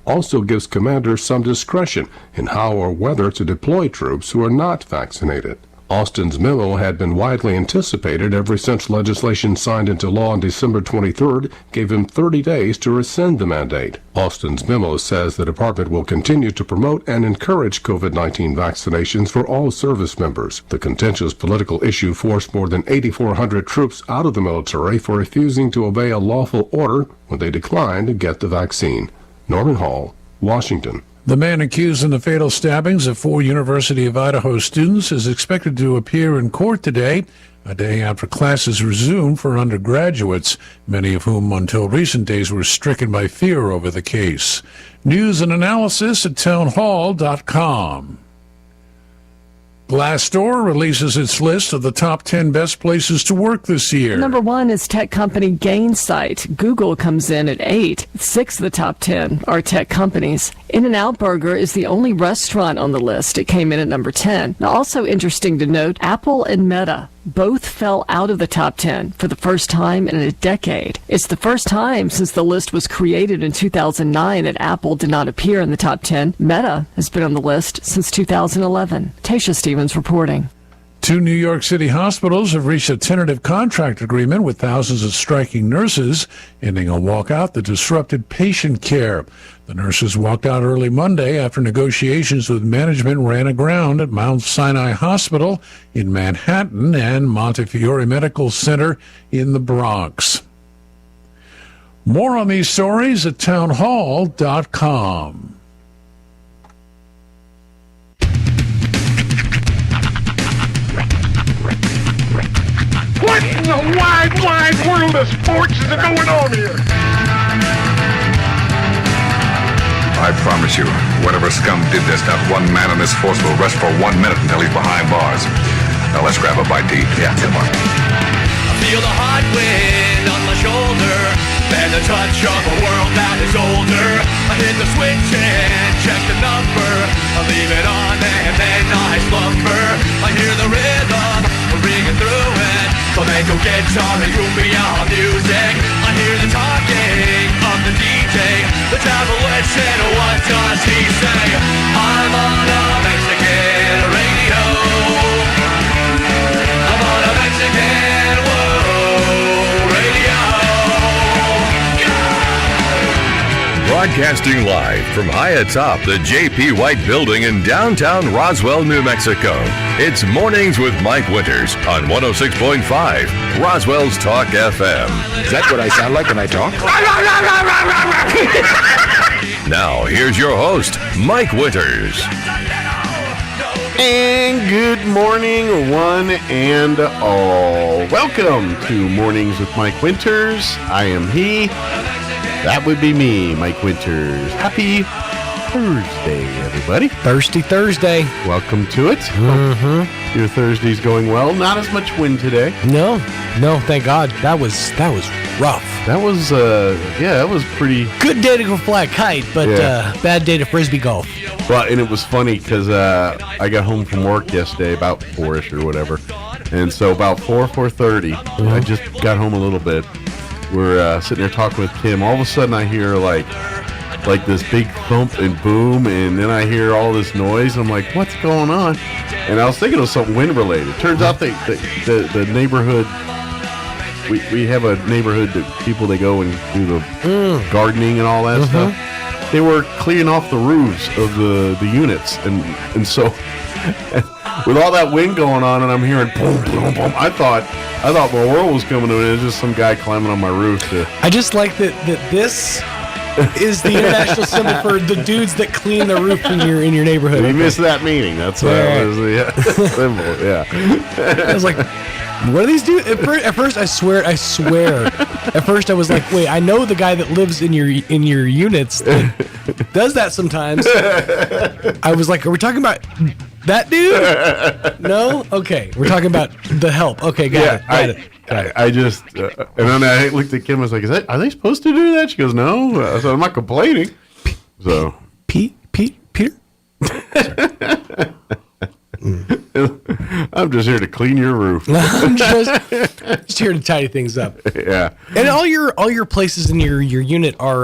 also gives commanders some discretion in how or whether to deploy troops who are not vaccinated. Austin's memo had been widely anticipated ever since legislation signed into law on December 23rd gave him 30 days to rescind the mandate. Austin's memo says the department will continue to promote and encourage COVID-19 vaccinations for all service members. The contentious political issue forced more than 8,400 troops out of the military for refusing to obey a lawful order when they declined to get the vaccine. Norman Hall, Washington. The man accused in the fatal stabbings of 4 University of Idaho students is expected to appear in court today, a day after classes resumed for undergraduates, many of whom until recent days were stricken by fear over the case. News and analysis at townhall.com. Glassdoor releases its list of the top 10 best places to work this year. Number 1 is tech company Gainsight. Google comes in at 8. 6 of the top 10 are tech companies. In-N-Out Burger is the only restaurant on the list. It came in at number 10. Now, also interesting to note, Apple and Meta both fell out of the top 10 for the first time in a decade. It's the first time since the list was created in 2009 that Apple did not appear in the top 10. Meta has been on the list since 2011. Tasha Stevens reporting. 2 New York City hospitals have reached a tentative contract agreement with thousands of striking nurses, ending a walkout that disrupted patient care. The nurses walked out early Monday after negotiations with management ran aground at Mount Sinai Hospital in Manhattan and Montefiore Medical Center in the Bronx. More on these stories at townhall.com. What in the wide world of sports is going on here? I promise you, whatever scum did this, not one man in this force will rest for 1 minute until he's behind bars. Now let's grab a bite to eat. Yeah, come on. I feel the hot wind on my shoulder and the touch of a world that is older. I hit the switch and check the number. I leave it on and then I slumber. I hear the rhythm ringing through it. Flamenco guitar and cumbia music. I hear the talking of the DJ. The devil listen, what does he say? I'm on a Mexican radio. I'm on a Mexican radio. Broadcasting live from high atop the J.P. White Building in downtown Roswell, New Mexico. It's Mornings with Mike Winters on 106.5 Roswell's Talk FM. Is that what I sound like when I talk? Now, here's your host, Mike Winters. And good morning, one and all. Welcome to Mornings with Mike Winters. I am he. That would be me, Mike Winters. Happy Thursday, everybody. Thirsty Thursday. Welcome to it. Mm-hmm. Your Thursday's going well. Not as much wind today. No, thank God. That was rough. That was, that was pretty... Good day to go fly a kite, but bad day to frisbee golf. Well, and it was funny because I got home from work yesterday about 4-ish or whatever. And so about 4:30, I just got home a little bit. We're sitting there talking with Kim. All of a sudden I hear like this big thump and boom, and then I hear all this noise. I'm like, what's going on? And I was thinking it was something wind related. Turns out the neighborhood, we have a neighborhood that people, they go and do the gardening and all that stuff. They were cleaning off the roofs of the units, and so with all that wind going on, and I'm hearing boom, boom, boom. I thought my world was coming to an end. It's just some guy climbing on my roof. I just like that this is the international symbol for the dudes that clean the roof in your neighborhood. You missed that meaning. That's was the symbol. Yeah. I was like, what are these dudes? At first, I swear. At first, I was like, wait, I know the guy that lives in your units that does that sometimes. I was like, are we talking about that dude? No? Okay. We're talking about the help. Okay, got it. I just, and then I looked at Kim and was like, are they supposed to do that? She goes, no. I said, I'm not complaining. So. Peter? I'm just here to clean your roof. I'm just here to tidy things up. Yeah. And all your places in your unit are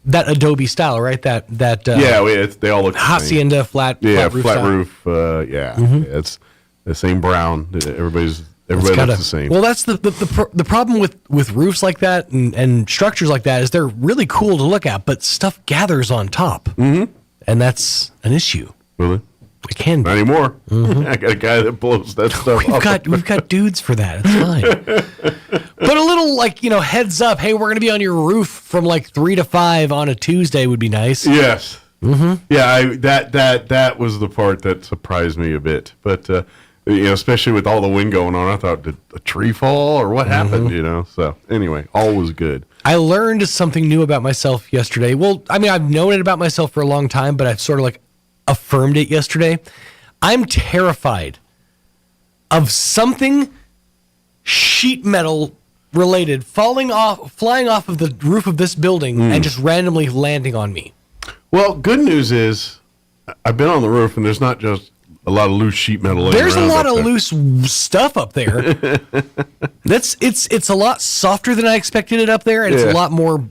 that Adobe style, right? That they all look the same. hacienda flat roof flat style. roof. It's the same brown. Everybody looks the same. Well, that's the problem with roofs like that and structures like that is they're really cool to look at, but stuff gathers on top, and that's an issue. Really? It can be. Not anymore. I got a guy that blows that stuff up. We've got dudes for that. It's fine. But a little heads up. Hey, we're going to be on your roof from 3 to 5 on a Tuesday would be nice. Yes. Mm-hmm. Yeah. That was the part that surprised me a bit. But especially with all the wind going on, I thought, did a tree fall or what happened? So anyway, all was good. I learned something new about myself yesterday. Well, I mean, I've known it about myself for a long time, but I've sort of affirmed it yesterday. I'm terrified of something sheet metal related flying off of the roof of this building and just randomly landing on me. Well, good news is I've been on the roof and there's not just a lot of loose sheet metal. There's a lot of loose stuff up there. It's a lot softer than I expected it up there, and it's a lot more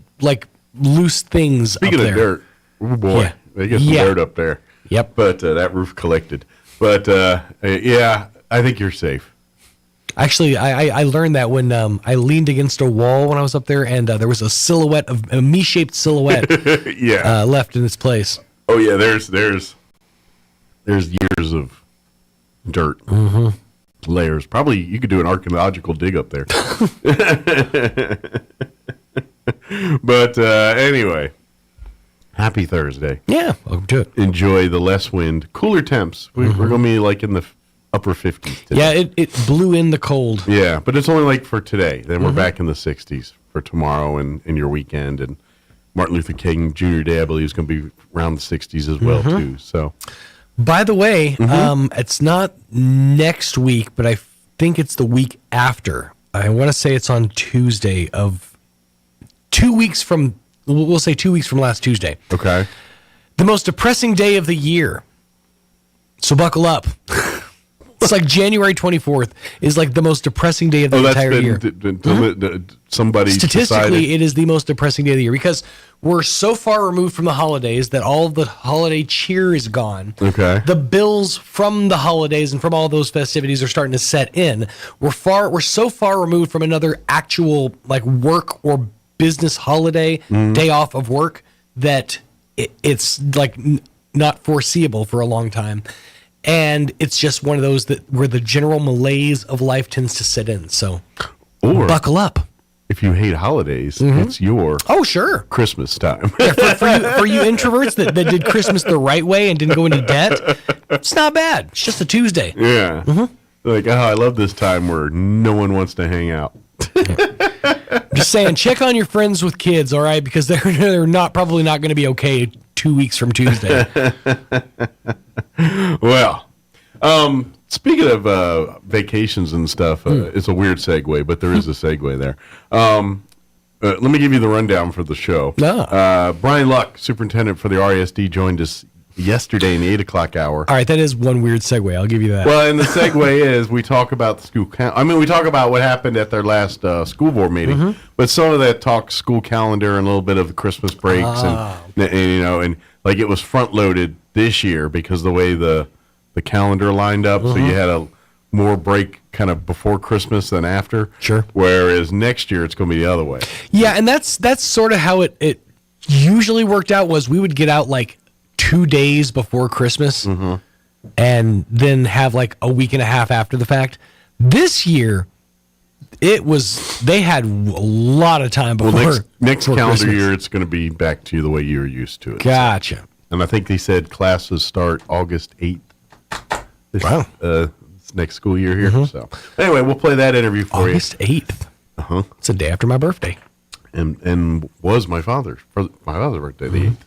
loose things Speaking up there. Speaking of dirt, oh boy, they get some dirt up there. Yep. But that roof collected. But I think you're safe. Actually, I learned that when I leaned against a wall when I was up there, and there was a me-shaped silhouette left in its place. Oh yeah, there's years of dirt, layers. Probably you could do an archaeological dig up there. But anyway. Happy Thursday. Yeah, welcome to it. Enjoy the less wind, cooler temps. We're going to be in the upper 50s today. Yeah, it blew in the cold. Yeah, but it's only for today. Then we're back in the 60s for tomorrow and your weekend. And Martin Luther King Jr. Day, I believe, is going to be around the 60s as well, too. So, by the way, it's not next week, but I think it's the week after. I want to say it's on Tuesday of 2 weeks from... We'll say 2 weeks from last Tuesday. Okay. The most depressing day of the year. So buckle up. It's January 24th is the most depressing day of the entire year. Somebody statistically, decided. it is the most depressing day of the year because we're so far removed from the holidays that all of the holiday cheer is gone. Okay. The bills from the holidays and from all those festivities are starting to set in. We're so far removed from another actual work or business holiday day off of work that it's not foreseeable for a long time, and it's just one of those where the general malaise of life tends to set in. So, or buckle up. If you hate holidays, it's your Christmas time. Yeah, for you introverts that did Christmas the right way and didn't go into debt, it's not bad. It's just a Tuesday. Yeah, I love this time where no one wants to hang out. Just saying, check on your friends with kids, all right? Because they're probably not going to be okay 2 weeks from Tuesday. Well, speaking of vacations and stuff, it's a weird segue, but there is a segue there. Let me give you the rundown for the show. Brian Luck, superintendent for the RESD, joined us yesterday in the 8 o'clock hour. All right, that is one weird segue. I'll give you that. Well, and the segue is we talk about the school. We talk about what happened at their last school board meeting, but some of that talks school calendar and a little bit of the Christmas breaks, and it was front loaded this year because the way the calendar lined up, so you had a more break kind of before Christmas than after. Sure. Whereas next year it's going to be the other way. Yeah, and that's sort of how it usually worked out. Was we would get out 2 days before Christmas and then have a week and a half after the fact. This year, they had a lot of time before. Well, next before calendar Christmas. year, it's going to be back to the way you're used to it. Gotcha. So. And I think they said classes start August 8th. This next school year here. So anyway, we'll play that interview for August 8th. It's a day after my birthday. And was my father's birthday, the 8th.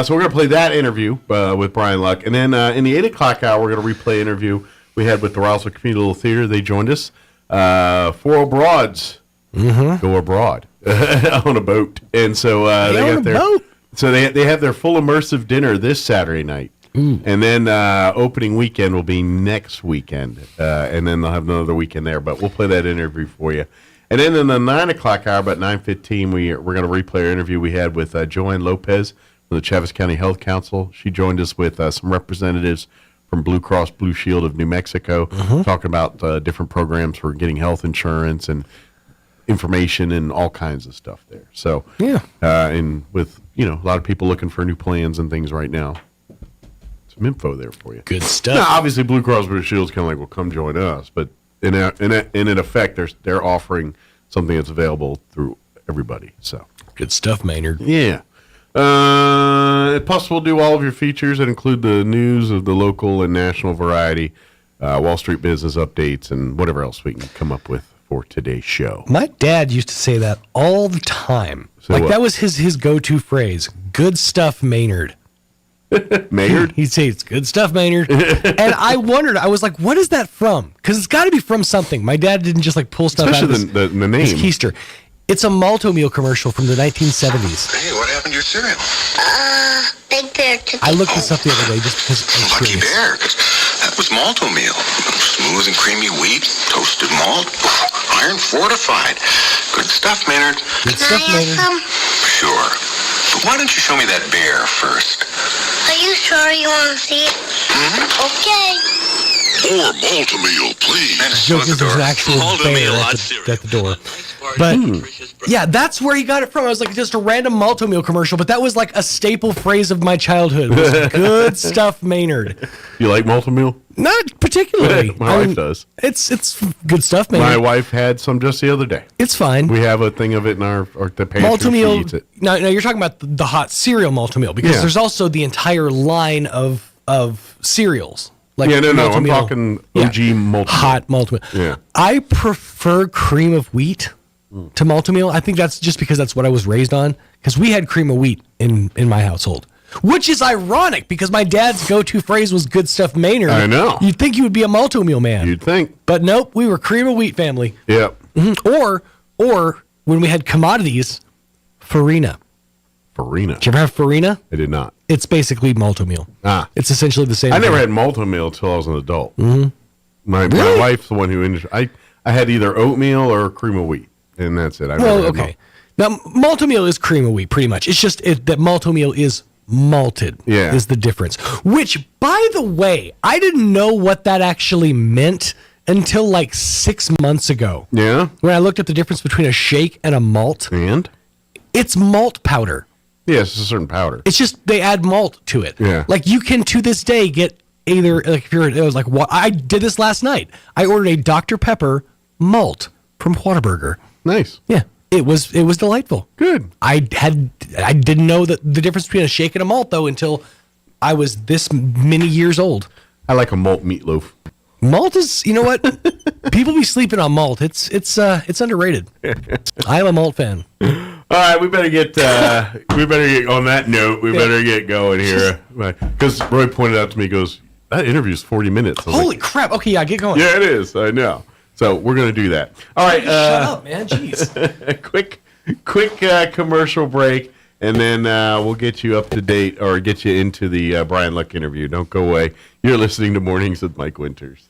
So we're going to play that interview with Brian Luck. And then in the 8 o'clock hour, we're going to replay interview we had with the Roswell Community Theater. They joined us. 4 abroads go abroad on a boat. And so they got their boat. So they have their full immersive dinner this Saturday night. And then opening weekend will be next weekend. And then they'll have another weekend there. But we'll play that interview for you. And then in the 9 o'clock hour, about 9:15, we're going to replay our interview we had with Joanne Lopez from the Chaves County Health Council. She joined us with some representatives from Blue Cross Blue Shield of New Mexico, talking about different programs for getting health insurance and information and all kinds of stuff there. So, and with, a lot of people looking for new plans and things right now. Some info there for you. Good stuff. Now, obviously, Blue Cross Blue Shield is kind of like, well, come join us. But in effect, they're offering something that's available through everybody. So good stuff, Maynard. Yeah. Plus, we'll do all of your features that include the news of the local and national variety, Wall Street business updates, and whatever else we can come up with for today's show. My dad used to say that all the time. That was his go-to phrase. Good stuff, Maynard. Maynard? He'd say, it's good stuff, Maynard. And I wondered, I was like, what is that from? Because it's got to be from something. My dad didn't just pull stuff out of the name. his keister. It's a Malto Meal commercial from the 1970s. Hey, what happened to your cereal? Big Bear took I looked this up the other day just because Lucky Bear, 'cause that was Malto Meal. Smooth and creamy wheat, toasted malt, iron fortified. Good stuff, Maynard. Good stuff, Maynard. Sure. But why don't you show me that bear first? Are you sure you want to see it? Okay. More Malto Meal, please. Joke is there's an actual bear at the door. But yeah, that's where he got it from. I was like, just a random Malto Meal commercial, but that was like a staple phrase of my childhood. Was good stuff, Maynard. You like Malto Meal? Not particularly. My wife does. It's good stuff, Maynard. My wife had some just the other day. It's fine. We have a thing of it in our the pantry. Malto Meal. She eats it. Now you're talking about the hot cereal Malto Meal because there's also the entire line of cereals. Like I'm Malto Meal. talking OG Malto Meal. Hot Malto Meal. Yeah. I prefer cream of wheat to Malto Meal. I think that's just because that's what I was raised on. Because we had cream of wheat in my household. Which is ironic because my dad's go-to phrase was good stuff, Maynard. I know. You'd think you would be a Malto Meal man. You'd think. But nope, we were cream of wheat family. Yep. Or when we had commodities, farina. Farina. Did you ever have farina? I did not. It's basically Malto Meal. It's essentially the same I never thing. had Malto Meal until I was an adult. My wife's the one who I had either oatmeal or cream of wheat, and that's it. Okay. Now, Malto Meal is cream of wheat, pretty much. It's just that Malto Meal is malted, is the difference. Which, by the way, I didn't know what that actually meant until like 6 months ago. Yeah? When I looked at the difference between a shake and a malt. And? It's malt powder. Yeah, it's a certain powder. It's just they add malt to it. Yeah. Like you can to this day get either like if it was like what I did this last night. I ordered a Dr. Pepper malt from Whataburger. Nice. Yeah. It was delightful. Good. I didn't know that the difference between a shake and a malt though until I was this many years old. I like a malt meatloaf. Malt is, you know what? People be sleeping on malt. It's underrated. I'm a malt fan. All right, we better get on that note. We better get going here because Roy pointed out to me, he goes, that interview's 40 minutes. Holy crap! Okay, yeah, get going. Yeah, it is. I know. So we're gonna do that. All right. Shut up, man. Jeez. A quick commercial break, and then we'll get you up to date or get you into the Brian Luck interview. Don't go away. You're listening to Mornings with Mike Winters.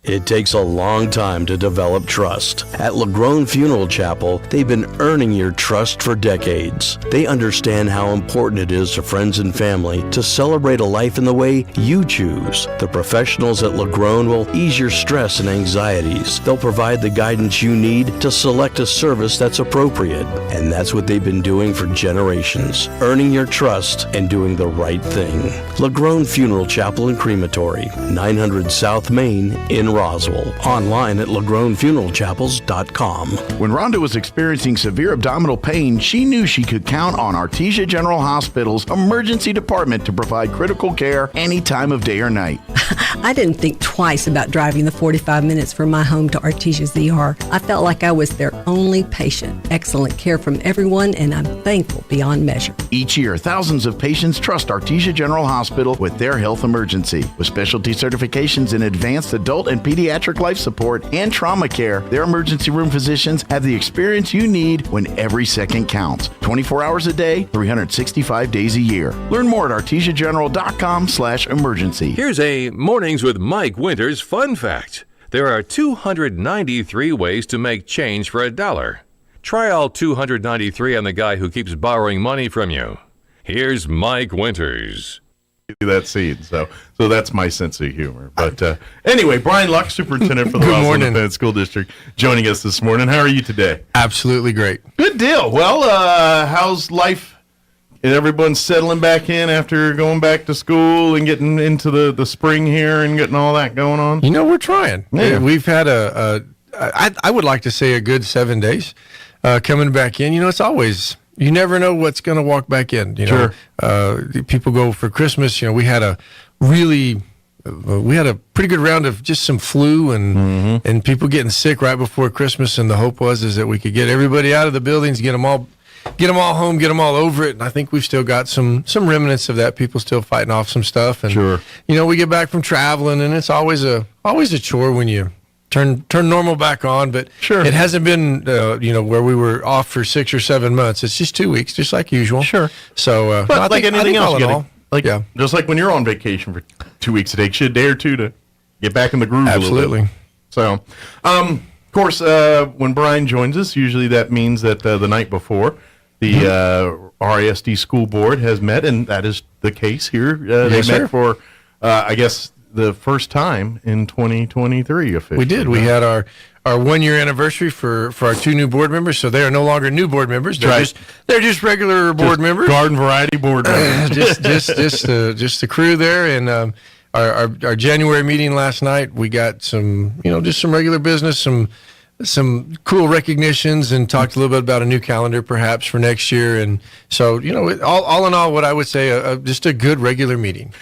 It takes a long time to develop trust. At LaGrone Funeral Chapel, they've been earning your trust for decades. They understand how important it is to friends and family to celebrate a life in the way you choose. The professionals at LaGrone will ease your stress and anxieties. They'll provide the guidance you need to select a service that's appropriate. And that's what they've been doing for generations, earning your trust and doing the right thing. LaGrone Funeral Chapel and Crematory, 900 South Main in Roswell. Online at LaGroneFuneralChapels.com. When Rhonda was experiencing severe abdominal pain, she knew she could count on Artesia General Hospital's emergency department to provide critical care any time of day or night. I didn't think twice about driving the 45 minutes from my home to Artesia's ER. I felt like I was their only patient. Excellent care from everyone, and I'm thankful beyond measure. Each year, thousands of patients trust Artesia General Hospital with their health emergency. With specialty certifications in advanced adult and and pediatric life support and trauma care, their emergency room physicians have the experience you need when every second counts. 24 hours a day, 365 days a year. Learn more at artesiageneral.com/emergency. Here's a Mornings with Mike Winters fun fact. There are 293 ways to make change for $1. Try all 293 on the guy who keeps borrowing money from you. Here's Mike Winters. That scene, so that's my sense of humor. But anyway, Brian Luck, superintendent for the Roswell Independent School District, joining us this morning. How are you today? Absolutely great. Good deal. Well, how's life? Is everyone settling back in after going back to school and getting into the spring here and getting all that going on? You know, we're trying. Yeah. We've had I would like to say a good 7 days coming back in. You know, it's always, you never know what's going to walk back in. You know, people go for Christmas. You know, we had a pretty good round of just some flu and people getting sick right before Christmas. And the hope was that we could get everybody out of the buildings, get them all home, get them all over it. And I think we've still got some remnants of that. People still fighting off some stuff. And, you know, we get back from traveling and it's always a chore when you turn normal back on. But it hasn't been, you know, where we were off for 6 or 7 months. It's just 2 weeks, just like usual. So, but like anything else, yeah. Just like when you're on vacation for 2 weeks, it takes you a day or two to get back in the groove a little bit. So, of course, when Brian joins us, usually that means that the night before, the RISD school board has met, and that is the case here. They met for, I guess, the first time in 2023 officially. We did. We had our 1 year anniversary for our 2 new board members. So they are no longer new board members. They're just regular board members. Garden variety board members. just the crew there. And our January meeting last night, we got some, you know, just some regular business, some cool recognitions, and talked a little bit about a new calendar perhaps for next year. And so, you know, all in all, what I would say, just a good regular meeting.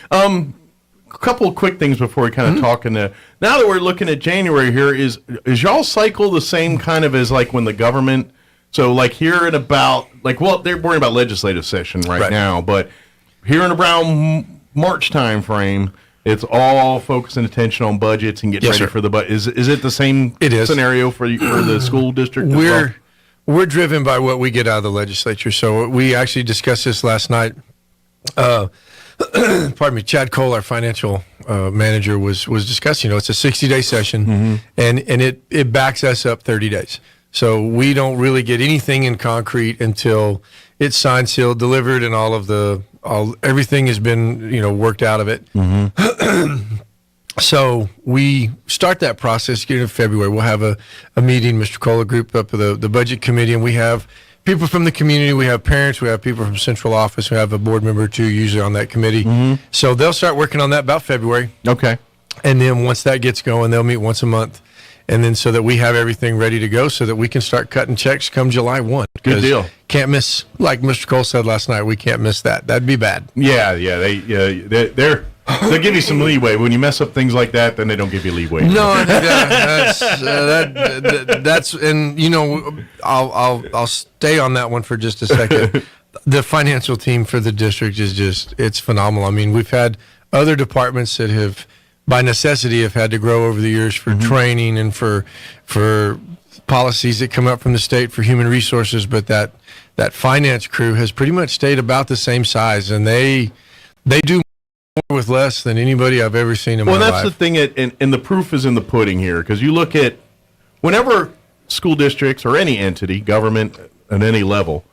A couple of quick things before we kind of talk. Now that we're looking at January here, is y'all cycle the same kind of as like when the government, so like here in about, like, well, they're worrying about legislative session right now, but here in around March time frame, it's all focus and attention on budgets and getting ready for the budget. Is it the same scenario for the school district? We're driven by what we get out of the legislature. So we actually discussed this last night. Pardon me, Chad Cole, our financial manager, was discussing. You know, it's a 60-day session, and it backs us up 30 days. So we don't really get anything in concrete until it's signed, sealed, delivered, and everything has been, you know, worked out of it. So we start that process beginning of February. We'll have a meeting, Mr. Cole, a group up of the budget committee, and we have people from the community, we have parents, we have people from central office, we have a board member or two usually on that committee. So they'll start working on that about February. Okay. And then once that gets going, they'll meet once a month. And then so that we have everything ready to go so that we can start cutting checks come July 1. Good deal. Can't miss, like Mr. Cole said last night, we can't miss that. That'd be bad. They'll give you some leeway. When you mess up things like that, then they don't give you leeway. No, I think that's and you know, I'll stay on that one for just a second. The financial team for the district is it's phenomenal. I mean, we've had other departments that have, by necessity, have had to grow over the years for training and for policies that come up from the state for human resources, but that finance crew has pretty much stayed about the same size, and they do more with less than anybody I've ever seen in my life. Well, that's the thing, and the proof is in the pudding here, because you look at whenever school districts or any entity, government at any level,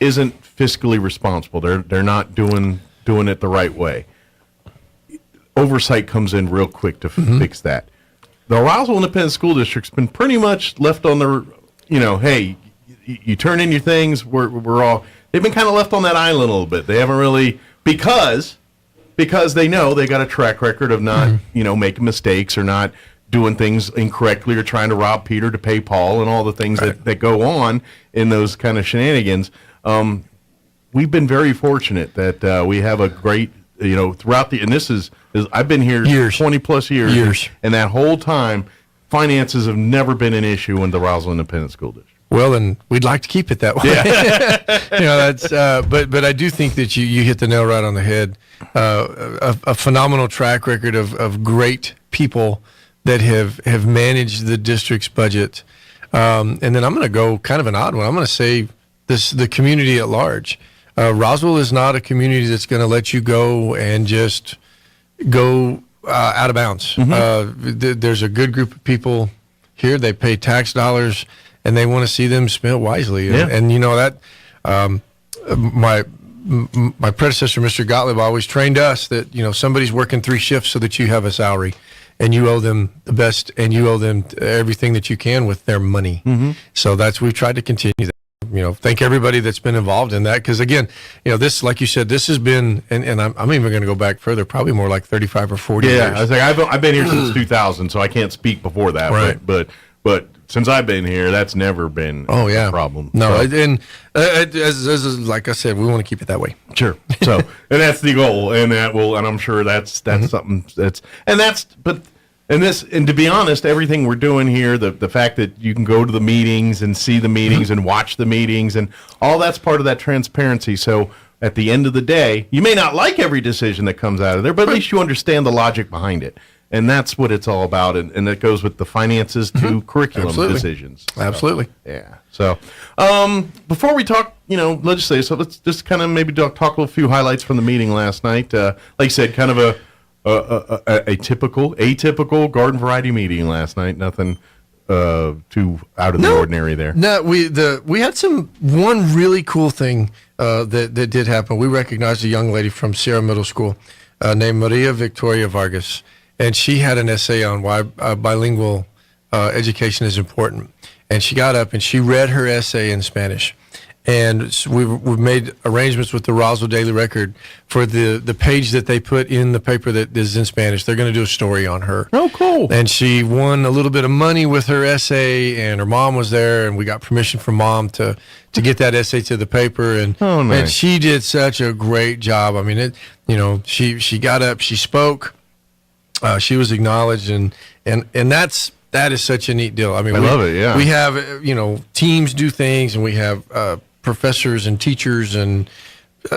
isn't fiscally responsible, they're not doing it the right way. Oversight comes in real quick to fix that. The Roswell Independent School District's been pretty much left on the, you know, hey, you turn in your things, we're all, they've been kind of left on that island a little bit. They haven't really, because they know they got a track record of not, you know, making mistakes or not doing things incorrectly or trying to rob Peter to pay Paul and all the things that go on in those kind of shenanigans. We've been very fortunate that we have a great, you know, throughout and this is I've been here 20 plus years, and that whole time, finances have never been an issue in the Roswell Independent School District. Well, and we'd like to keep it that way. Yeah. You know, that's but I do think that you hit the nail right on the head. A phenomenal track record of great people that have managed the district's budget. And then I'm going to go kind of an odd one. I'm going to say the community at large. Roswell is not a community that's going to let you go and just go out of bounds. There's a good group of people here. They pay tax dollars, and they want to see them spent wisely. And you know that my predecessor, Mr. Gottlieb, always trained us that, you know, somebody's working 3 shifts so that you have a salary, and you owe them the best, and you owe them everything that you can with their money. So we've tried to continue that. You know, thank everybody that's been involved in that, because again, you know, this, like you said, this has been, and I'm even going to go back further, probably more like 35 or 40 years. I was like, I've been here since 2000, so I can't speak before that. Right. But since I've been here, that's never been a problem. No, so. and as like I said, we want to keep it that way. Sure. So, and that's the goal, and I'm sure that's something and to be honest, everything we're doing here, the fact that you can go to the meetings and see the meetings and watch the meetings, and all that's part of that transparency. So at the end of the day, you may not like every decision that comes out of there, but at least you understand the logic behind it. And that's what it's all about. And that goes with the finances to curriculum decisions. So, Absolutely. Yeah. So before we talk, you know, legislative, so let's just kind of maybe talk a few highlights from the meeting last night. Like I said, kind of a atypical garden variety meeting last night. Nothing too out of the ordinary there. No, we had one really cool thing that did happen. We recognized a young lady from Sierra Middle School named Maria Victoria Vargas, and she had an essay on why bilingual education is important. And she got up and she read her essay in Spanish. And so we've made arrangements with the Roswell Daily Record for the page that they put in the paper that is in Spanish. They're going to do a story on her. Oh, cool. And she won a little bit of money with her essay, and her mom was there, and we got permission from Mom to get that essay to the paper. And, nice. And she did such a great job. I mean, she got up, she spoke, she was acknowledged, and that is such a neat deal. I mean, I love it, yeah. We have, teams do things, and we have professors and teachers and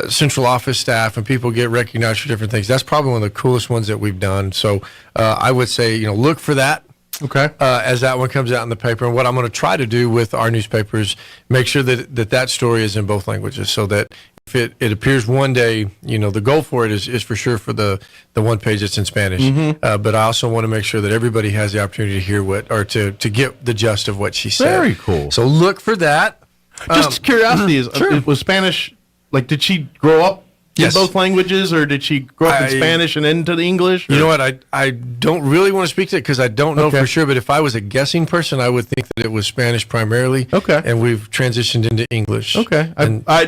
central office staff, and people get recognized for different things. That's probably one of the coolest ones that we've done. So I would say, look for that. Okay. As that one comes out in the paper. And what I'm going to try to do with our newspapers, make sure that story is in both languages, so that if it appears one day, the goal for it is for sure for the one page that's in Spanish. But I also want to make sure that everybody has the opportunity to hear to get the gist of what she said. Very cool. So look for that. Just curiosity, was Spanish, like, did she grow up in both languages, or did she grow up in Spanish and into the English? Or? You know what? I don't really want to speak to it because I don't know for sure, but if I was a guessing person, I would think that it was Spanish primarily. Okay. And we've transitioned into English. Okay. I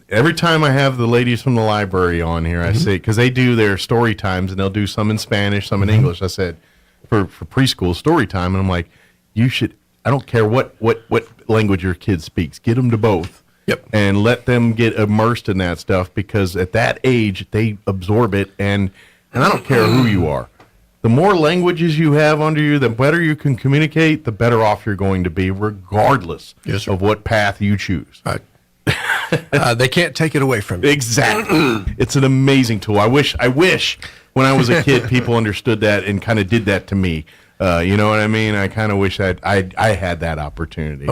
every time I have the ladies from the library on here, I say, because they do their story times, and they'll do some in Spanish, some in English. I said, for preschool story time, and I'm like, you should, I don't care what language your kid speaks, get them to both. Yep. And let them get immersed in that stuff, because at that age they absorb it, and I don't care who you are. The more languages you have under you, the better you can communicate, the better off you're going to be, regardless of what path you choose. They can't take it away from you. Exactly. It's an amazing tool. I wish when I was a kid people understood that and kind of did that to me. You know what I mean? I kind of wish that I had that opportunity.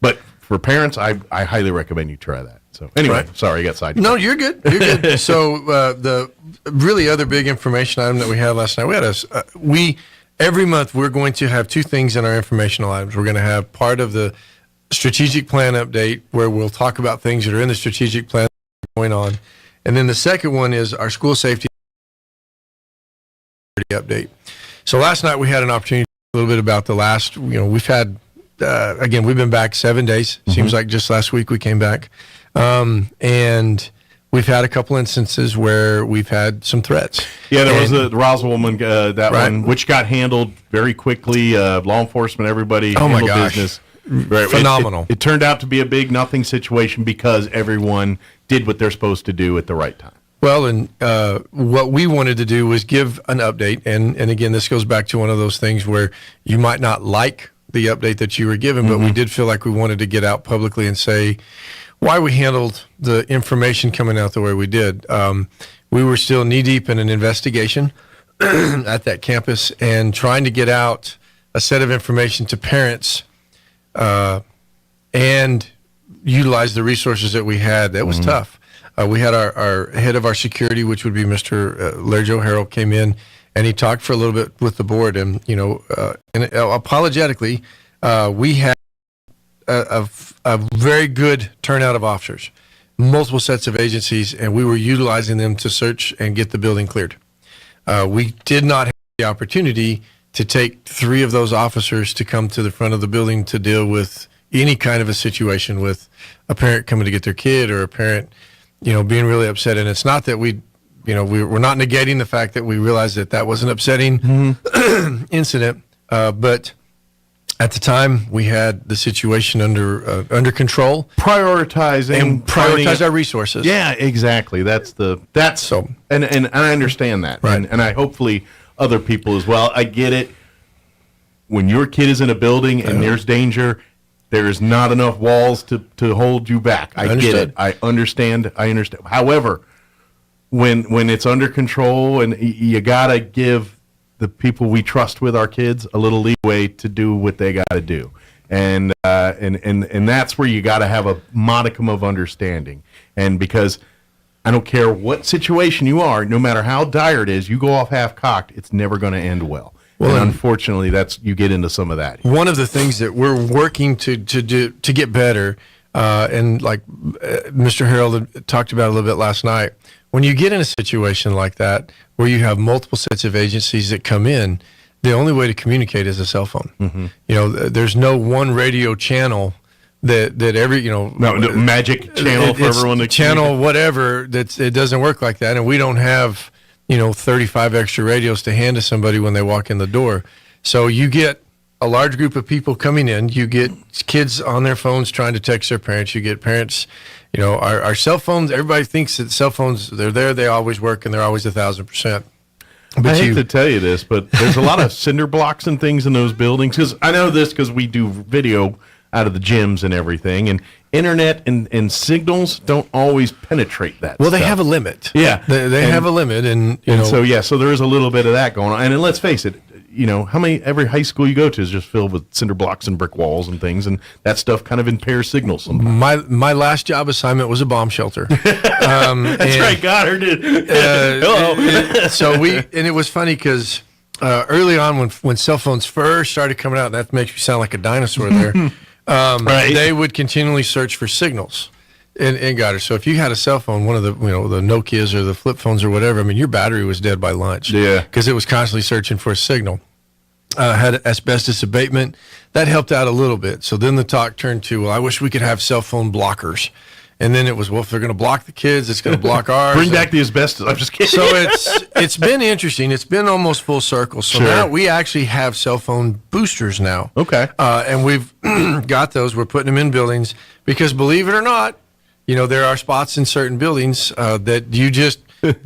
But for parents, I highly recommend you try that. So anyway, sorry, I got sidetracked. No, you're good. You're good. So the really other big information item that we had last night, every month we're going to have two things in our informational items. We're going to have part of the strategic plan update, where we'll talk about things that are in the strategic plan going on. And then the second one is our school safety update. So last night we had an opportunity to talk a little bit about the last, we've had, again, we've been back 7 days. Seems like just last week we came back. And we've had a couple instances where we've had some threats. Yeah, there was the Roswell woman, one, which got handled very quickly. Law enforcement, everybody handled business. Right. Phenomenal. It turned out to be a big nothing situation because everyone did what they're supposed to do at the right time. Well, and what we wanted to do was give an update. And again, this goes back to one of those things where you might not like the update that you were given, but we did feel like we wanted to get out publicly and say why we handled the information coming out the way we did. We were still knee-deep in an investigation at that campus and trying to get out a set of information to parents and utilize the resources that we had. That was tough. We had our head of our security, which would be Mr. Larry Joe Harrell, came in and he talked for a little bit with the board. And, and apologetically, we had a very good turnout of officers, multiple sets of agencies, and we were utilizing them to search and get the building cleared. We did not have the opportunity to take 3 of those officers to come to the front of the building to deal with any kind of a situation with a parent coming to get their kid or a parent, being really upset. And it's not that we're not negating the fact that we realized that was an upsetting incident, but at the time we had the situation under control, prioritize our resources. Yeah, exactly. That's so, and I understand that, right. And I hopefully other people as well. I get it. When your kid is in a building and there's danger, there's not enough walls to hold you back. I get it. I understand. However, when it's under control, and you gotta give the people we trust with our kids a little leeway to do what they gotta do, and that's where you gotta have a modicum of understanding. And because I don't care what situation you are, no matter how dire it is, you go off half-cocked, it's never going to end well. Well, and unfortunately, you get into some of that. One of the things that we're working to get better, and like Mr. Harold talked about a little bit last night, when you get in a situation like that where you have multiple sets of agencies that come in, the only way to communicate is a cell phone. Mm-hmm. There's no one radio channel that every no magic channel for everyone to channel whatever. It doesn't work like that, and we don't have 35 extra radios to hand to somebody when they walk in the door. So you get a large group of people coming in. You get kids on their phones trying to text their parents. You get parents. Our cell phones. Everybody thinks that cell phones, they're there. They always work, and they're always 1,000%. I hate to tell you this, but there's a lot of cinder blocks and things in those buildings. Because I know this because we do video out of the gyms and everything, and internet and signals don't always penetrate that. Well, they have a limit. Yeah, they have a limit, and so there is a little bit of that going on. And let's face it, every high school you go to is just filled with cinder blocks and brick walls and things, and that stuff kind of impairs signals sometimes. My last job assignment was a bomb shelter. That's right, Goddard did. Hello. It was funny because early on when cell phones first started coming out, that makes me sound like a dinosaur there. Right. They would continually search for signals in Goddard. So if you had a cell phone, one of the the Nokias or the flip phones or whatever, your battery was dead by lunch. Yeah, because it was constantly searching for a signal. Had asbestos abatement, that helped out a little bit. So then the talk turned to, well, I wish we could have cell phone blockers. And then it was, well, if they're going to block the kids, it's going to block ours. Bring back the asbestos. I'm just kidding. So it's been interesting. It's been almost full circle. So now we actually have cell phone boosters now. Okay. And we've got those. We're putting them in buildings because, believe it or not, there are spots in certain buildings that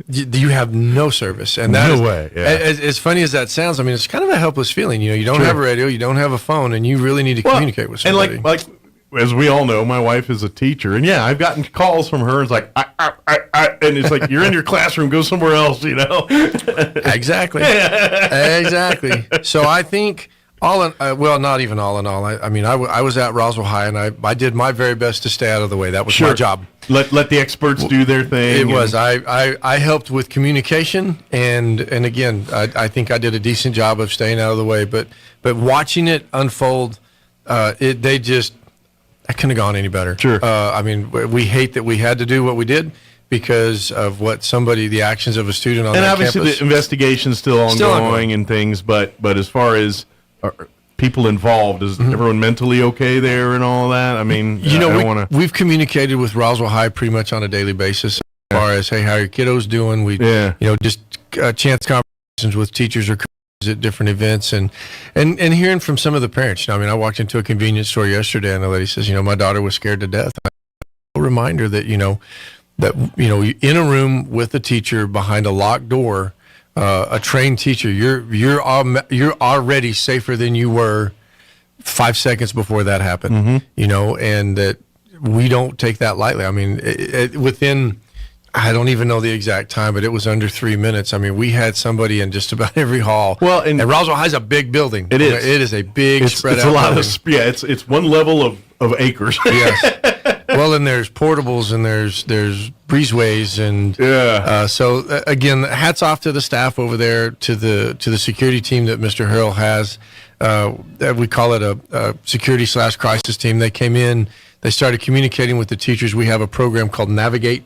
you have no service. And that no way. Yeah. As funny as that sounds, it's kind of a helpless feeling. You don't have a radio, you don't have a phone, and you really need to communicate with somebody. And like as we all know, my wife is a teacher, and I've gotten calls from her. It's like, and it's like, you're in your classroom, go somewhere else, Exactly. Exactly. So I think not even all in all. I was at Roswell High, and I did my very best to stay out of the way. That was my job. Let the experts do their thing. It was. I helped with communication, and again, I think I did a decent job of staying out of the way. But watching it unfold, I couldn't have gone any better. Sure. We hate that we had to do what we did because of the actions of a student on that campus. And obviously the investigation's still ongoing and things, but as far as people involved, is everyone mentally okay there and all that? We've communicated with Roswell High pretty much on a daily basis as far as, hey, how are your kiddos doing? We, just chance conversations with teachers or at different events and hearing from some of the parents. I walked into a convenience store yesterday and the lady says, my daughter was scared to death. A reminder that, in a room with a teacher behind a locked door, a trained teacher, you're already safer than you were 5 seconds before that happened, and that we don't take that lightly. Within I don't even know the exact time, but it was under 3 minutes. I mean, we had somebody in just about every hall. Well, and Roswell High is a big building. It is. It is a big spread out. It's a lot of it's one level of acres. Yes. Well, and there's portables and there's breezeways and so again, hats off to the staff over there, to the security team that Mr. Hurl has. We call it a security/crisis team. They came in. They started communicating with the teachers. We have a program called Navigate,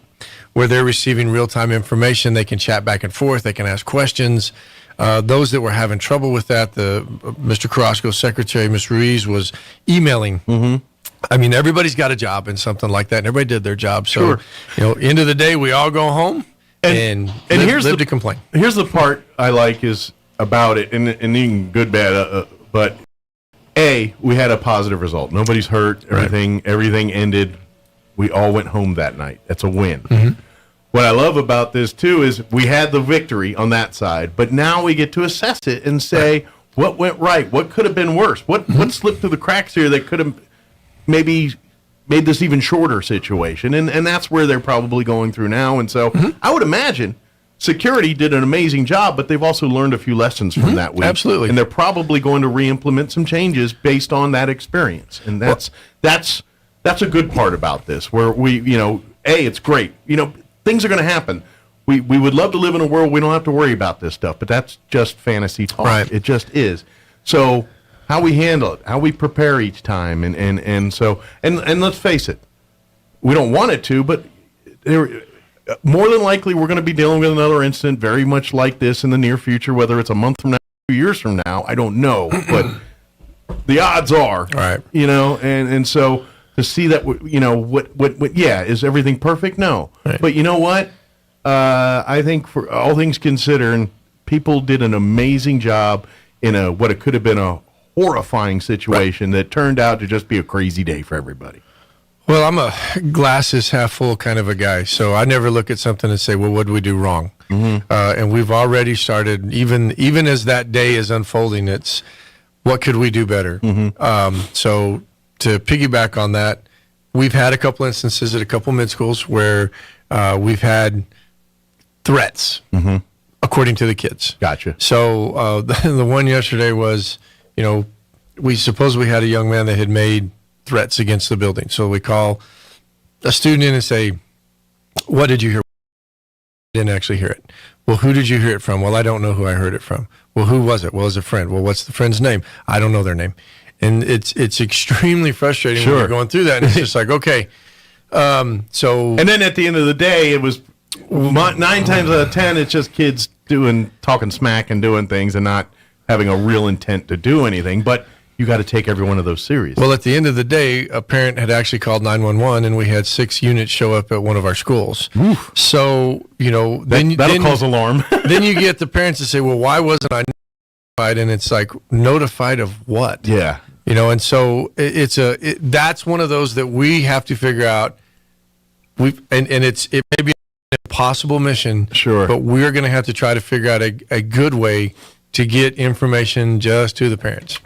where they're receiving real-time information. They can chat back and forth. They can ask questions. Those that were having trouble with that, Mr. Carrasco's secretary, Ms. Ruiz, was emailing. Mm-hmm. I mean, everybody's got a job in something like that, and everybody did their job. So, end of the day, we all go home and live to complain. Here's the part I like is about it, and even good, bad, but we had a positive result. Nobody's hurt. Everything ended. We all went home that night. That's a win. Mm-hmm. What I love about this, too, is we had the victory on that side, but now we get to assess it and say, what went right? What could have been worse? What slipped through the cracks here that could have maybe made this even shorter situation? And that's where they're probably going through now. And so I would imagine security did an amazing job, but they've also learned a few lessons from that week. Absolutely. And they're probably going to re-implement some changes based on that experience. And that's a good part about this, where it's great. Things are going to happen. We would love to live in a world we don't have to worry about this stuff, but that's just fantasy talk. Right. It just is. So how we handle it, how we prepare each time, and let's face it, we don't want it to, but more than likely we're going to be dealing with another incident very much like this in the near future, whether it's a month from now, 2 years from now, I don't know, but the odds are, right. And so to see that, is everything perfect? No. Right. But you know what? I think for all things considered, people did an amazing job in what it could have been a horrifying situation that turned out to just be a crazy day for everybody. Well, I'm a glasses half full kind of a guy, so I never look at something and say, well, what did we do wrong? Mm-hmm. And we've already started, even as that day is unfolding, it's what could we do better? Mm-hmm. So to piggyback on that, we've had a couple instances at a couple mid schools where we've had threats, according to the kids. Gotcha. So the one yesterday was, we supposedly had a young man that had made threats against the building. So we call a student in and say, what did you hear? I didn't actually hear it. Well, who did you hear it from? Well, I don't know who I heard it from. Well, who was it? Well, it's a friend. Well, what's the friend's name? I don't know their name. And it's extremely frustrating when you're going through that. And it's just like, okay. And then at the end of the day, it was 9 times out of 10, it's just kids talking smack and doing things and not having a real intent to do anything. But you got to take every one of those seriously. Well, at the end of the day, a parent had actually called 911, and we had 6 units show up at one of our schools. Oof. So, that'll cause alarm. Then you get the parents to say, well, why wasn't I notified? And it's like, notified of what? Yeah. And so that's one of those that we have to figure out. It may be an impossible mission, sure, but we're going to have to try to figure out a good way to get information just to the parents.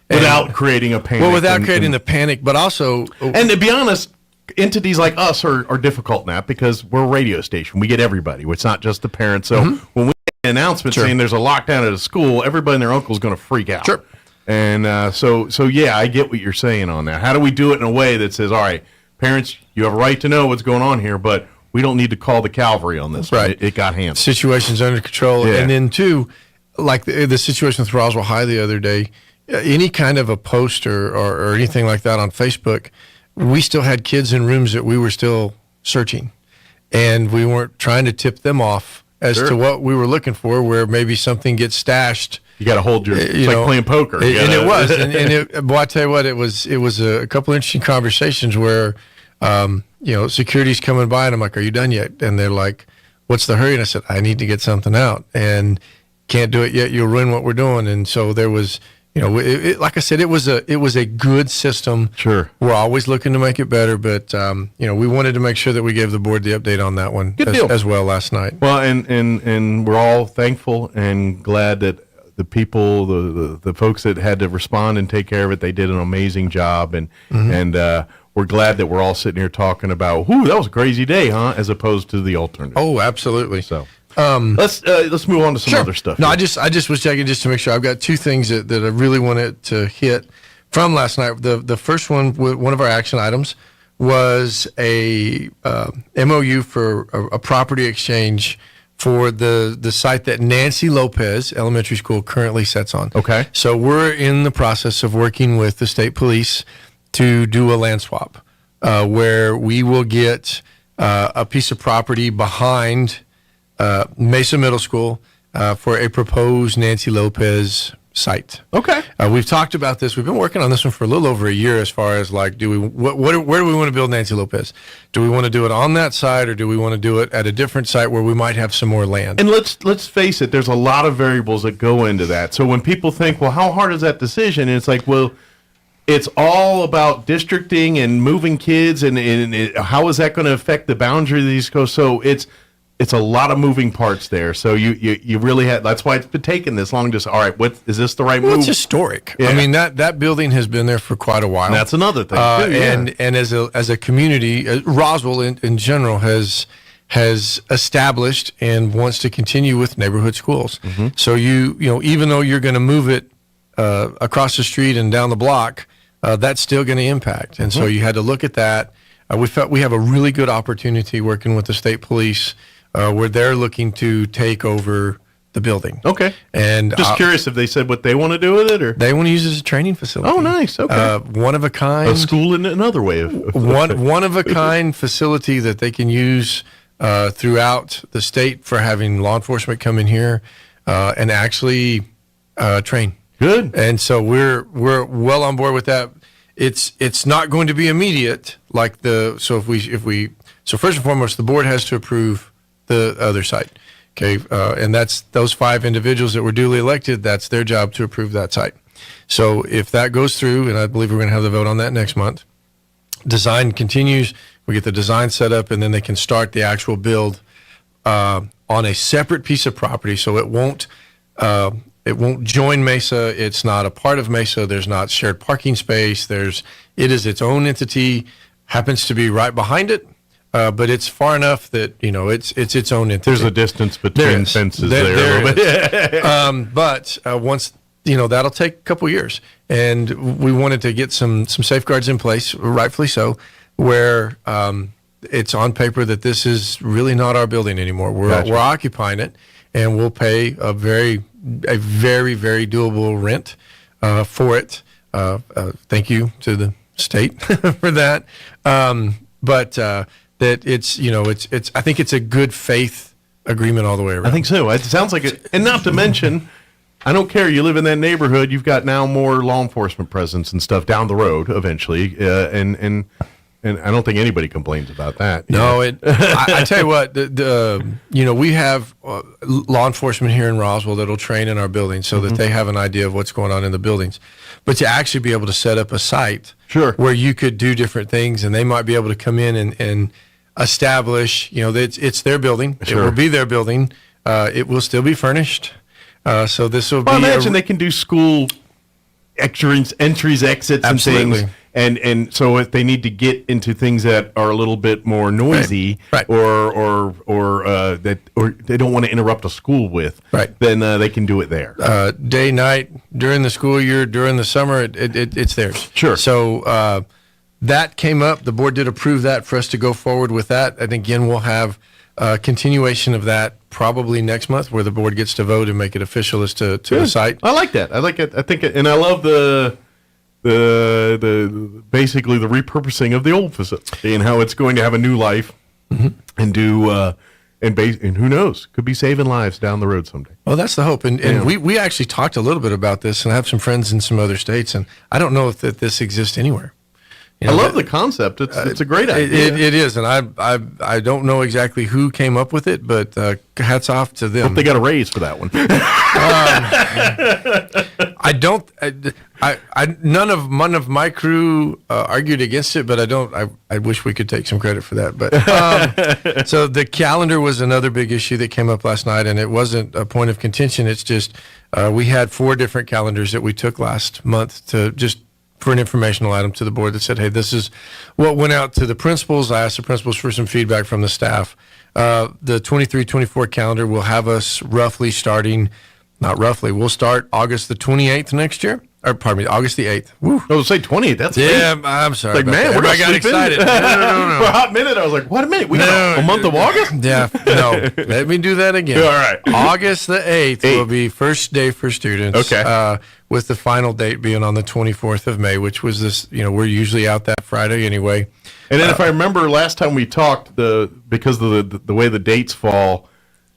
Without creating a panic. Well, without creating the panic, but also... And to be honest, entities like us are difficult in that because we're a radio station. We get everybody. It's not just the parents. So when we get an announcement saying there's a lockdown at a school, everybody and their uncle is going to freak out. Sure. And so yeah, I get what you're saying on that. How do we do it in a way that says, all right, parents, you have a right to know what's going on here, but we don't need to call the cavalry on this. Right. It got handled. Situation's under control. Yeah. And then, too, like the situation with Roswell High the other day, any kind of a post or anything like that on Facebook, we still had kids in rooms that we were still searching. And we weren't trying to tip them off as to what we were looking for, where maybe something gets stashed. You got to hold it's like playing poker. And it was. And boy, I tell you what, it was a couple interesting conversations where, security's coming by and I'm like, are you done yet? And they're like, what's the hurry? And I said, I need to get something out and can't do it yet. You'll ruin what we're doing. And so there was, like I said, it was a good system. Sure. We're always looking to make it better, but we wanted to make sure that we gave the board the update on that one as well last night. Well, and we're all thankful and glad that the people, the folks that had to respond and take care of it, they did an amazing job, and we're glad that we're all sitting here talking about, "Whoo, that was a crazy day, huh?" As opposed to the alternative. Oh, absolutely. So let's move on to some other stuff. No, I just was checking just to make sure. I've got two things that I really wanted to hit from last night. The first one, one of our action items, was a MOU for a property exchange for the site that Nancy Lopez Elementary School currently sits on. Okay. So we're in the process of working with the state police to do a land swap, where we will get a piece of property behind Mesa Middle School for a proposed Nancy Lopez site. Okay. We've talked about this. We've been working on this one for a little over a year as far as like, where do we want to build Nancy Lopez? Do we want to do it on that site, or do we want to do it at a different site where we might have some more land? And let's face it, there's a lot of variables that go into that. So when people think, well, how hard is that decision? And it's like, well, it's all about districting and moving kids, and how is that going to affect the boundary of the East Coast? So it's a lot of moving parts there. So you really have, that's why it's been taking this long. Just, all right, what is this the right move? It's historic. Yeah. I mean, that building has been there for quite a while. And that's another thing too, yeah. And as a community, Roswell in general has established and wants to continue with neighborhood schools. Mm-hmm. So you know, even though you're going to move it across the street and down the block, that's still going to impact. And so you had to look at that. We felt we have a really good opportunity working with the state police, where they're looking to take over the building. Okay. And just curious if they said what they want to do with it, or they want to use it as a training facility. Oh, nice. Okay. One of a kind. A school in another way of one of a kind facility that they can use throughout the state for having law enforcement come in here and actually train. Good. And so we're well on board with that. It's not going to be immediate like so first and foremost, the board has to approve the other site. Okay. And that's those 5 individuals that were duly elected. That's their job to approve that site. So if that goes through, and I believe we're going to have the vote on that next month, design continues. We get the design set up, and then they can start the actual build on a separate piece of property. So it won't join Mesa. It's not a part of Mesa. There's not shared parking space. It is its own entity. Happens to be right behind it, but it's far enough that it's its own entity. There's a distance between fences there a little bit. But once that'll take a couple years, and we wanted to get some safeguards in place, rightfully so, where it's on paper that this is really not our building anymore. We're occupying it, and we'll pay a very, very doable rent for it. Thank you to the state for that. But that it's I think it's a good faith agreement all the way around. I think so. It sounds like it. And not to mention, I don't care. You live in that neighborhood. You've got now more law enforcement presence and stuff down the road eventually. And I don't think anybody complains about that. No, I tell you what, we have law enforcement here in Roswell that'll train in our buildings so that they have an idea of what's going on in the buildings. But to actually be able to set up a site where you could do different things, and they might be able to come in and establish, that it's their building. It will be their building. It will still be furnished. So this will be. I imagine they can do school entries, exits, and things. And so if they need to get into things that are a little bit more noisy, or they don't want to interrupt a school with, then they can do it there. Day, night, during the school year, during the summer, it's theirs. Sure. So that came up. The board did approve that for us to go forward with that. And again, we'll have a continuation of that probably next month, where the board gets to vote and make it official as to the site. I like that. I like it. I think and I love the basically the repurposing of the old facility and how it's going to have a new life and do and who knows, could be saving lives down the road someday. Well, that's the hope. And we actually talked a little bit about this, and I have some friends in some other states, and I don't know if this exists anywhere. I love the concept. It's a great idea. It is, and I don't know exactly who came up with it, but hats off to them. Hope they got a raise for that one. None of my crew argued against it, but I wish we could take some credit for that. But so the calendar was another big issue that came up last night, and it wasn't a point of contention. It's just we had 4 different calendars that we took last month to just for an informational item to the board that said, hey, this is what went out to the principals. I asked the principals for some feedback from the staff. The 23-24 calendar will have us roughly starting, not roughly, we'll start August the 28th next year. Or, pardon me, August the 8th. Woo. Oh, say 28th. That's yeah, late. I'm sorry. Like, man, I got excited. No. For a hot minute, I was like, what a minute? We got a month of August? Yeah, no. Let me do that again. All right. August the 8th will be first day for students. Okay. With the final date being on the 24th of May, which was this, we're usually out that Friday anyway. And then if I remember last time we talked, because of the way the dates fall,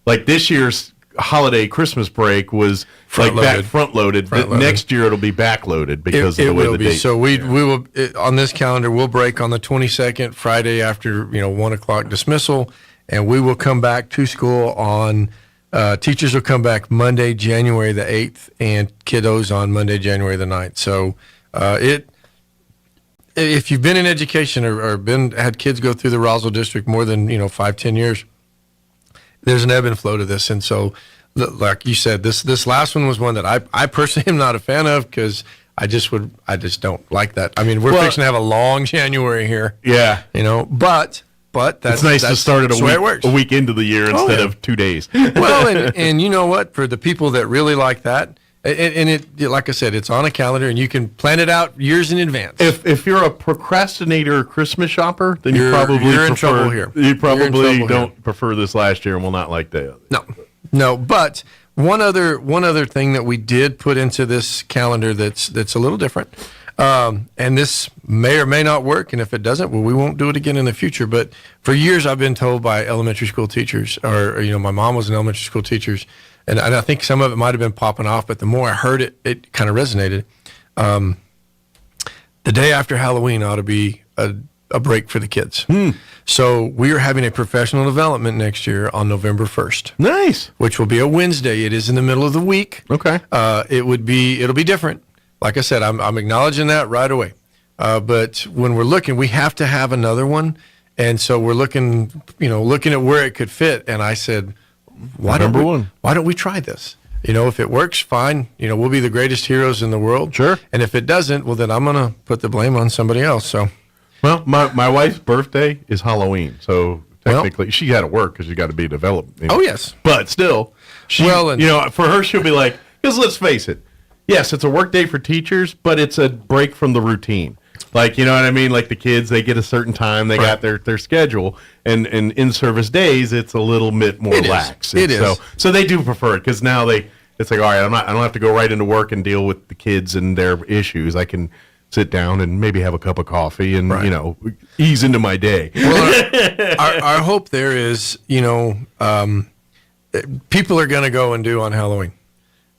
like this year's holiday Christmas break was front loaded. Next year it'll be back loaded because of the way the dates. So we will on this calendar we'll break on the 22nd, Friday after 1 o'clock dismissal, and we will come back to school on. Teachers will come back Monday, January the 8th, and kiddos on Monday, January the 9th. So if you've been in education or had kids go through the Roswell district more than 5-10 years, there's an ebb and flow to this. And so, like you said, this last one was one that I personally am not a fan of because I just don't like that. I mean, we're fixing to have a long January here. Yeah. But it's nice to start it a week into the year instead of 2 days. Well, and you know what? For the people that really like that, and it, like I said, it's on a calendar and you can plan it out years in advance. If you're a procrastinator Christmas shopper, then you're in trouble here. You probably don't prefer this last year and will not like the other. No. But one other thing that we did put into this calendar that's a little different, and this may or may not work, and if it doesn't, well, we won't do it again in the future. But for years, I've been told by elementary school teachers, or my mom was an elementary school teacher. And I think some of it might have been popping off, but the more I heard it, it kind of resonated. The day after Halloween ought to be a break for the kids. So we are having a professional development next year on November 1st. Nice. Which will be a Wednesday. It is in the middle of the week. Okay. It'll be different. Like I said, I'm acknowledging that right away. But when we're looking, we have to have another one. And so we're looking at where it could fit. And I said, why don't we try this? If it works, fine. We'll be the greatest heroes in the world. Sure. And if it doesn't, well, then I'm going to put the blame on somebody else. So, well, my wife's birthday is Halloween, so technically she got to work because you got to be developed. Oh yes, but still, for her, she'll be like, because let's face it, yes, it's a work day for teachers, but it's a break from the routine. Like, you know what I mean? Like the kids, they get a certain time, they got their schedule, and in service days, it's a little bit more lax. It is. So they do prefer it because now it's like, all right, I don't have to go right into work and deal with the kids and their issues. I can sit down and maybe have a cup of coffee and ease into my day. Well, our hope there is, people are going to go and do on Halloween,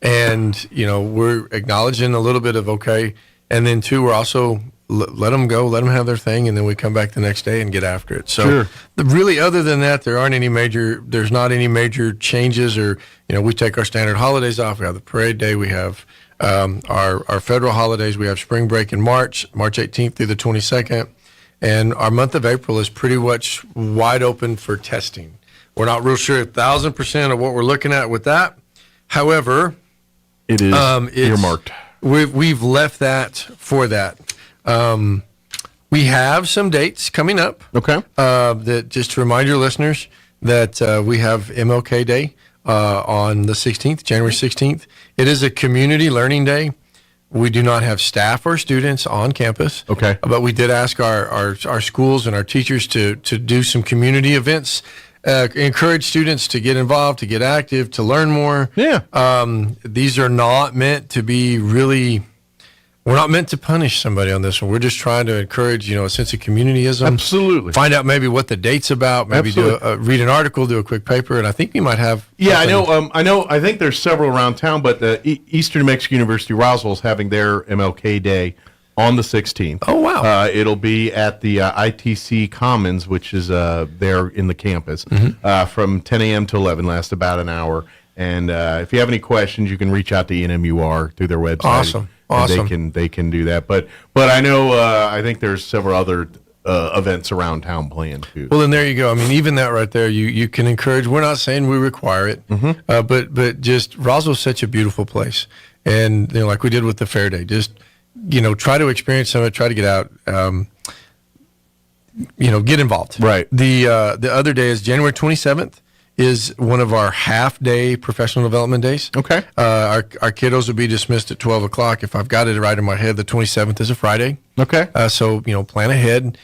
and we're acknowledging a little bit of okay, and then two, we're also let them go, let them have their thing, and then we come back the next day and get after it. So really, other than that, there's not any major changes, or we take our standard holidays off. We have the parade day, we have our federal holidays, we have spring break in March 18th through the 22nd, and our month of April is pretty much wide open for testing. We're not real sure 1,000% of what we're looking at with that. However, it is earmarked. We've left that for that. We have some dates coming up. Okay. That just to remind your listeners that we have MLK Day on the 16th, January 16th. It is a community learning day. We do not have staff or students on campus. Okay. But we did ask our schools and our teachers to do some community events. Encourage students to get involved, to get active, to learn more. Yeah. These are not meant to be really. We're not meant to punish somebody on this one. We're just trying to encourage, a sense of communityism. Absolutely. Find out maybe what the date's about. Maybe read an article, do a quick paper, and I think we might have. Yeah, I know. I think there's several around town, but the Eastern New Mexico University Roswell is having their MLK Day on the 16th. Oh wow! It'll be at the ITC Commons, which is there in the campus, from 10 a.m. to 11. Lasts about an hour. And if you have any questions, you can reach out to ENMUR through their website. Awesome. They can do that. But I know I think there's several other events around town planned too. Well, then there you go. I mean, even that right there, you can encourage. We're not saying we require it, but just Roswell's such a beautiful place, and like we did with the Fair Day, just try to experience some of it, try to get out, get involved. Right. The other day is January 27th is one of our half-day professional development days. Okay. Our kiddos will be dismissed at 12 o'clock. If I've got it right in my head, the 27th is a Friday. Okay. So, plan ahead.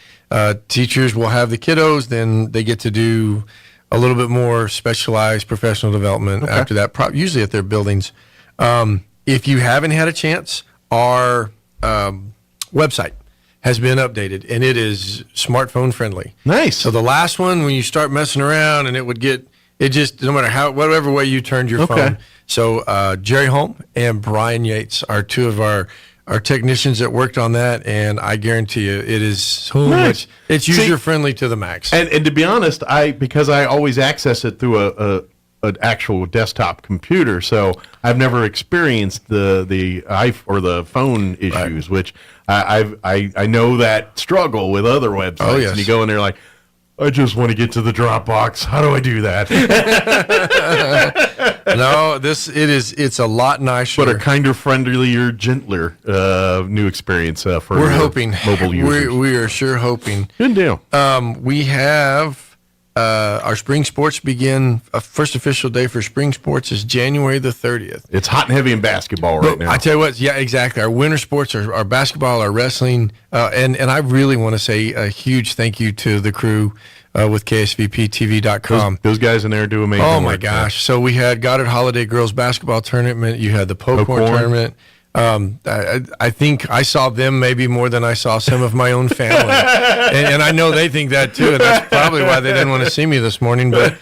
Teachers will have the kiddos, then they get to do a little bit more specialized professional development after that, usually at their buildings. If you haven't had a chance, our website has been updated, and it is smartphone friendly. Nice. So the last one, when you start messing around, and it just no matter whatever way you turned your phone. So Jerry Holm and Brian Yates are two of our technicians that worked on that, and I guarantee you, it is so much. It's user friendly to the max. And to be honest, because I always access it through an actual desktop computer, so I've never experienced the phone issues, which I know that struggle with other websites. Oh, yes. And you go in there like, I just want to get to the Dropbox. How do I do that? No, it's a lot nicer, but a kinder, friendlier, gentler new experience for we're hoping mobile users. We are sure hoping. Good deal. We have our spring sports begin. First official day for spring sports is January the 30th. It's hot and heavy in basketball right now. I tell you what, yeah, exactly. Our winter sports are our basketball, our wrestling, and I really want to say a huge thank you to the crew with KSVPTV.com. Those guys in there do amazing work. Oh my work, gosh! So we had Goddard Holiday Girls Basketball Tournament. You had the Pokecorn Tournament. I think I saw them maybe more than I saw some of my own family, and I know they think that too. And that's probably why they didn't want to see me this morning. But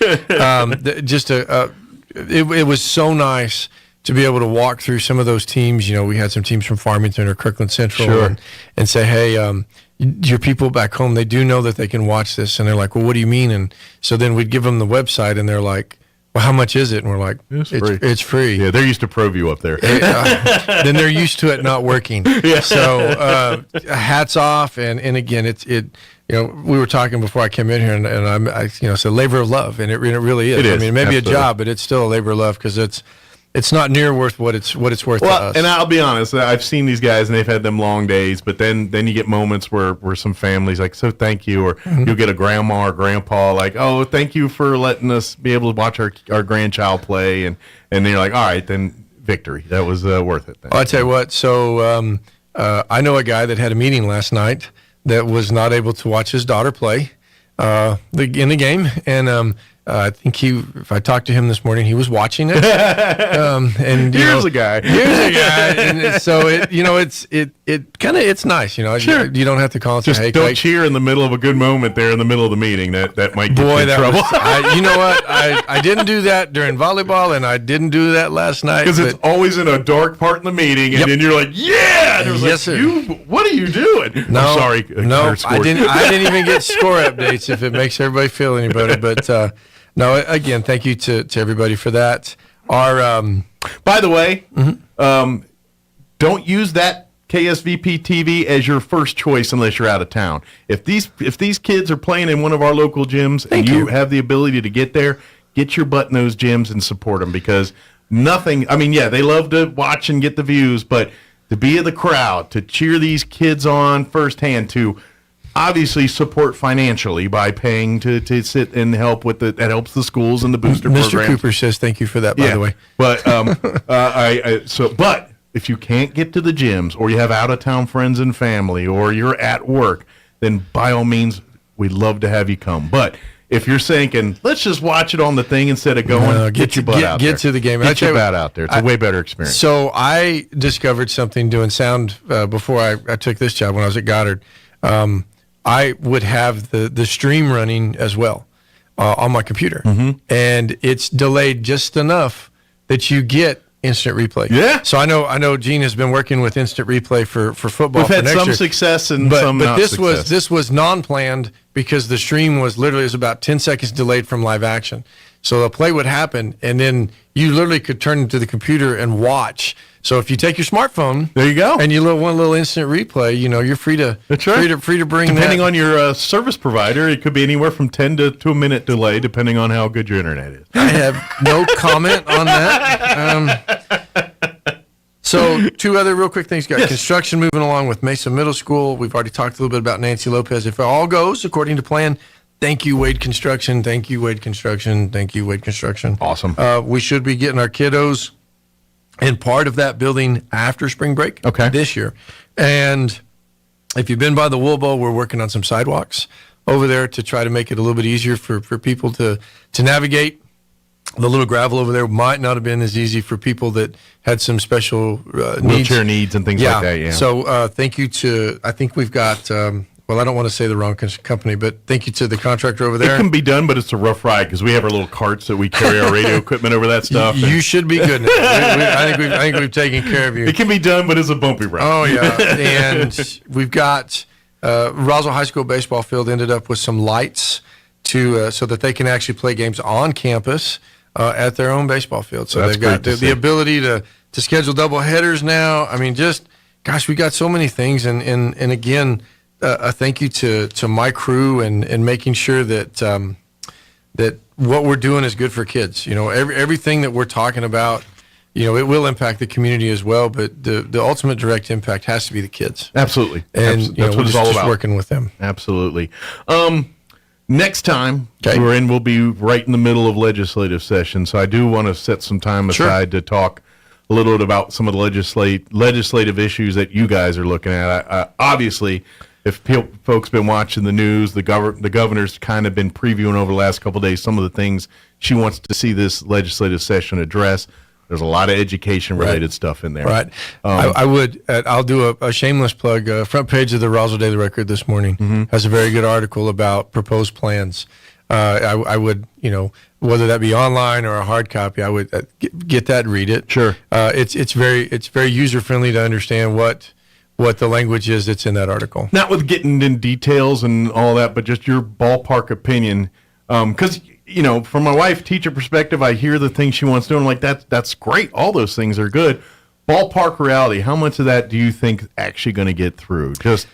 it was so nice to be able to walk through some of those teams. We had some teams from Farmington or Kirkland Central, and say, hey, your people back home, they do know that they can watch this, and they're like, well, what do you mean? And so then we'd give them the website, and they're like, well, how much is it? And we're like, it's free. Yeah, they're used to ProView up there. Then they're used to it not working. Yeah. So hats off. And again, we were talking before I came in here, and I it's a labor of love, and it really is. It is. I mean, it may be a Absolutely. job, but it's still a labor of love because it's not near worth what it's worth to us. And I'll be honest, I've seen these guys and they've had them long days, but then you get moments where some families like, so thank you, or you'll get a grandma or grandpa like, oh, thank you for letting us be able to watch our grandchild play, and then you're like, all right, then victory. That was worth it. I'll tell you what, so I know a guy that had a meeting last night that was not able to watch his daughter play in the game, and I think if I talked to him this morning, he was watching it. And here's a guy. And so it's nice. Sure. You don't have to call and say, Just hey, don't cheer in the middle of a good moment there in the middle of the meeting. That might get you in trouble. You know what? I didn't do that during volleyball, and I didn't do that last night. Because it's always in a dark part in the meeting, and then you're like, yeah! And yes, like, sir. What are you doing? No, I'm sorry. No, I didn't even get score updates if it makes everybody feel any better. But no, again, thank you to everybody for that. By the way, don't use that KSVP TV as your first choice unless you're out of town. If these kids are playing in one of our local gyms and you have the ability to get there, get your butt in those gyms and support them, because nothing. I mean, yeah, they love to watch and get the views, but to be in the crowd, to cheer these kids on firsthand, to obviously support financially by paying to sit and help with that helps the schools and the booster Mr. program. Cooper says thank you for that, by the way. But but if you can't get to the gyms, or you have out of town friends and family, or you're at work, then by all means, we'd love to have you come. But if you're thinking, let's just watch it on the thing instead of going, get your butt out there. Get to the game. Get your butt out there. It's a way better experience. So I discovered something doing sound before I took this job when I was at Goddard. I would have the stream running as well on my computer. And it's delayed just enough that you get instant replay. Yeah. So I know Gene has been working with instant replay for football. We've had for next some year. success and but some not this success. this was non-planned because the stream was about 10 seconds delayed from live action. So the play would happen, and then you literally could turn into the computer and watch. So if you take your smartphone, there you go, and you want a little instant replay, you're free to free to bring. Depending on your service provider, it could be anywhere from 10 to a minute delay, depending on how good your internet is. I have no comment on that. So, two other real quick things. Got Yes. construction moving along with Mesa Middle School. We've already talked a little bit about Nancy Lopez. If it all goes according to plan, thank you, Wade Construction. Thank you, Wade Construction. Thank you, Wade Construction. Awesome. We should be getting our kiddos in part of that building after spring break this year. And if you've been by the Wool Bowl, we're working on some sidewalks over there to try to make it a little bit easier for people to navigate. The little gravel over there might not have been as easy for people that had some special wheelchair needs and things like that. Yeah. So thank you to, I think we've got, well, I don't want to say the wrong company, but thank you to the contractor over there. It can be done, but it's a rough ride because we have our little carts that we carry our radio equipment over that stuff. You should be good. I think we've taken care of you. It can be done, but it's a bumpy ride. Oh yeah, and we've got Roswell High School baseball field ended up with some lights to so that they can actually play games on campus at their own baseball field. So That's they've got great to the see. ability to schedule double headers now. I mean, just gosh, we got so many things, and again. A thank you to my crew and making sure that that what we're doing is good for kids. You know, everything that we're talking about, you know, it will impact the community as well, but the ultimate direct impact has to be the kids. Absolutely. And That's you know, what we're it's just, all just about. working with them. Absolutely. Next time we'll be right in the middle of legislative session, so I do want to set some time aside to talk a little bit about some of the legislative issues that you guys are looking at. Obviously, if folks been watching the news, the governor's kind of been previewing over the last couple of days some of the things she wants to see this legislative session address. There's a lot of education-related stuff in there. Right. I'll do a shameless plug. Front page of the Roswell Daily Record this morning has a very good article about proposed plans. I would, you know, whether that be online or a hard copy, I would get that and read it. Sure. It's very user-friendly to understand what the language is that's in that article. Not with getting in details and all that, but just your ballpark opinion. Because, you know, from my wife teacher perspective, I hear the things she wants to do. And I'm like, that's great. All those things are good. Ballpark reality, how much of that do you think is actually going to get through? Just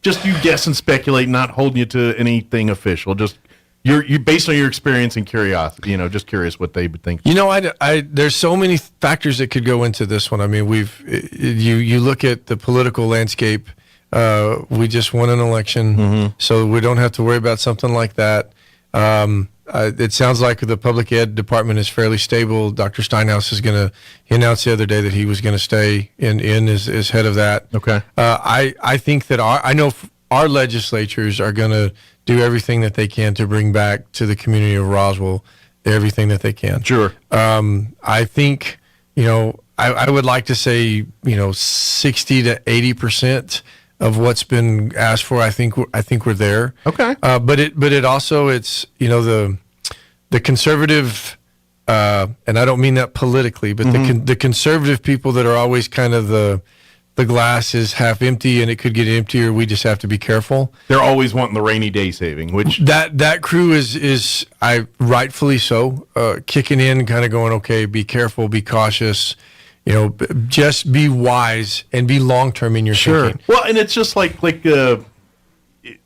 you guess and speculate, not holding you to anything official. Just you based on your experience and curiosity, you know, just curious what they would think. You know, there's so many factors that could go into this one. I mean, you look at the political landscape. We just won an election, so we don't have to worry about something like that. It sounds like the public ed department is fairly stable. Dr. Steinhaus is going to. He announced the other day that he was going to stay in as head of that. Okay. I think that our legislatures are going to do everything that they can to bring back to the community of Roswell everything that they can. Sure. I think, you know, I would like to say, you know, 60 to 80% of what's been asked for. I think we're there. Okay. But it also, it's, you know, the conservative, and I don't mean that politically, but the conservative people that are always kind of the glass is half empty and it could get emptier. We just have to be careful. They're always wanting the rainy day saving, which that crew is rightfully so, kicking in, kind of going, okay, be careful, be cautious, you know, just be wise and be long term in your thinking. Well, and it's just like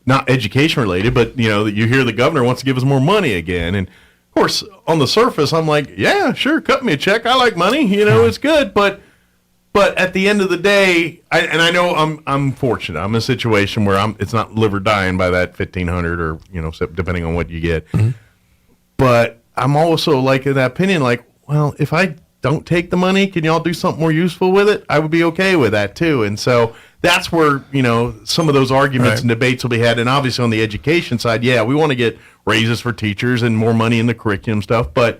not education related, but you know, you hear the governor wants to give us more money again, and of course, on the surface, I'm like, yeah, sure, cut me a check. I like money, you know, it's good, but at the end of the day, I know I'm fortunate. I'm in a situation where it's not live or dying by that $1,500 or, you know, depending on what you get. But I'm also like in that opinion, like, well, if I don't take the money, can y'all do something more useful with it? I would be okay with that too. And so that's where, you know, some of those arguments and debates will be had. And obviously on the education side, yeah, we want to get raises for teachers and more money in the curriculum stuff, but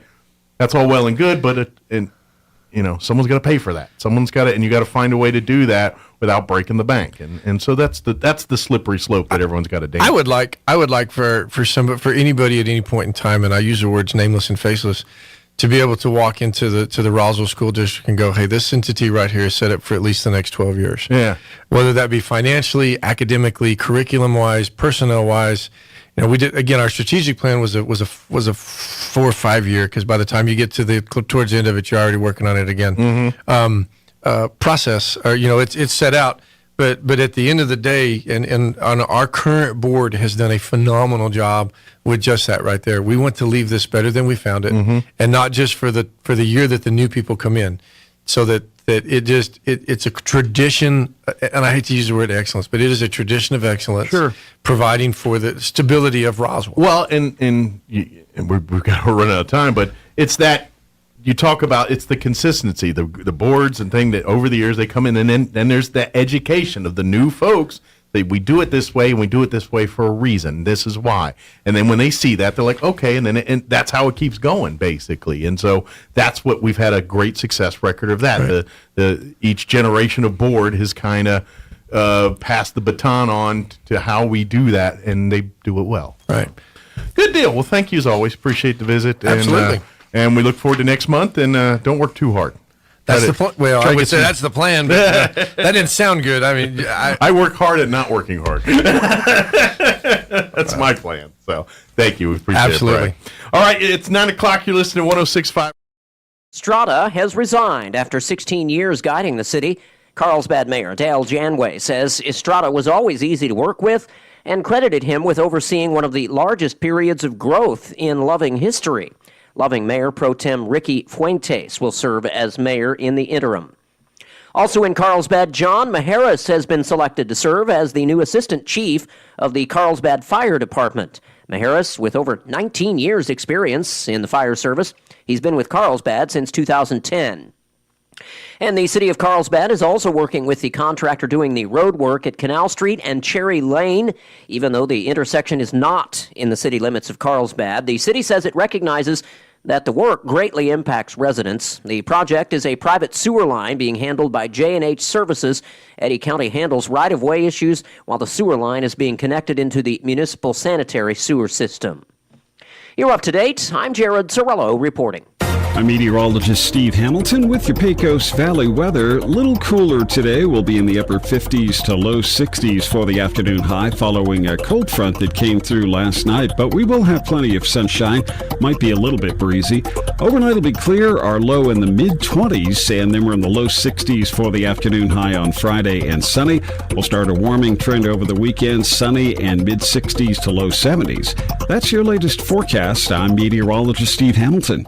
that's all well and good. But you know, someone's got to pay for that. Someone's got to, and you got to find a way to do that without breaking the bank. And so that's the slippery slope that everyone's got to dance. I would like for anybody at any point in time, and I use the words nameless and faceless, to be able to walk into the Roswell School District and go, hey, this entity right here is set up for at least the next 12 years. Yeah. Whether that be financially, academically, curriculum-wise, personnel-wise. You know, we did, again, our strategic plan was a 4 or 5 year, because by the time you get towards the end of it, you're already working on it again. Process, or, you know, it's set out. But at the end of the day, and on our current board has done a phenomenal job with just that right there. We want to leave this better than we found it, and not just for the year that the new people come in. so that it's a tradition, and I hate to use the word excellence, but it is a tradition of excellence, providing for the stability of Roswell. Well, and we've got to run out of time, but it's that you talk about, it's the consistency, the boards and thing that over the years they come in, and then there's the education of the new folks. We do it this way, and we do it this way for a reason. This is why. And then when they see that, they're like, okay, and that's how it keeps going, basically. And so that's what we've had a great success record of that. Right. The each generation of board has kind of passed the baton on to how we do that, and they do it well. Right. Good deal. Well, thank you as always. Appreciate the visit. Absolutely. And we look forward to next month, and don't work too hard. That's the plan. Well, I would say that's the plan, but that didn't sound good. I mean, I work hard at not working hard. That's my plan. So thank you. We appreciate Absolutely. it. All right, it's 9 o'clock. You're listening to 106.5. Strata has resigned after 16 years guiding the city. Carlsbad Mayor Dale Janway says Estrada was always easy to work with and credited him with overseeing one of the largest periods of growth in Loving history. Loving Mayor Pro Tem Ricky Fuentes will serve as mayor in the interim. Also in Carlsbad, John Maheras has been selected to serve as the new assistant chief of the Carlsbad Fire Department. Maheras, with over 19 years' experience in the fire service, he's been with Carlsbad since 2010. And the city of Carlsbad is also working with the contractor doing the road work at Canal Street and Cherry Lane. Even though the intersection is not in the city limits of Carlsbad, the city says it recognizes that the work greatly impacts residents. The project is a private sewer line being handled by J&H Services. Eddy County handles right-of-way issues while the sewer line is being connected into the municipal sanitary sewer system. You're up to date. I'm Jared Sorello reporting. I'm meteorologist Steve Hamilton with your Pecos Valley weather. A little cooler today. We'll be in the upper 50s to low 60s for the afternoon high following a cold front that came through last night, but we will have plenty of sunshine. Might be a little bit breezy. Overnight will be clear, our low in the mid-20s, and then we're in the low 60s for the afternoon high on Friday and sunny. We'll start a warming trend over the weekend, sunny and mid-60s to low 70s. That's your latest forecast. I'm meteorologist Steve Hamilton.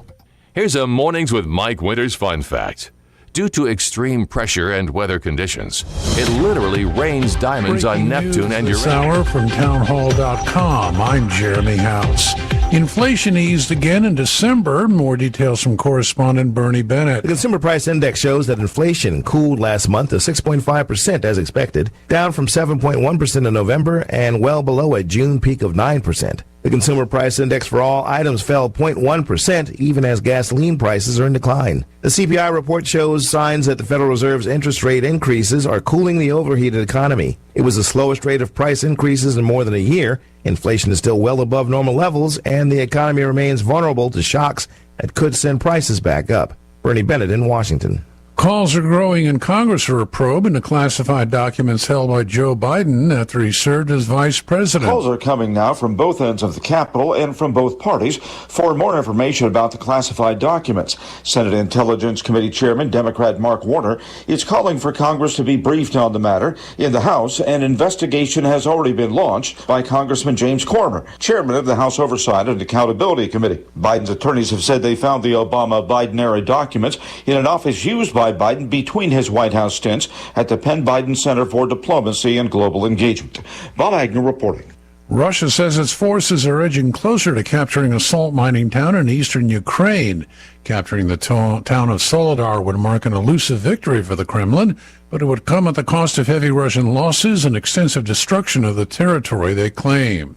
Here's a Mornings with Mike Winters fun fact. Due to extreme pressure and weather conditions, it literally rains diamonds on Neptune and this Uranus. hour from townhall.com. I'm Jeremy House. Inflation eased again in December. More details from correspondent Bernie Bennett. The Consumer Price Index shows that inflation cooled last month to 6.5% as expected, down from 7.1% in November and well below a June peak of 9%. The Consumer Price Index for all items fell 0.1%, even as gasoline prices are in decline. The CPI report shows signs that the Federal Reserve's interest rate increases are cooling the overheated economy. It was the slowest rate of price increases in more than a year. Inflation is still well above normal levels, and the economy remains vulnerable to shocks that could send prices back up. Bernie Bennett in Washington. Calls are growing in Congress for a probe into classified documents held by Joe Biden after he served as vice president. Calls are coming now from both ends of the Capitol and from both parties for more information about the classified documents. Senate Intelligence Committee Chairman, Democrat Mark Warner, is calling for Congress to be briefed on the matter. In the House, an investigation has already been launched by Congressman James Cormer, chairman of the House Oversight and Accountability Committee. Biden's attorneys have said they found the Obama-Biden-era documents in an office used by Biden between his White House stints at the Penn Biden Center for Diplomacy and Global Engagement. Bob Agnew reporting. Russia says its forces are edging closer to capturing a salt mining town in eastern Ukraine. Capturing the town of Soledar would mark an elusive victory for the Kremlin, but it would come at the cost of heavy Russian losses and extensive destruction of the territory they claim.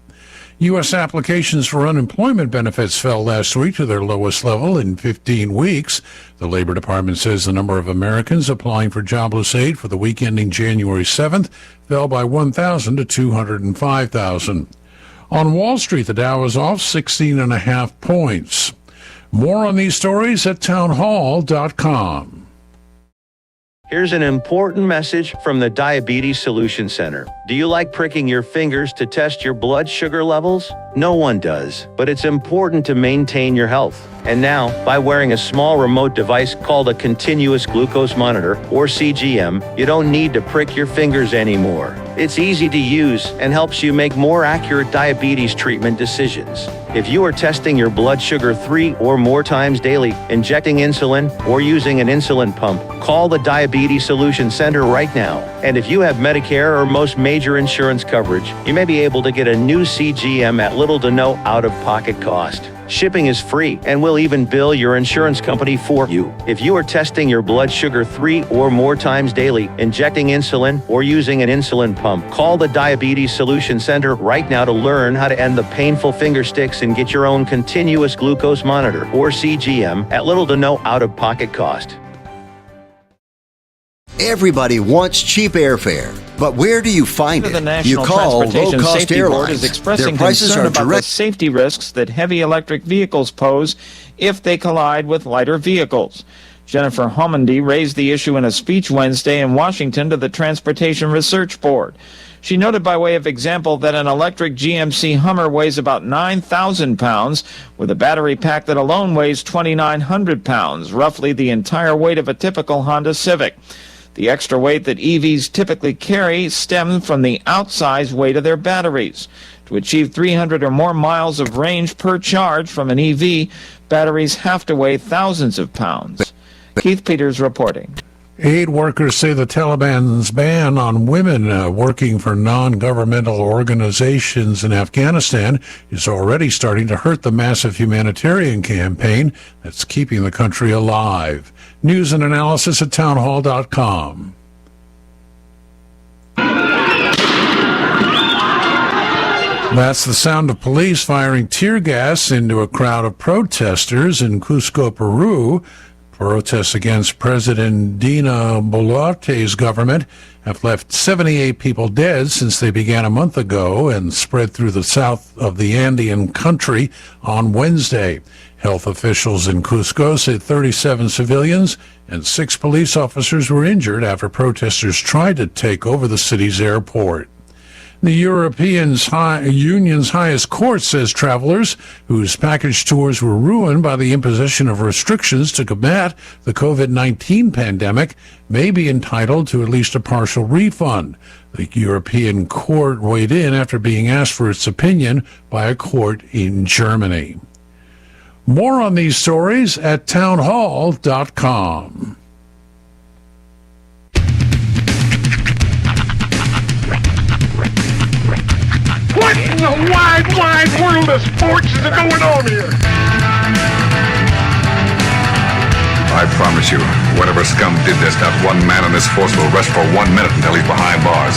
U.S. applications for unemployment benefits fell last week to their lowest level in 15 weeks. The Labor Department says the number of Americans applying for jobless aid for the week ending January 7th fell by 1,000 to 205,000. On Wall Street, the Dow is off 16.5 points. More on these stories at townhall.com. Here's an important message from the Diabetes Solution Center. Do you like pricking your fingers to test your blood sugar levels? No one does, but it's important to maintain your health. And now, by wearing a small remote device called a continuous glucose monitor, or CGM, you don't need to prick your fingers anymore. It's easy to use and helps you make more accurate diabetes treatment decisions. If you are testing your blood sugar 3 or more times daily, injecting insulin, or using an insulin pump, call the Diabetes Solution Center right now. And if you have Medicare or most major insurance coverage, you may be able to get a new CGM at little to no out-of-pocket cost. Shipping is free, and we'll even bill your insurance company for you. If you are testing your blood sugar 3 or more times daily, injecting insulin, or using an insulin pump, call the Diabetes Solution Center right now to learn how to end the painful finger sticks and get your own continuous glucose monitor, or CGM, at little to no out-of-pocket cost. Everybody wants cheap airfare, but where do you find it? You call low-cost airlines. Their prices are about the direct. safety risks that heavy electric vehicles pose if they collide with lighter vehicles. Jennifer Homendy raised the issue in a speech Wednesday in Washington to the Transportation Research Board. She noted by way of example that an electric GMC Hummer weighs about 9,000 pounds, with a battery pack that alone weighs 2,900 pounds, roughly the entire weight of a typical Honda Civic. The extra weight that EVs typically carry stems from the outsized weight of their batteries. To achieve 300 or more miles of range per charge from an EV, batteries have to weigh thousands of pounds. Keith Peters reporting. Aid workers say the Taliban's ban on women working for non-governmental organizations in Afghanistan is already starting to hurt the massive humanitarian campaign that's keeping the country alive. News and analysis at townhall.com. That's the sound of police firing tear gas into a crowd of protesters in Cusco, Peru. Protests against President Dina Boluarte's government have left 78 people dead since they began a month ago and spread through the south of the Andean country on Wednesday. Health officials in Cusco said 37 civilians and 6 police officers were injured after protesters tried to take over the city's airport. The European Union's highest court says travelers whose package tours were ruined by the imposition of restrictions to combat the COVID-19 pandemic may be entitled to at least a partial refund. The European Court weighed in after being asked for its opinion by a court in Germany. More on these stories at townhall.com. What in the wide, wide world of sports is going on here? I promise you, whatever scum did this, not one man in this force will rest for 1 minute until he's behind bars.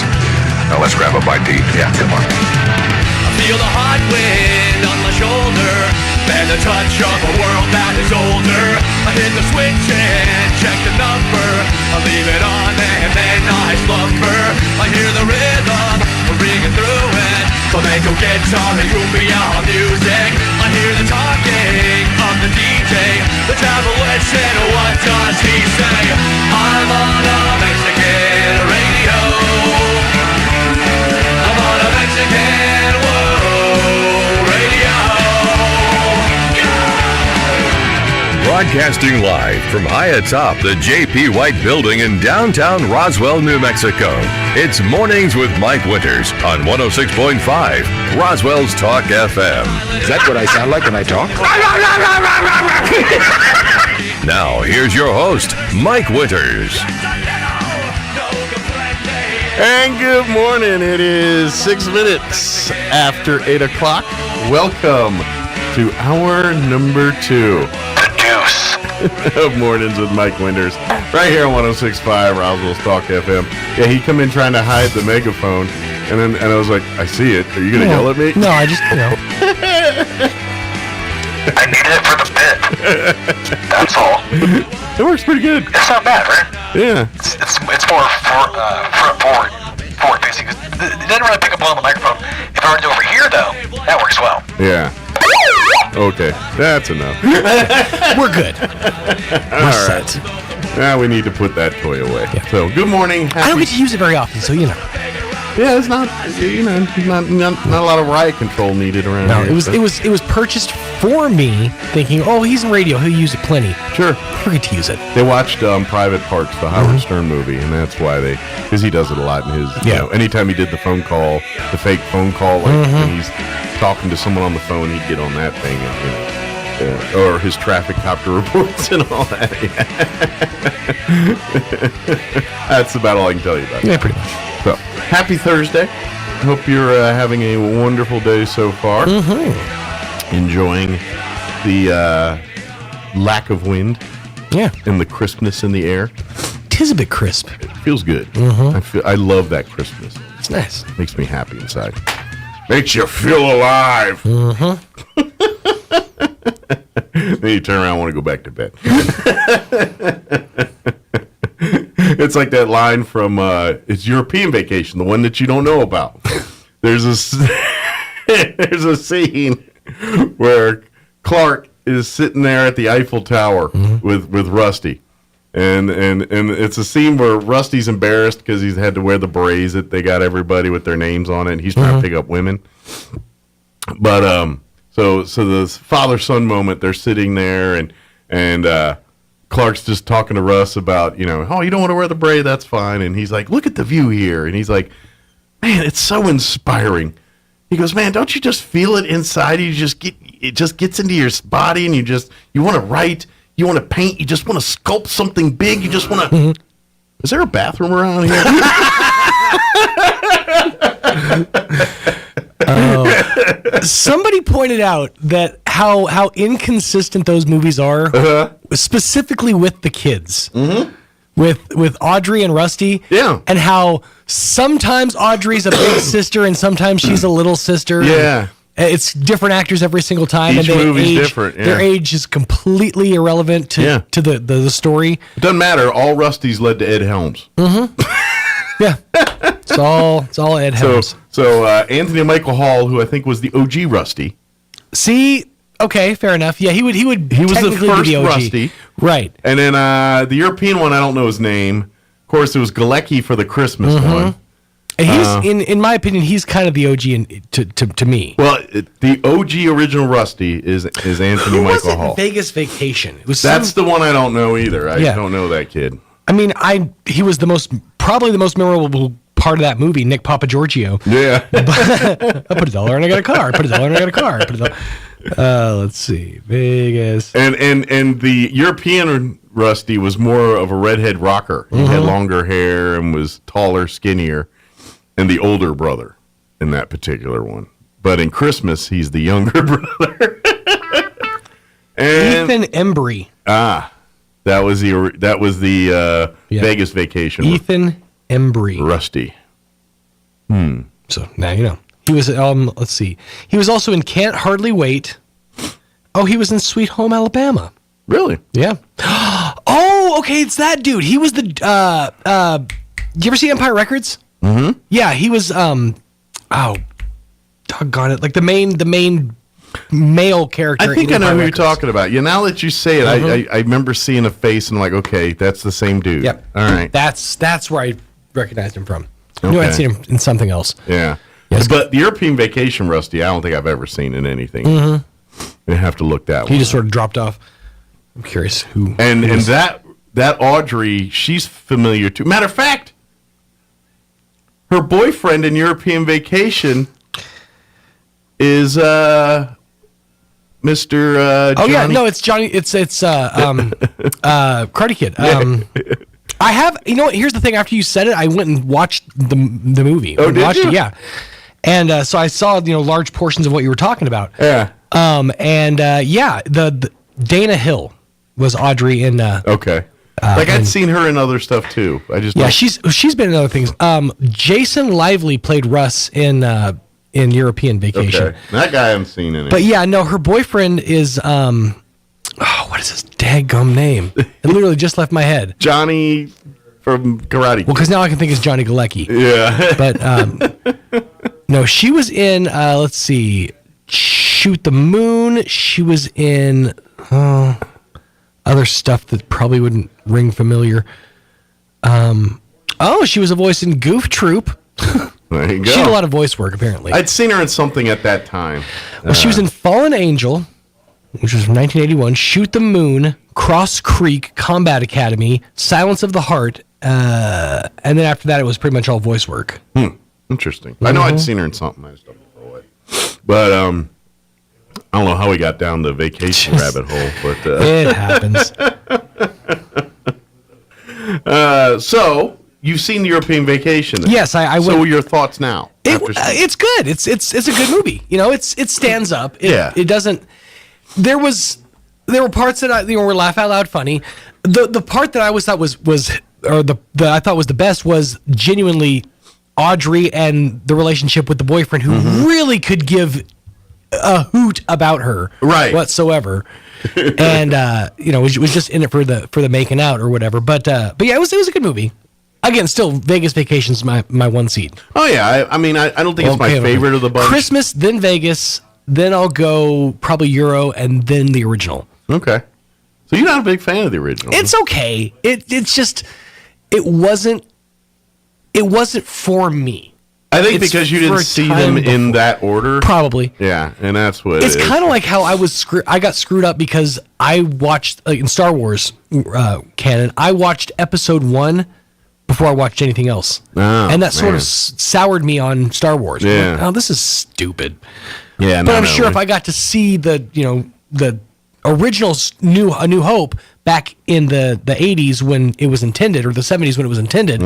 Now let's grab a bite to eat. Yeah, come on. I feel the hot wind on my shoulder and the touch of a world that is older. I hit the switch and check the number. I leave it on and then I slumber. I hear the rhythm ringing through it. Flamenco guitar and cumbia music. I hear the talking of the DJ. The travel listen, what does he say? I'm on a Mexican radio. I'm on a Mexican radio. Broadcasting live from high atop the J.P. White Building in downtown Roswell, New Mexico. It's Mornings with Mike Winters on 106.5 Roswell's Talk FM. Is that what I sound like when I talk? Now, here's your host, Mike Winters. And good morning. It is 6 minutes after 8 o'clock. Welcome to hour number 2 of Mornings with Mike Winters, right here on 106.5 Roswell's Talk FM. Yeah, he come in trying to hide the megaphone, and I was like, I see it. Are you going to yell at me? No, I just, I needed it for the bit. That's all. It works pretty good. It's not bad, right? Yeah. It's more forward facing. It didn't really pick up well on the microphone. If I were to do over here, though, that works well. Yeah. Okay, that's enough. We're good. All right. Now we need to put that toy away. Yeah. So, good morning. I don't get to use it very often, so you know. Yeah, it's not, not a lot of riot control needed around No, here. it was purchased for me, thinking, oh, he's in radio, he'll use it plenty. Sure. Forget to use it. They watched Private Parts, the Howard Stern movie, and that's why because he does it a lot in his, you know, anytime he did the phone call, the fake phone call, like when he's talking to someone on the phone, he'd get on that thing, and, or his traffic copter reports and all that. That's about all I can tell you about it. Yeah, pretty much. So, happy Thursday. Hope you're having a wonderful day so far. Enjoying the lack of wind. Yeah. And the crispness in the air. It is a bit crisp. It feels good. I love that crispness. It's nice. Makes me happy inside. Makes you feel alive. Then you turn around and want to go back to bed. It's like that line from it's European Vacation, the one that you don't know about. There's a scene where Clark is sitting there at the Eiffel Tower with Rusty. And it's a scene where Rusty's embarrassed because he's had to wear the berets that they got everybody with their names on it. And he's trying to pick up women. But so the father-son moment, they're sitting there and Clark's just talking to Russ about, you don't want to wear the beret, that's fine. And he's like, look at the view here. And he's like, man, it's so inspiring. He goes, man, don't you just feel it inside? It just gets into your body and you want to write, you want to paint, you just want to sculpt something big. You just want to, is there a bathroom around here? Somebody pointed out that how inconsistent those movies are, specifically with the kids, with Audrey and Rusty, and how sometimes Audrey's a big sister and sometimes she's a little sister. Yeah. It's different actors every single time. Each and movie's different. Yeah. Their age is completely irrelevant to the story. It doesn't matter. All Rusty's led to Ed Helms. Yeah. It's all Ed Helms. So Anthony Michael Hall, who I think was the OG Rusty. See, okay, fair enough. Yeah, he was the first be the OG. Rusty. Right. And then the European one, I don't know his name. Of course, it was Galecki for the Christmas one. And he's, in my opinion, he's kind of the OG to me. Well, the OG original Rusty is Anthony Who Michael was it Hall. Vegas Vacation. That's the one I don't know either. I don't know that kid. I mean, he was probably the most memorable part of that movie, Nick Papagiorgio. Yeah. I put $1 and I got a car. Put $1 and I got a car. Let's see, Vegas. And the European Rusty was more of a redhead rocker. He had longer hair and was taller, skinnier, and the older brother in that particular one. But in Christmas, he's the younger brother. And Ethan Embry. That was the Vegas Vacation. Ethan Embry. Rusty. So now you know. He was let's see. He was also in Can't Hardly Wait. Oh, he was in Sweet Home Alabama. Really? Yeah. Oh, okay, it's that dude. He was the you ever see Empire Records? Mm-hmm. Yeah, he was doggone it. Like the main male character. I think I in know Empire who Records. you're talking about. Yeah, now that you say it, I remember seeing a face and like, okay, that's the same dude. Yep. All right. That's where I recognized him from. I knew Okay. I'd seen him in something else. Yeah. Yes. But the European Vacation Rusty, I don't think I've ever seen in anything. I have to look that one. He just sort of dropped off. I'm curious who. And that Audrey, she's familiar too. Matter of fact, her boyfriend in European Vacation is Mr. Johnny. Oh yeah, no, it's Johnny. It's Karate Kid. I have. You know what? Here's the thing. After you said it, I went and watched the movie. Oh, did watched you? it, yeah. And so I saw large portions of what you were talking about. Yeah. The Dana Hill was Audrey in. Okay. I'd seen her in other stuff too. I just she's been in other things. Jason Lively played Russ in European Vacation. Okay. That guy I haven't seen in it. But yeah, no, her boyfriend is what is his daggum name? It literally just left my head. Johnny from Karate Kid. Well, because now I can think it's Johnny Galecki. Yeah. But no, she was in let's see, Shoot the Moon. She was in other stuff that probably wouldn't ring familiar. She was a voice in Goof Troop. There you go. She did a lot of voice work, apparently. I'd seen her in something at that time. Well, she was in Fallen Angel, which was from 1981, Shoot the Moon, Cross Creek, Combat Academy, Silence of the Heart, and then after that, it was pretty much all voice work. Interesting. I know I'd seen her in something. I just don't know it. But I don't know how we got down the vacation rabbit hole, but it happens. So you've seen the European Vacation. Then. Yes, I went. So what are your thoughts now? It's good. It's a good movie. You know, it stands up. It doesn't. There were parts that were laugh out loud funny. The part that I always thought I thought was the best was genuinely Audrey and the relationship with the boyfriend, who really could give a hoot about her whatsoever. And was just in it for the making out or whatever. But yeah, it was a good movie. Again, still Vegas Vacation's my one seed. Oh yeah, I mean I don't think it's my favorite of the bunch. Christmas, then Vegas, then I'll go probably Euro, and then the original. Okay, so you're not a big fan of the original. It's okay. It's just it wasn't for me. I think because you didn't see them in that order. Probably. Yeah, and that's what it's kind of like how I got screwed up because I watched in Star Wars canon. I watched Episode 1 before I watched anything else, and that sort of soured me on Star Wars. Yeah. Like, this is stupid. Yeah, but I'm sure if I got to see the original A New Hope back in the 80s when it was intended, or the 70s when it was intended,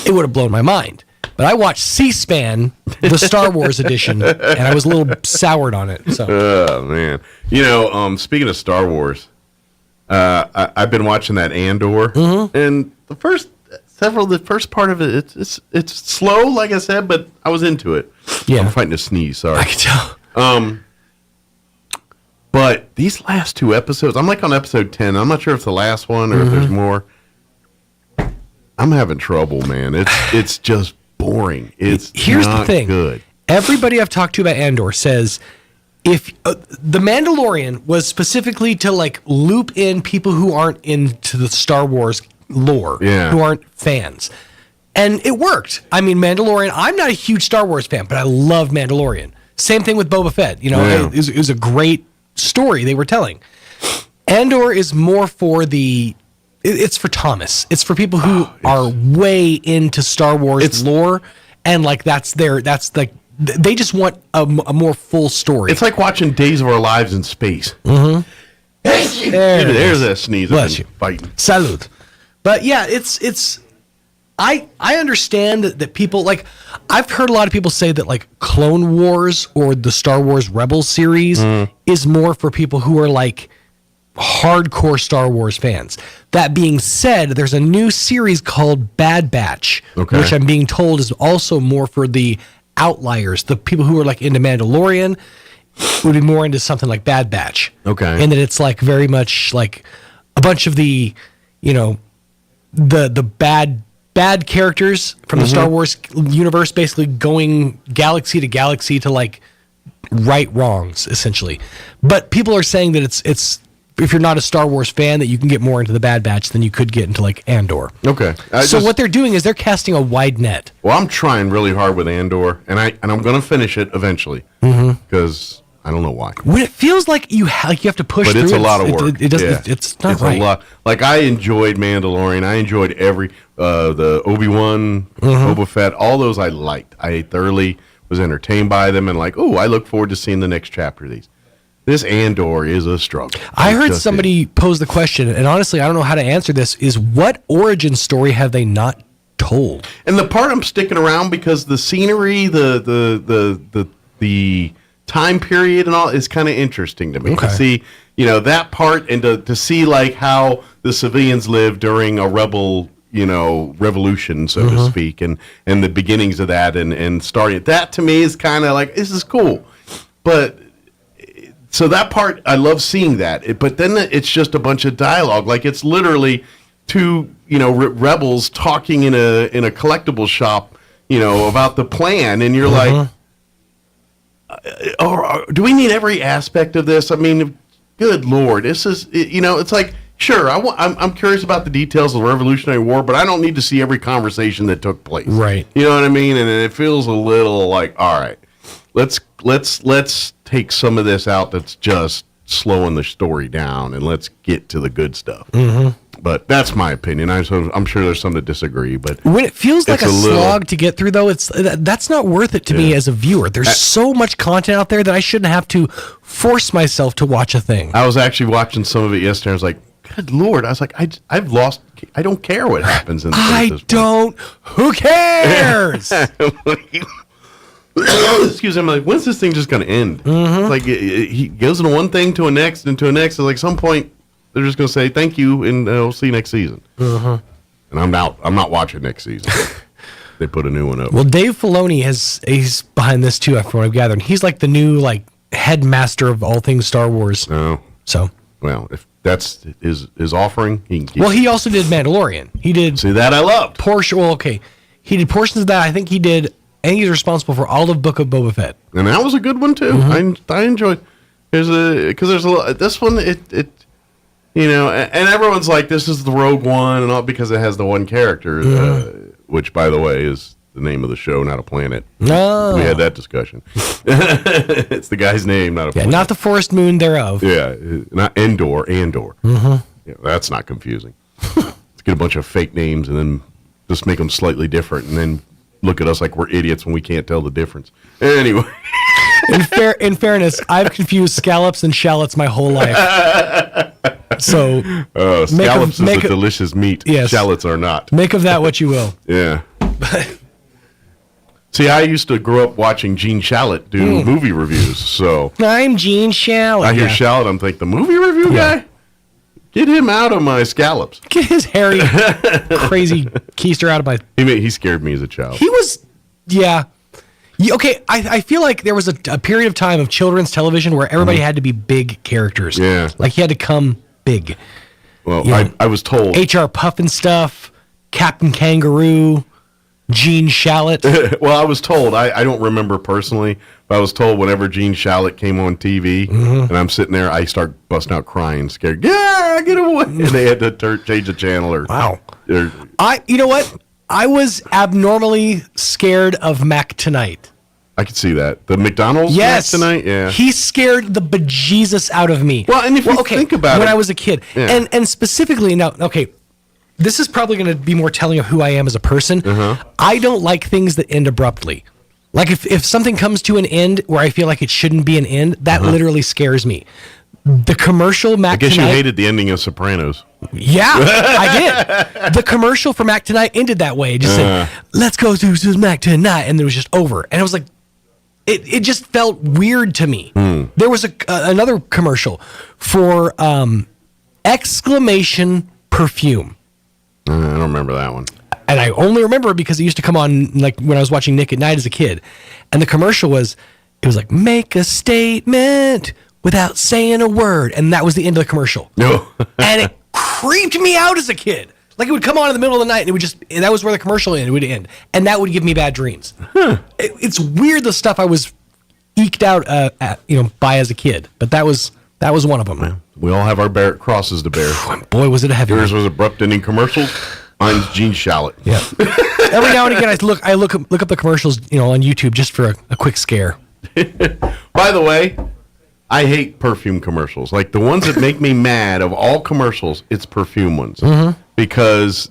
it would have blown my mind. But I watched C-SPAN, the Star Wars edition, and I was a little soured on it. So. Oh man, speaking of Star Wars, I've been watching that Andor, and the first part of it, it's slow, like I said, but I was into it. Yeah, I'm fighting a sneeze. Sorry, I can tell. But these last two episodes, I'm like on episode 10. I'm not sure if it's the last one or if there's more. I'm having trouble, man. It's just boring. Here's the thing. Good. Everybody I've talked to about Andor says if the Mandalorian was specifically to like loop in people who aren't into the Star Wars lore, who aren't fans, and it worked. I mean, Mandalorian. I'm not a huge Star Wars fan, but I love Mandalorian. Same thing with Boba Fett. It was a great story they were telling. Andor is more for it's for Thomas. It's for people who are way into Star Wars lore, and like they just want a more full story. It's like watching Days of Our Lives in space. There's that sneeze. Bless you. Fighting. Salute. But yeah, it's. I understand that people like. I've heard a lot of people say that like Clone Wars or the Star Wars Rebels series is more for people who are like hardcore Star Wars fans. That being said, there's a new series called Bad Batch, which I'm being told is also more for the outliers. The people who are like into Mandalorian would be more into something like Bad Batch. Okay. And that it's like very much like a bunch of the, the bad characters from the Star Wars universe basically going galaxy to galaxy to like right wrongs, essentially. But people are saying that it's if you're not a Star Wars fan, that you can get more into the Bad Batch than you could get into like Andor. Okay. So what they're doing is they're casting a wide net. Well, I'm trying really hard with Andor, and I'm going to finish it eventually because I don't know why. When it feels like you have to push, but through it's a lot of work. It doesn't. It's not right. A lot. Like I enjoyed Mandalorian. I enjoyed every the Obi-Wan, Boba Fett. All those I liked. I thoroughly was entertained by them, and like, I look forward to seeing the next chapter of these. This Andor is a struggle. I heard somebody pose the question, and honestly, I don't know how to answer this, is what origin story have they not told? And the part I'm sticking around because the scenery, the time period and all is kind of interesting to me. To see, that part and to see like how the civilians lived during a rebel, revolution, so to speak, and the beginnings of that and starting. That to me is kind of like, this is cool. But so that part, I love seeing that. But then it's just a bunch of dialogue. Like it's literally two, rebels talking in a collectible shop, about the plan. And you're like, do we need every aspect of this? I mean, good Lord, this is, it's like Sure, I'm curious about the details of the Revolutionary War, but I don't need to see every conversation that took place. Right. You know what I mean? And it feels a little like, all right, let's take some of this out that's just slowing the story down, and let's get to the good stuff. Mm-hmm. But that's my opinion. I'm sure there's some that disagree. But when it feels like a little slog to get through, though, that's not worth it to me as a viewer. There's so much content out there that I shouldn't have to force myself to watch a thing. I was actually watching some of it yesterday. I was like, good Lord. I was like, I've lost. I don't care what happens in I don't. Who cares? Excuse me. I'm like, when's this thing just going to end? Mm-hmm. Like, he goes into one thing to a next and to a next. It's like, some point, they're just going to say thank you and we'll see you next season. Uh-huh. And I'm not watching next season. They put a new one up. Well, Dave Filoni he's behind this too, from what I've gathered. He's like the new headmaster of all things Star Wars. Oh, so well, if that's his offering, he can keep he also did Mandalorian. He did that I loved. He did portions of that. I think he did, and he's responsible for all of Book of Boba Fett. And that was a good one too. Mm-hmm. I enjoyed. There's a lot. This one it. And everyone's like, this is the Rogue One, and all because it has the one character, which, by the way, is the name of the show, not a planet. No, we had that discussion. It's the guy's name, not a planet. Not the forest moon thereof. Yeah, not Andor. Mm-hmm. Yeah, that's not confusing. Let's get a bunch of fake names and then just make them slightly different, and then look at us like we're idiots when we can't tell the difference. Anyway. In fairness, I've confused scallops and shallots my whole life. So, scallops is a delicious meat. Yes. Shallots are not. Make of that what you will. Yeah. See, I used to grow up watching Gene Shalit do movie reviews. So I'm Gene Shalit. I hear Shalit, I'm thinking, the movie review guy? Get him out of my scallops. Get his hairy, crazy keister out of my... He scared me as a child. He was... Yeah. Okay, I feel like there was a period of time of children's television where everybody had to be big characters. Yeah. Like, he had to come big. Well, I was told... H.R. Puffin stuff, Captain Kangaroo, Gene Shalit. Well, I was told, I don't remember personally, but I was told whenever Gene Shalit came on TV, and I'm sitting there, I start busting out crying, scared. Yeah, get away! And they had to change the channel. Wow. You know what? I was abnormally scared of Mac Tonight. I could see that. The McDonald's Mac Tonight? Yeah. He scared the bejesus out of me. Well, and if you think about it. When I was a kid. Yeah. And specifically, now, okay, this is probably going to be more telling of who I am as a person. I don't like things that end abruptly. Like if something comes to an end where I feel like it shouldn't be an end, that literally scares me. The commercial Mac Tonight... I guess you hated the ending of Sopranos. Yeah, I did. The commercial for Mac Tonight ended that way. It just said, let's go to Mac Tonight, and it was just over. And I was like, it just felt weird to me. There was another commercial for exclamation perfume. I don't remember that one. And I only remember it because it used to come on like when I was watching Nick at Night as a kid. And the commercial was like, make a statement without saying a word. And that was the end of the commercial. No. And it creeped me out as a kid. Like it would come on in the middle of the night and that was where the commercial would end. And that would give me bad dreams. It's weird the stuff I was eked out by as a kid. But that was one of them. Yeah. We all have our crosses to bear. Boy, was it a heavy one. Yours was abrupt ending commercials. Mine's Gene Shalit. Yeah. Every now and again, I look up the commercials, on YouTube just for a quick scare. By the way, I hate perfume commercials. Like the ones that make me mad of all commercials, it's perfume ones. Because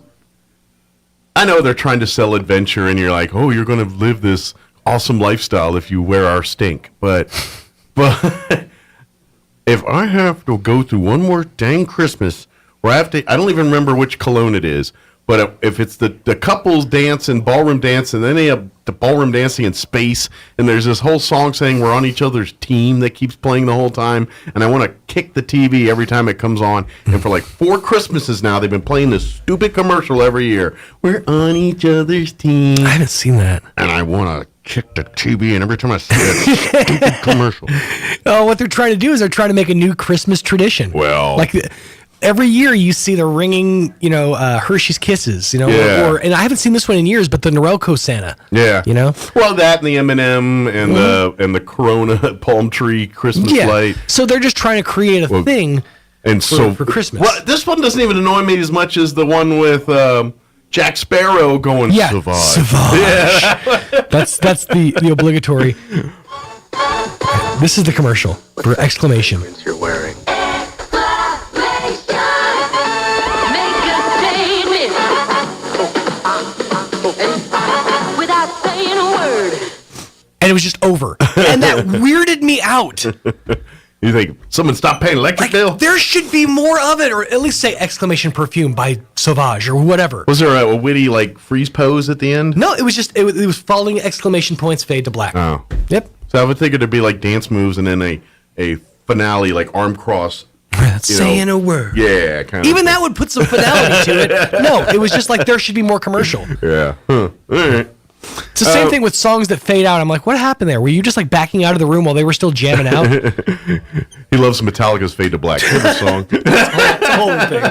I know they're trying to sell adventure and you're like, oh, you're going to live this awesome lifestyle if you wear our stink. But if I have to go through one more dang Christmas where I don't even remember which cologne it is, but if it's the couples dance and ballroom dance, and then they have the ballroom dancing in space, and there's this whole song saying we're on each other's team that keeps playing the whole time, and I want to kick the TV every time it comes on. And for like 4 Christmases now, they've been playing this stupid commercial every year. We're on each other's team. I haven't seen that. And I want to kick the TV, and every time I see that stupid commercial. Oh, what they're trying to do is they're trying to make a new Christmas tradition. Well, like every year you see the ringing, Hershey's Kisses, and I haven't seen this one in years, but the Norelco Santa. Yeah. Well, that and the M&M and the Corona palm tree Christmas light. So they're just trying to create a thing. And for Christmas. Well, this one doesn't even annoy me as much as the one with Jack Sparrow going Savage. Savage. Yeah. that's the obligatory. This is the commercial for exclamation. You're wearing. Without saying a word. And it was just over. And that weirded me out. You think someone stopped paying electric bill? There should be more of it, or at least say exclamation perfume by Sauvage or whatever. Was there a witty freeze pose at the end? No, it was just it was following exclamation points fade to black. Oh. Yep. So I would think it'd be like dance moves and then a finale like arm cross. Saying a word. Yeah, kind of. Even that would put some finality to it. No, it was just like there should be more commercial. Yeah. Huh. All right. It's the same thing with songs that fade out. I'm like, what happened there? Were you just like backing out of the room while they were still jamming out? He loves Metallica's Fade to Black. Favorite song. That's the whole thing.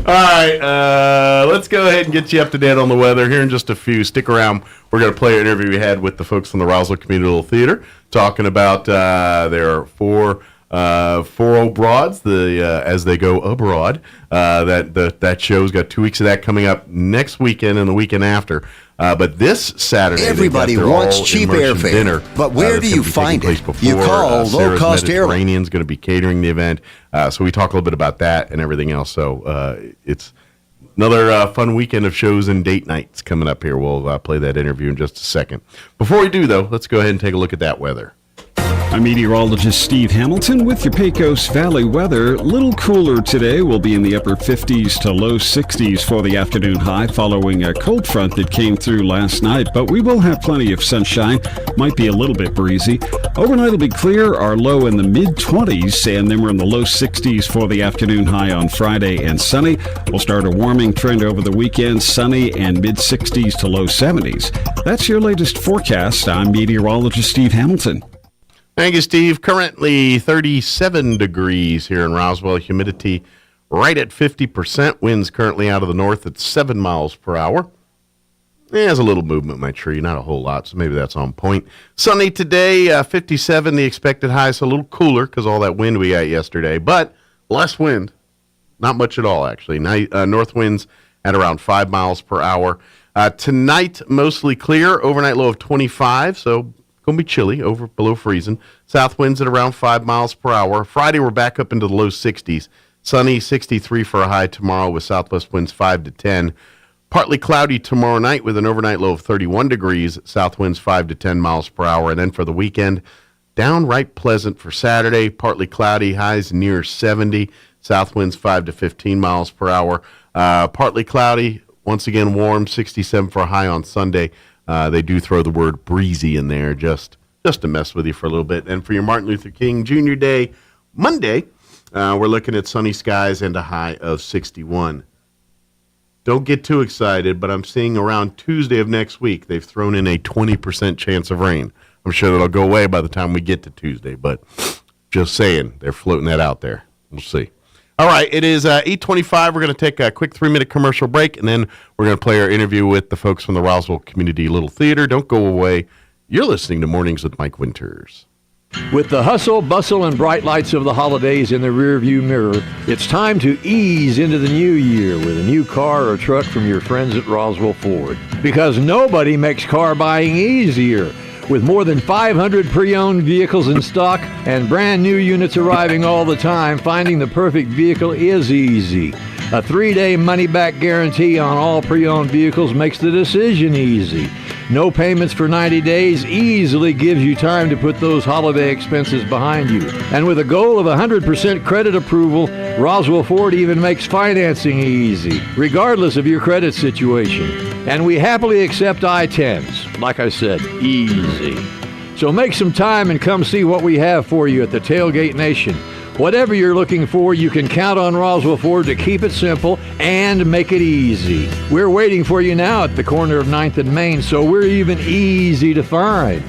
All right, let's go ahead and get you up to date on the weather here in just a few. Stick around. We're going to play an interview we had with the folks from the Roswell Community Little Theater talking about their four old broads, as they go abroad. That show's got 2 weeks of that coming up next weekend and the weekend after. But this Saturday, everybody wants cheap airfare. Dinner, but where do you find it? You call Sarah's low-cost airline. Mediterranean's going to be catering the event. So we talk a little bit about that and everything else. So it's another fun weekend of shows and date nights coming up here. We'll play that interview in just a second. Before we do, though, let's go ahead and take a look at that weather. I'm meteorologist Steve Hamilton with your Pecos Valley weather. Little cooler today. We'll be in the upper 50s to low 60s for the afternoon high following a cold front that came through last night, but we will have plenty of sunshine. Might be a little bit breezy. Overnight will be clear, our low in the mid-20s, and then we're in the low 60s for the afternoon high on Friday and sunny. We'll start a warming trend over the weekend, sunny and mid-60s to low 70s. That's your latest forecast. I'm meteorologist Steve Hamilton. Thank you, Steve. Currently 37 degrees here in Roswell. Humidity right at 50%. Winds currently out of the north at 7 miles per hour. There's a little movement in my tree, not a whole lot, so maybe that's on point. Sunny today, 57, the expected high, so a little cooler because all that wind we got yesterday, but less wind. Not much at all, actually. North winds at around 5 miles per hour. Tonight, mostly clear. Overnight low of 25, so going to be chilly, below freezing. South winds at around 5 miles per hour. Friday, we're back up into the low 60s. Sunny, 63 for a high tomorrow with southwest winds 5 to 10. Partly cloudy tomorrow night with an overnight low of 31 degrees. South winds 5 to 10 miles per hour. And then for the weekend, downright pleasant for Saturday. Partly cloudy, highs near 70. South winds 5 to 15 miles per hour. Partly cloudy, once again warm, 67 for a high on Sunday. They do throw the word breezy in there just to mess with you for a little bit. And for your Martin Luther King Jr. Day, Monday, we're looking at sunny skies and a high of 61. Don't get too excited, but I'm seeing around Tuesday of next week, they've thrown in a 20% chance of rain. I'm sure that'll go away by the time we get to Tuesday, but just saying, they're floating that out there. We'll see. All right, it is 8:25. We're going to take a quick 3-minute commercial break, and then we're going to play our interview with the folks from the Roswell Community Little Theater. Don't go away. You're listening to Mornings with Mike Winters. With the hustle, bustle, and bright lights of the holidays in the rearview mirror, it's time to ease into the new year with a new car or truck from your friends at Roswell Ford. Because nobody makes car buying easier. With more than 500 pre-owned vehicles in stock and brand new units arriving all the time, finding the perfect vehicle is easy. A 3-day money-back guarantee on all pre-owned vehicles makes the decision easy. No payments for 90 days easily gives you time to put those holiday expenses behind you. And with a goal of 100% credit approval, Roswell Ford even makes financing easy, regardless of your credit situation. And we happily accept I-10s. Like I said, easy. So make some time and come see what we have for you at the Tailgate Nation. Whatever you're looking for, you can count on Roswell Ford to keep it simple and make it easy. We're waiting for you now at the corner of 9th and Main, so we're even easy to find.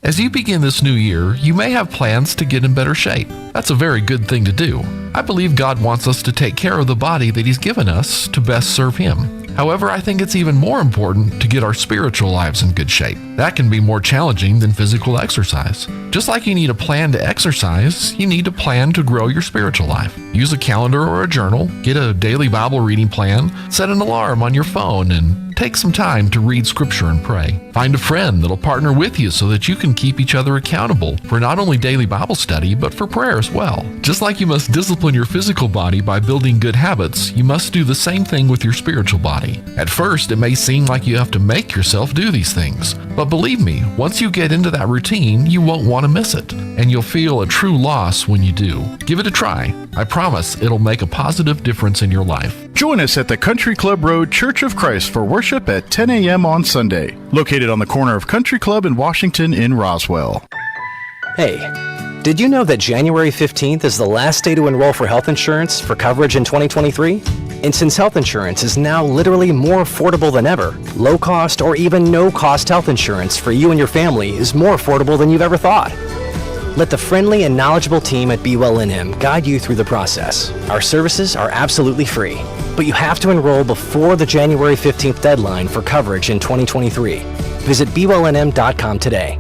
As you begin this new year, you may have plans to get in better shape. That's a very good thing to do. I believe God wants us to take care of the body that He's given us to best serve Him. However, I think it's even more important to get our spiritual lives in good shape. That can be more challenging than physical exercise. Just like you need a plan to exercise, you need a plan to grow your spiritual life. Use a calendar or a journal, get a daily Bible reading plan, set an alarm on your phone, and take some time to read scripture and pray. Find a friend that'll partner with you so that you can keep each other accountable for not only daily Bible study, but for prayer as well. Just like you must discipline your physical body by building good habits, you must do the same thing with your spiritual body. At first, it may seem like you have to make yourself do these things, but believe me, once you get into that routine, you won't want to miss it, and you'll feel a true loss when you do. Give it a try. I promise it'll make a positive difference in your life. Join us at the Country Club Road Church of Christ for worship at 10 a.m. on Sunday, located on the corner of Country Club and Washington in Roswell. Hey, did you know that January 15th is the last day to enroll for health insurance for coverage in 2023? And since health insurance is now literally more affordable than ever, low cost or even no cost health insurance for you and your family is more affordable than you've ever thought. Let the friendly and knowledgeable team at Be Well NM guide you through the process. Our services are absolutely free, but you have to enroll before the January 15th deadline for coverage in 2023. Visit BeWellNM.com today.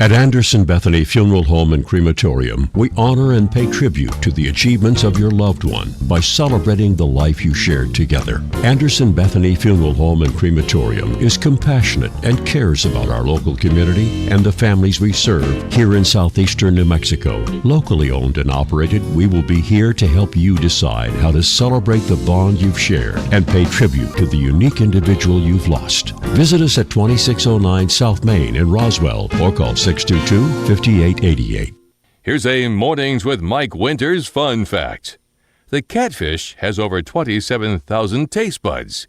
At Anderson Bethany Funeral Home and Crematorium, we honor and pay tribute to the achievements of your loved one by celebrating the life you shared together. Anderson Bethany Funeral Home and Crematorium is compassionate and cares about our local community and the families we serve here in southeastern New Mexico. Locally owned and operated, we will be here to help you decide how to celebrate the bond you've shared and pay tribute to the unique individual you've lost. Visit us at 2609 South Main in Roswell or call 622-5888. Here's a Mornings with Mike Winters fun fact. The catfish has over 27,000 taste buds.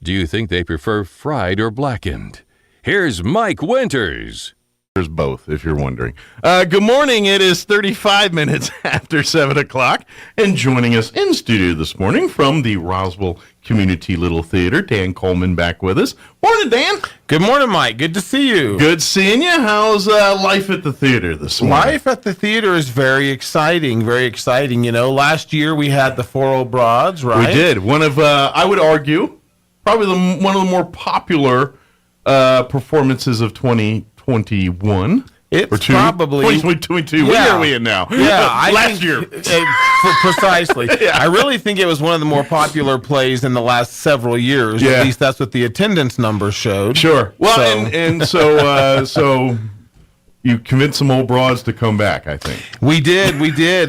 Do you think they prefer fried or blackened? Here's Mike Winters. There's both, if you're wondering. Good morning. It is 35 minutes after 7 o'clock. And joining us in studio this morning from the Roswell Community Little Theater, Dan Coleman back with us. Morning, Dan. Good morning, Mike. Good to see you. Good seeing you. How's life at the theater this morning? Life at the theater is very exciting, very exciting. You know, last year we had the 4 Old Broads, right? We did. One of, I would argue, probably one of the more popular performances of 2021. It's probably 2022. What year are we in now? Yeah, last year. Precisely. Yeah. I really think it was one of the more popular plays in the last several years. Yeah. At least that's what the attendance numbers showed. Sure. Well, so you convinced some old broads to come back, I think. We did.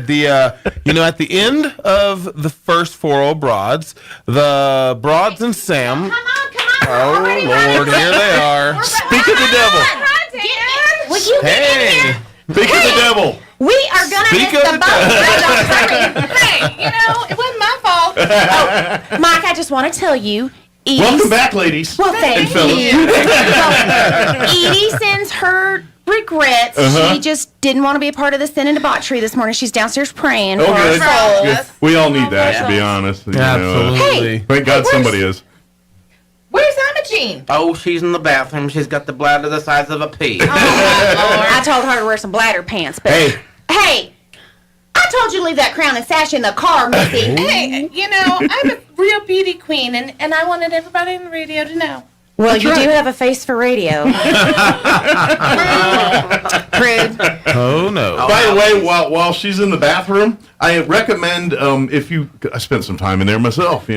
The at the end of the first 4 Old Broads, the Broads and Sam. Come on. Oh Lord, here they are. Speak of the devil. Would you get in here? Speak of the devil. We are going to miss the boat. Hey, it wasn't my fault. Oh, Mike, I just want to tell you. Welcome back, ladies. Well, thank you. Edie sends her regrets. She just didn't want to be a part of the sin and debauchery this morning. She's downstairs praying for our souls. Good. We all need that, to be honest. Absolutely. Thank God somebody is. Where's Imogene? Oh, she's in the bathroom. She's got the bladder the size of a pea. Oh, my Lord. I told her to wear some bladder pants. But hey, I told you to leave that crown and sash in the car, Missy. Hey, I'm a real beauty queen, and I wanted everybody in the radio to know. Well, you do have a face for radio. Prude. Oh, no. By the way, while she's in the bathroom, I recommend I spent some time in there myself, So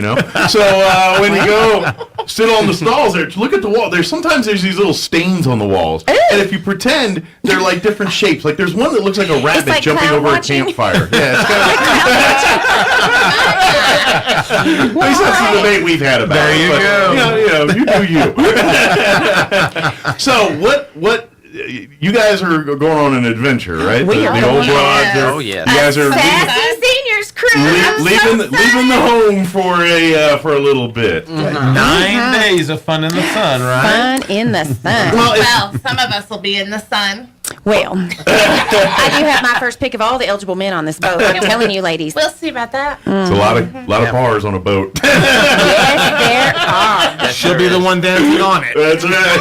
when you go sit on the stalls there, look at the wall. Sometimes there's these little stains on the walls. Ooh. And if you pretend, they're like different shapes. Like there's one that looks like a rabbit like jumping over a campfire. Yeah, it's kind of at least that's the debate we've had about it. There you go. You do you. So what you guys are going on an adventure, right? We are. The old broads. Oh yeah. You guys are Sassy Seniors crew. leaving the home for a little bit. Mm-hmm. 9 days of fun in the sun, right? Fun in the sun. Well, some of us will be in the sun. Well, I do have my first pick of all the eligible men on this boat. I'm telling you, ladies. We'll see about that. It's a lot of bars on a boat. Yes, there are. She'll be the one dancing on it. That's right.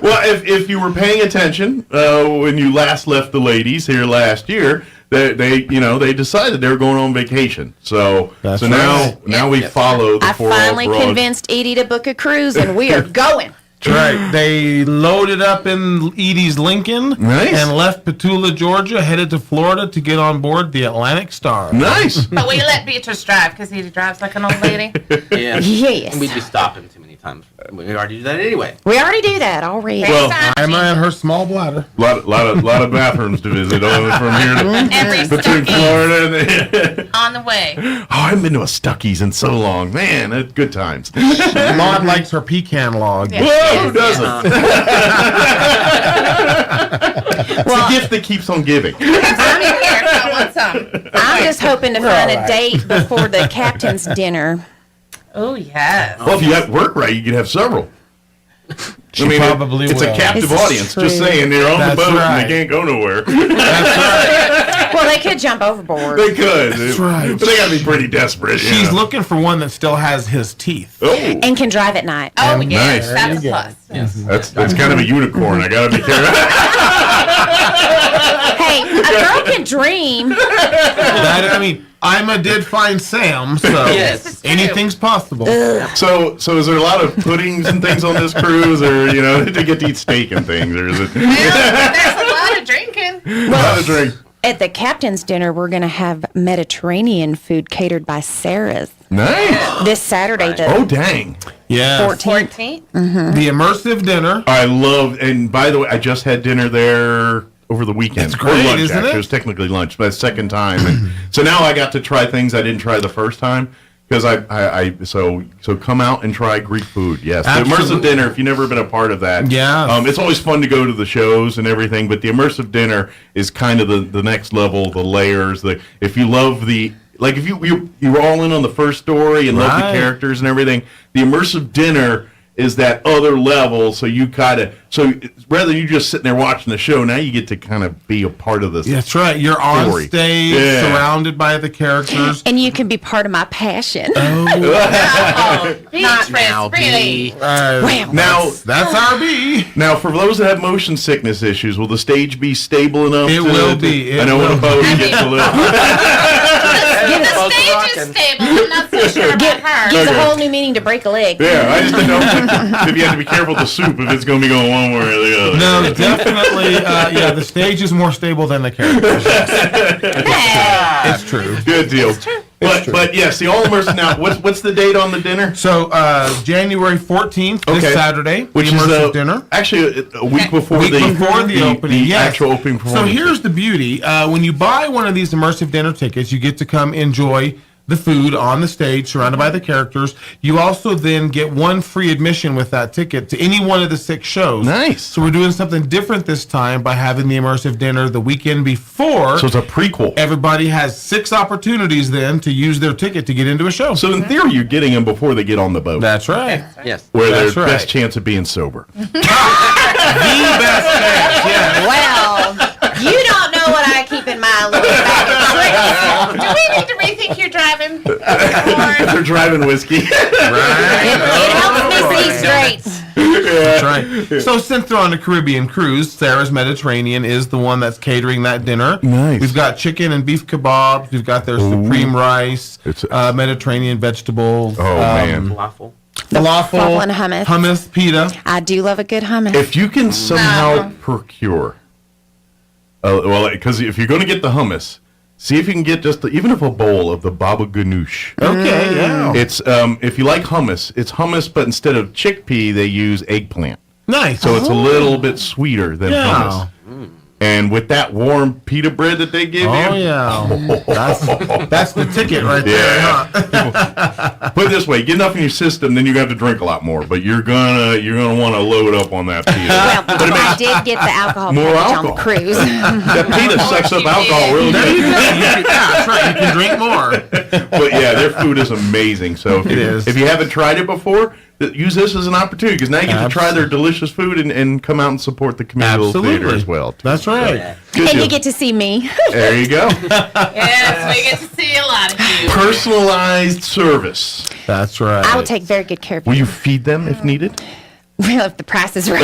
Well, if you were paying attention when you last left the ladies here last year, they decided they were going on vacation. So now we follow the I 4 finally broads. convinced Edie to book a cruise, and we are going. That's right. They loaded up in Edie's Lincoln and left Petula, Georgia, headed to Florida to get on board the Atlantic Star. Nice. But we let Beatrice drive because he drives like an old lady. Yeah. Yes. We'd be stopping too many times. We already do that anyway. We already do that already. Well, I'm on her small bladder. Lot of bathrooms to visit from here to between Florida and On the way. Oh, I haven't been to a Stuckey's in so long. Man, that's good times. Maud likes her pecan log. Whoa, who doesn't? It's a gift that keeps on giving. I'm in here, so I want some. I'm just hoping to find a date before the captain's dinner. Oh, yes. Well, if you have work right, you could have several. She probably it's will. a captive This is audience. true. Just saying, they're on That's the boat right. and they can't go nowhere. Well, they could jump overboard. They could. That's right. But they got to be pretty desperate. She's looking for one that still has his teeth. Oh, And can drive at night. Oh, yes. nice. That's a plus. Yes. That's kind of a unicorn. I got to be careful. Hey, a girl can dream. Ima did find Sam, so Yes. anything's possible. So is there a lot of puddings and things on this cruise, or did they get to eat steak and things, or is it Well, there's a lot of drinking. a lot of drink? At the captain's dinner, we're going to have Mediterranean food catered by Sarah's. Nice. This Saturday, the Oh, dang. Yeah. 14th. 14th. The immersive dinner. I love, and by the way, I just had dinner there over the weekend. It's great, Or lunch, isn't actually. it? It was technically lunch, but second time. And so now I got to try things I didn't try the first time. Because so come out and try Greek food. Yes, Absolutely. the immersive dinner. If you've never been a part of that, it's always fun to go to the shows and everything. But the immersive dinner is kind of the next level. The layers. If you love if you were all in on the first story and love the characters and everything, the immersive dinner is that other level. So rather than you just sitting there watching the show, now you get to kind of be a part of this. That's right. You're on story. stage, surrounded by the characters. And you can be part of my passion. Beatrice, really. Now that's our B. Now, for those that have motion sickness issues, will the stage be stable enough? It will be. I know when a boat gets a little. The stage is stable. I'm not so sure about her. Gives a whole new meaning to break a leg. Yeah, I just didn't know if you have to be careful with the soup if it's going to be going one way or the other. No, definitely. The stage is more stable than the characters. It's true. Good deal. But yes, the all immersive. Now, what's the date on the dinner? So January 14th, this Saturday, which the is immersive dinner. Actually, a week before the opening. the yes. actual opening performance. So here's the beauty: when you buy one of these immersive dinner tickets, you get to come enjoy the food on the stage, surrounded by the characters. You also then get one free admission with that ticket to any one of the 6 shows. Nice. So we're doing something different this time by having the immersive dinner the weekend before. So it's a prequel. Everybody has 6 opportunities then to use their ticket to get into a show. So in theory, you're getting them before they get on the boat. That's right. Yes. Where That's their right. best chance of being sober. The best chance, yes. Well, you don't know what I keep in my little bag of tricks. Do we need to rethink your driving? They're driving whiskey. It helps me see straight. That's right. So since they're on a Caribbean cruise, Sarah's Mediterranean is the one that's catering that dinner. Nice. We've got chicken and beef kebabs. We've got their supreme rice, Mediterranean vegetables. Man. Falafel. Falafel and hummus. Hummus, pita. I do love a good hummus. If you can somehow procure, because if you're going to get the hummus, see if you can get even if a bowl of the baba ganoush. Okay, yeah. It's if you like hummus, it's hummus, but instead of chickpea, they use eggplant. Nice. So it's a little bit sweeter than hummus. And with that warm pita bread that they give you. Oh, yeah. That's the ticket right there, huh? Put it this way, get enough in your system, then you have to drink a lot more. But you're gonna want to load up on that pita. Well, I did get the alcohol More package alcohol. on the cruise. That pita sucks up alcohol really There you good. go. That's right. You can drink more. But yeah, their food is amazing. So if you haven't tried it before, use this as an opportunity because now you get to try their delicious food and come out and support the communal theater as well. That's right. And you get to see me. There you go. Yes, we get to see a lot of you. Personalized service. That's right. I will take very good care of you. Will you feed them if needed? Well, if the price is right.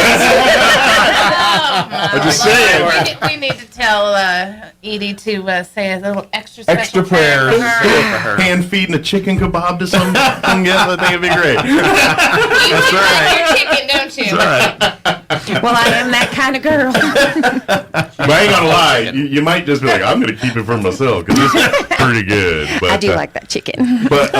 I'm just saying. We need to tell Edie to say a little extra prayers. for her. Hand feeding a chicken kebab to some guest. I think it'd be great. That's right. Your chicken, don't you? That's right. Well, I am that kind of girl. But I ain't gonna lie, you might just be like, I'm gonna keep it for myself because it's pretty good. But, I do like that chicken. But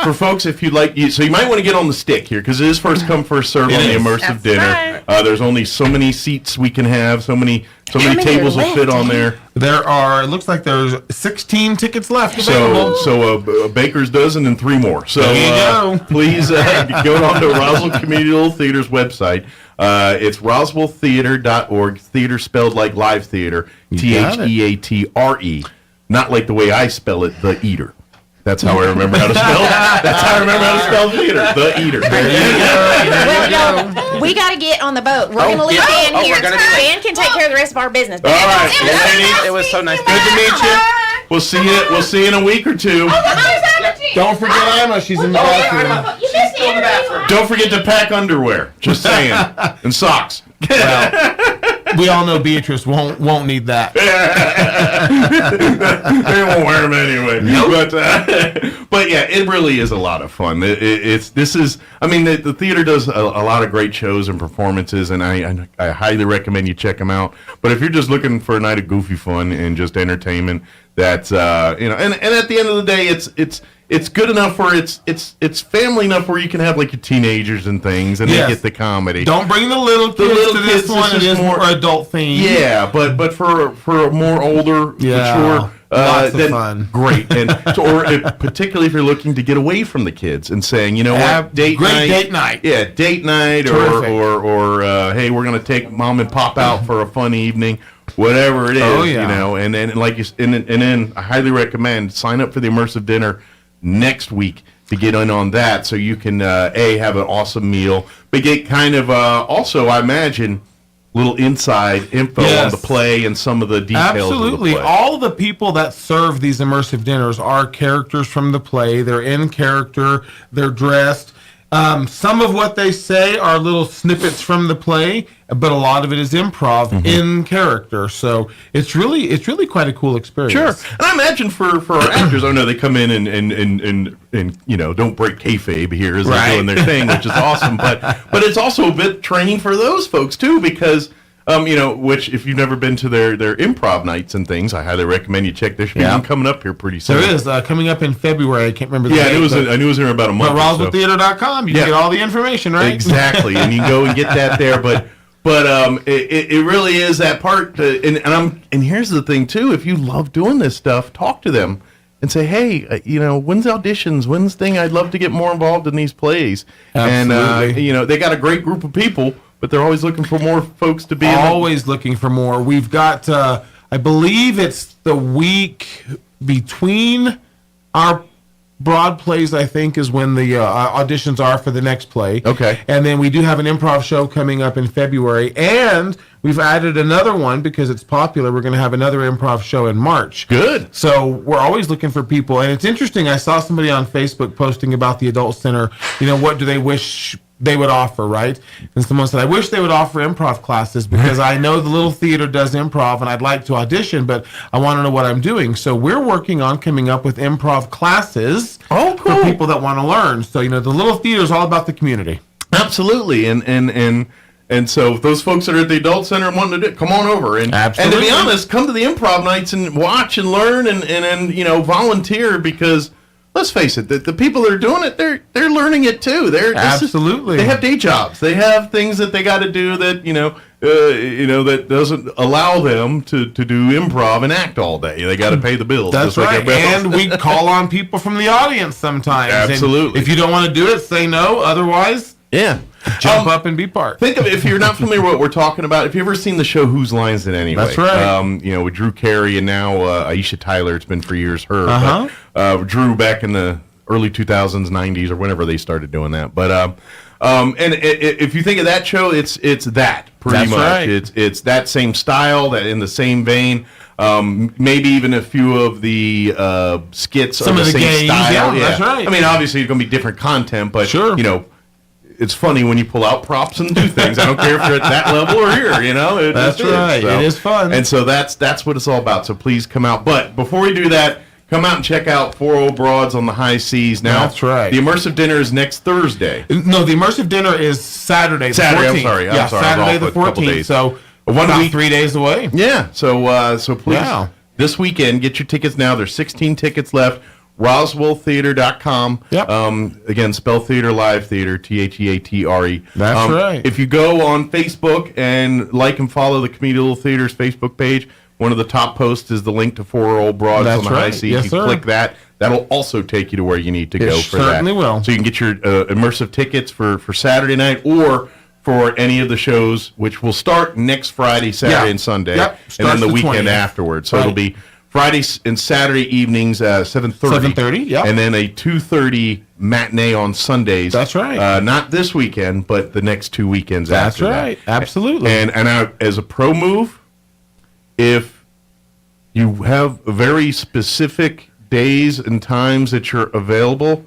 for folks, if you'd like, so you might want to get on the stick here because it is first come, first serve on the immersive dinner. Right. There's only so many seats we can have, so many tables will fit on there. There are. It looks like there's 16 tickets left available. So a baker's dozen and 3 more. So there you go. Please go on to Roswell Community Theater's website. It's roswelltheater.org. Theater spelled like live theater. THEATRE. Not like the way I spell it, the eater. That's how I remember how to spell it. That's how I remember how to spell theater. The eater. Well, no, we got to get on the boat. We're going to leave Dan here. Dan can take care of the rest of our business. All right. It was so nice. Good to meet you. We'll see you in a week or 2. Don't forget Emma. She's in the bathroom. She's still in the bathroom. Don't forget to pack underwear. Just saying. And socks. Well, we all know Beatrice won't need that. They won't wear them anyway. Nope. But yeah, it really is a lot of fun. The theater does a lot of great shows and performances, and I highly recommend you check them out. But if you're just looking for a night of goofy fun and just entertainment, that's and at the end of the day, it's good enough where it's family enough where you can have like your teenagers and things, and they get the comedy. Don't bring the little kids to this one. It is more adult themed. Yeah, but for a more older, mature. Lots of fun. Great. And particularly if you're looking to get away from the kids and saying, you know what, date night. Yeah, date night or hey, we're going to take mom and pop out for a fun evening, whatever it is, you know. And then then I highly recommend sign up for the immersive dinner next week to get in on that so you can have an awesome meal, but get kind of also, I imagine, little inside info on the play and some of the details. Absolutely. Of the play. All the people that serve these immersive dinners are characters from the play. They're in character. They're dressed. Some of what they say are little snippets from the play, but a lot of it is improv in character. So it's really quite a cool experience. Sure. And I imagine for our actors, they come in and don't break kayfabe here as they're doing their thing, which is awesome. But it's also a bit training for those folks too, because which if you've never been to their improv nights and things, I highly recommend you check. There should be one coming up here pretty soon. There is coming up in February. I can't remember the date. I knew it was in about a month. But RoswellTheater.com, you can get all the information, right? Exactly, and you can go and get that there. But it really is that part. And here's the thing too: if you love doing this stuff, talk to them and say, hey, when's auditions? When's thing? I'd love to get more involved in these plays. Absolutely. And they got a great group of people. But they're always looking for more folks to be always looking for more. We've got, I believe it's the week between our broad plays, I think, is when the auditions are for the next play. Okay. And then we do have an improv show coming up in February. And we've added another one because it's popular. We're going to have another improv show in March. Good. So we're always looking for people. And it's interesting. I saw somebody on Facebook posting about the Adult Center. What do they wish they would offer, right? And someone said, I wish they would offer improv classes because I know the little theater does improv and I'd like to audition, but I want to know what I'm doing. So we're working on coming up with improv classes for people that want to learn. So, the little theater is all about the community. Absolutely. And so if those folks that are at the Adult Center wanting to do it, come on over. And to be honest, come to the improv nights and watch and learn and volunteer because let's face it, the people that are doing it, they're learning it too. Absolutely. They have day jobs. They have things that they got to do that that doesn't allow them to do improv and act all day. They got to pay the bills. That's right. And we call on people from the audience sometimes. Absolutely. And if you don't want to do it, say no. Otherwise, jump up and be part. Think of it, if you're not familiar with what we're talking about, if you've ever seen the show Whose Lines It Anyway? That's right. With Drew Carey and now Aisha Tyler, it's been for years her. But, Drew back in the early 2000s, 90s, or whenever they started doing that. But if you think of that show, it's that pretty That's much. right. It's that same style, that in the same vein. Maybe even a few of the skits Some are of the the same games, style. yeah, that's right. I mean, obviously, it's going to be different content, but Sure. you know, it's funny when you pull out props and do things. I don't care if you're at that level or here. You know, it That's just is. right. So- It is fun. and so that's what it's all about. So please come out. But before we do that, come out and check out 4 Broads on the High Seas. Now, That's right. The immersive dinner is next Thursday. No, the immersive dinner is Saturday. The Saturday, 14th. I'm sorry. Yeah, I'm sorry. Saturday I was the off a couple 14th. days. So 1 about week, 3 days away. Yeah. So please, Wow. this weekend, get your tickets now. There's 16 tickets left. RoswellTheater.com. Yep. Again, spell theater, live theater, Theatre. That's right. If you go on Facebook and like and follow the Community Little Theater's Facebook page, one of the top posts is the link to 4 Old Broads That's on the High right. Seas. Yes, you sir. click that. That'll also take you to where you need to It go for that. certainly will. So you can get your immersive tickets for Saturday night or for any of the shows, which will start next Friday, Saturday, and Sunday, Yep. and Starts then the the weekend 20th. afterwards. So Right. it'll be Friday and Saturday evenings, 7:30. 7:30, yep. And then a 2:30 matinee on Sundays. That's right. Not this weekend, but the next 2 weekends That's after right. that. Absolutely. And as a pro move, if you have very specific days and times that you're available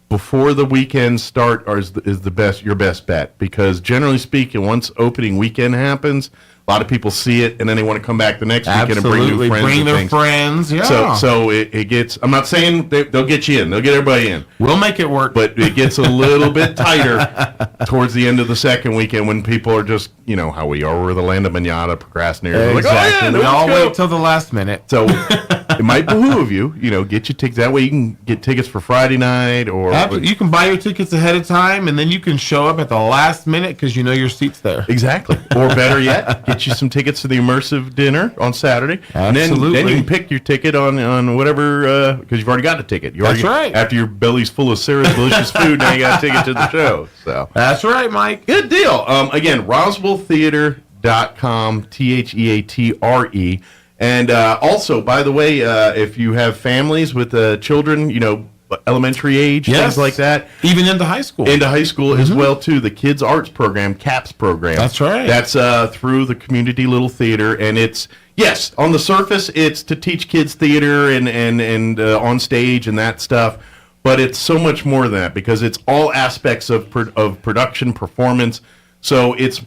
before the weekends start is the best, your best bet, because generally speaking, once opening weekend happens, a lot of people see it and then they want to come back the next weekend and bring new Absolutely. friends. Bring and their things. friends, yeah. So it gets. I'm not saying they'll get you in. They'll get everybody in. We'll make it work. But it gets a little bit tighter towards the end of the second weekend when people are just, you know how we are. We're the land of manana procrastinators. We're like, Exactly. oh, yeah, We all let's go. wait till the last minute. So it might behoove you, get your tickets. That way you can get tickets for Friday night or You can buy your tickets ahead of time, and then you can show up at the last minute because you know your seat's there. Exactly. Or better yet, get you some tickets to the immersive dinner on Saturday. Absolutely. And then you can pick your ticket on whatever, because you've already got a ticket. That's right. After your belly's full of Sarah's delicious food, now you got a ticket to the show. So That's right, Mike. good deal. Again, RoswellTheater.com, Theatre. And also, by the way, if you have families with children, elementary age, Yes. things like that. Even into high school. Into high school as well, too. The Kids Arts Program, CAPS program. That's right. That's through the Community Little Theater. And it's, yes, on the surface, it's to teach kids theater and on stage and that stuff. But it's so much more than that because it's all aspects of production, performance. So it's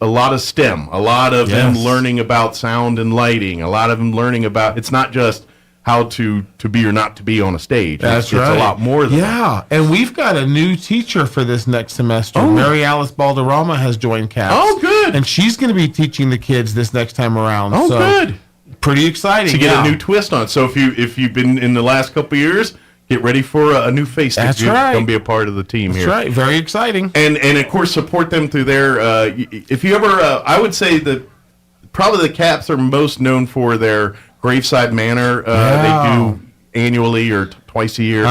a lot of STEM, a lot of them learning about sound and lighting, a lot of them learning about, it's not just how to be or not to be on a stage. That's It's right. a lot more than that. Yeah, and we've got a new teacher for this next semester. Oh. Mary Alice Balderrama has joined CAPS. Oh, good. And she's going to be teaching the kids this next time around. Oh, so good. Pretty exciting. To get yeah. a new twist on it. So if you've been in the last couple of years, get ready for a new face. That's You're right. going to be a part of the team That's here. right. Very exciting. And of course support them through their. If you ever, I would say that probably the CAPS are most known for their Graveside Manor. They do annually or twice a year.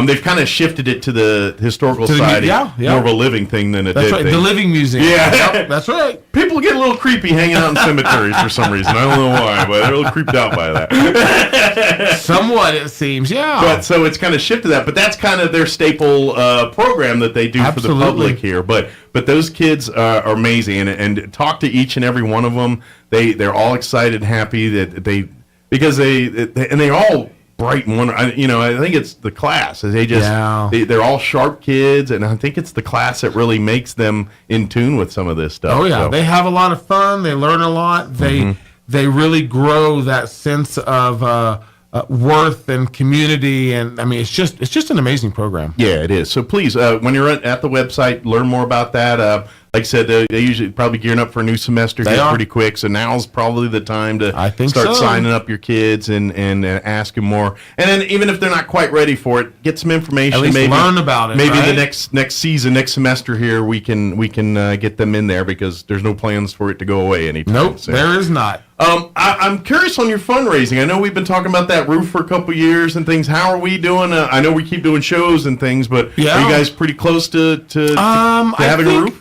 They've kind of shifted it to the Historical To the mu- Society, yeah. more of a living thing than a That's dead right. thing. The Living Museum. Yeah. Yep, that's right. People get a little creepy hanging out in cemeteries for some reason. I don't know why, but they're a little creeped out by that. Somewhat, it seems. Yeah. But so it's kind of shifted that. But that's kind of their staple program that they do Absolutely. for the public here. But those kids are amazing, and talk to each and every one of them. They're all excited and happy that they're all bright and wonderful. I think it's the class. They're all sharp kids, and I think it's the class that really makes them in tune with some of this stuff. Oh yeah, So. they have a lot of fun. They learn a lot. They really grow that sense of worth and community, and I mean it's just an amazing program. Yeah, it is. So please, when you're at the website, learn more about that. Like I said, they usually probably gearing up for a new semester They here are. pretty quick. So now's probably the time to think start so. signing up your kids and asking more. And then even if they're not quite ready for it, get some information. At least maybe learn about it, Maybe right? the next season, next semester here, we can get them in there because there's no plans for it to go away anytime Nope, soon. there is not. I'm curious on your fundraising. I know we've been talking about that roof for a couple years and things. How are we doing? I know we keep doing shows and things, but are you guys pretty close to having a roof?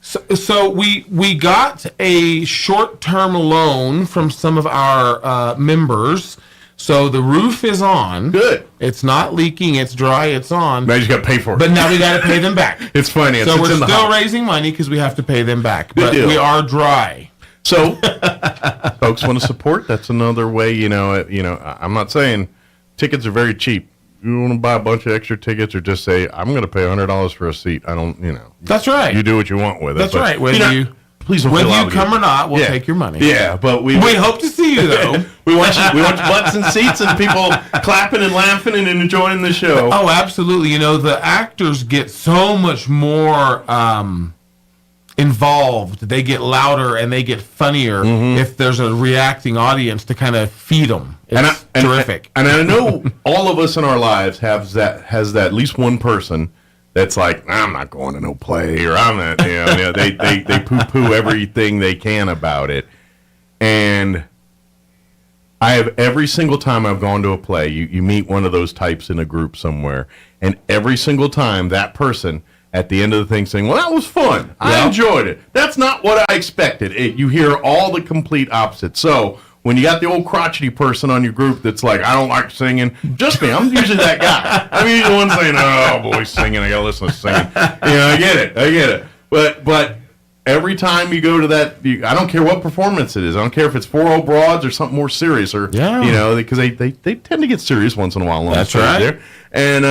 So we got a short-term loan from some of our members So the roof is on. Good. It's not leaking. It's dry. It's on. Now you just got to pay for it. But now we got to pay them back. It's finance. So It's we're in the still house. raising money because we have to pay them back. Good But deal. we are dry. So, folks want to support. That's another way. I'm not saying tickets are very cheap. You want to buy a bunch of extra tickets, or just say I'm going to pay $100 for a seat. I don't. That's right. You do what you want with it. That's but, right. Please don't whether feel you obligated. Come or not, we'll take your money. Yeah, but we hope to see you though. we want butts and seats and people clapping and laughing and enjoying the show. Oh, absolutely. The actors get so much more involved. They get louder and they get funnier if there's a reacting audience to kind of feed them. It's terrific. And I know all of us in our lives has that at least one person that's like, I'm not going to no play, or I'm not. They poo-poo everything they can about it. And I have every single time I've gone to a play, you meet one of those types in a group somewhere, and every single time that person at the end of the thing saying, well, that was fun. I enjoyed it. That's not what I expected. You hear all the complete opposite. So when you got the old crotchety person on your group that's like, I don't like singing, just me. I'm usually that guy. I'm usually the one saying, oh, boy, singing. I got to listen to singing. I get it. But every time you go to that, I don't care what performance it is. I don't care if it's 4 old broads or something more serious, or because they tend to get serious once in a while. That's right. There. And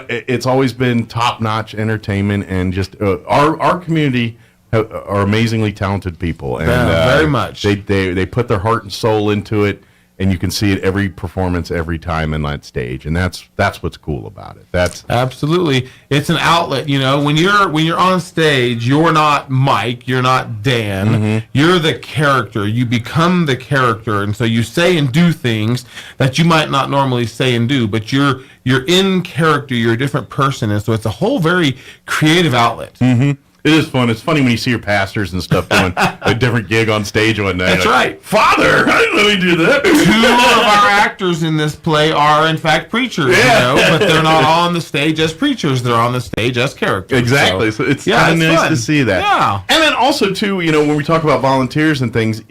it's always been top-notch entertainment, and just our community are amazingly talented people, and very much. They put their heart and soul into it, and you can see it every performance, every time in that stage, and that's what's cool about it. That's absolutely, it's an outlet. When you're on stage, you're not Mike, you're not Dan, you're the character. You become the character, and so you say and do things that you might not normally say and do, but you're in character. You're a different person, and so it's a whole very creative outlet. It is fun. It's funny when you see your pastors and stuff doing a different gig on stage one night. That's right. Father, I didn't let me do that. 2 of our actors in this play are, in fact, preachers, but they're not on the stage as preachers. They're on the stage as characters. Exactly. So it's kind of nice fun to see that. Yeah. And then also, too, when we talk about volunteers and things,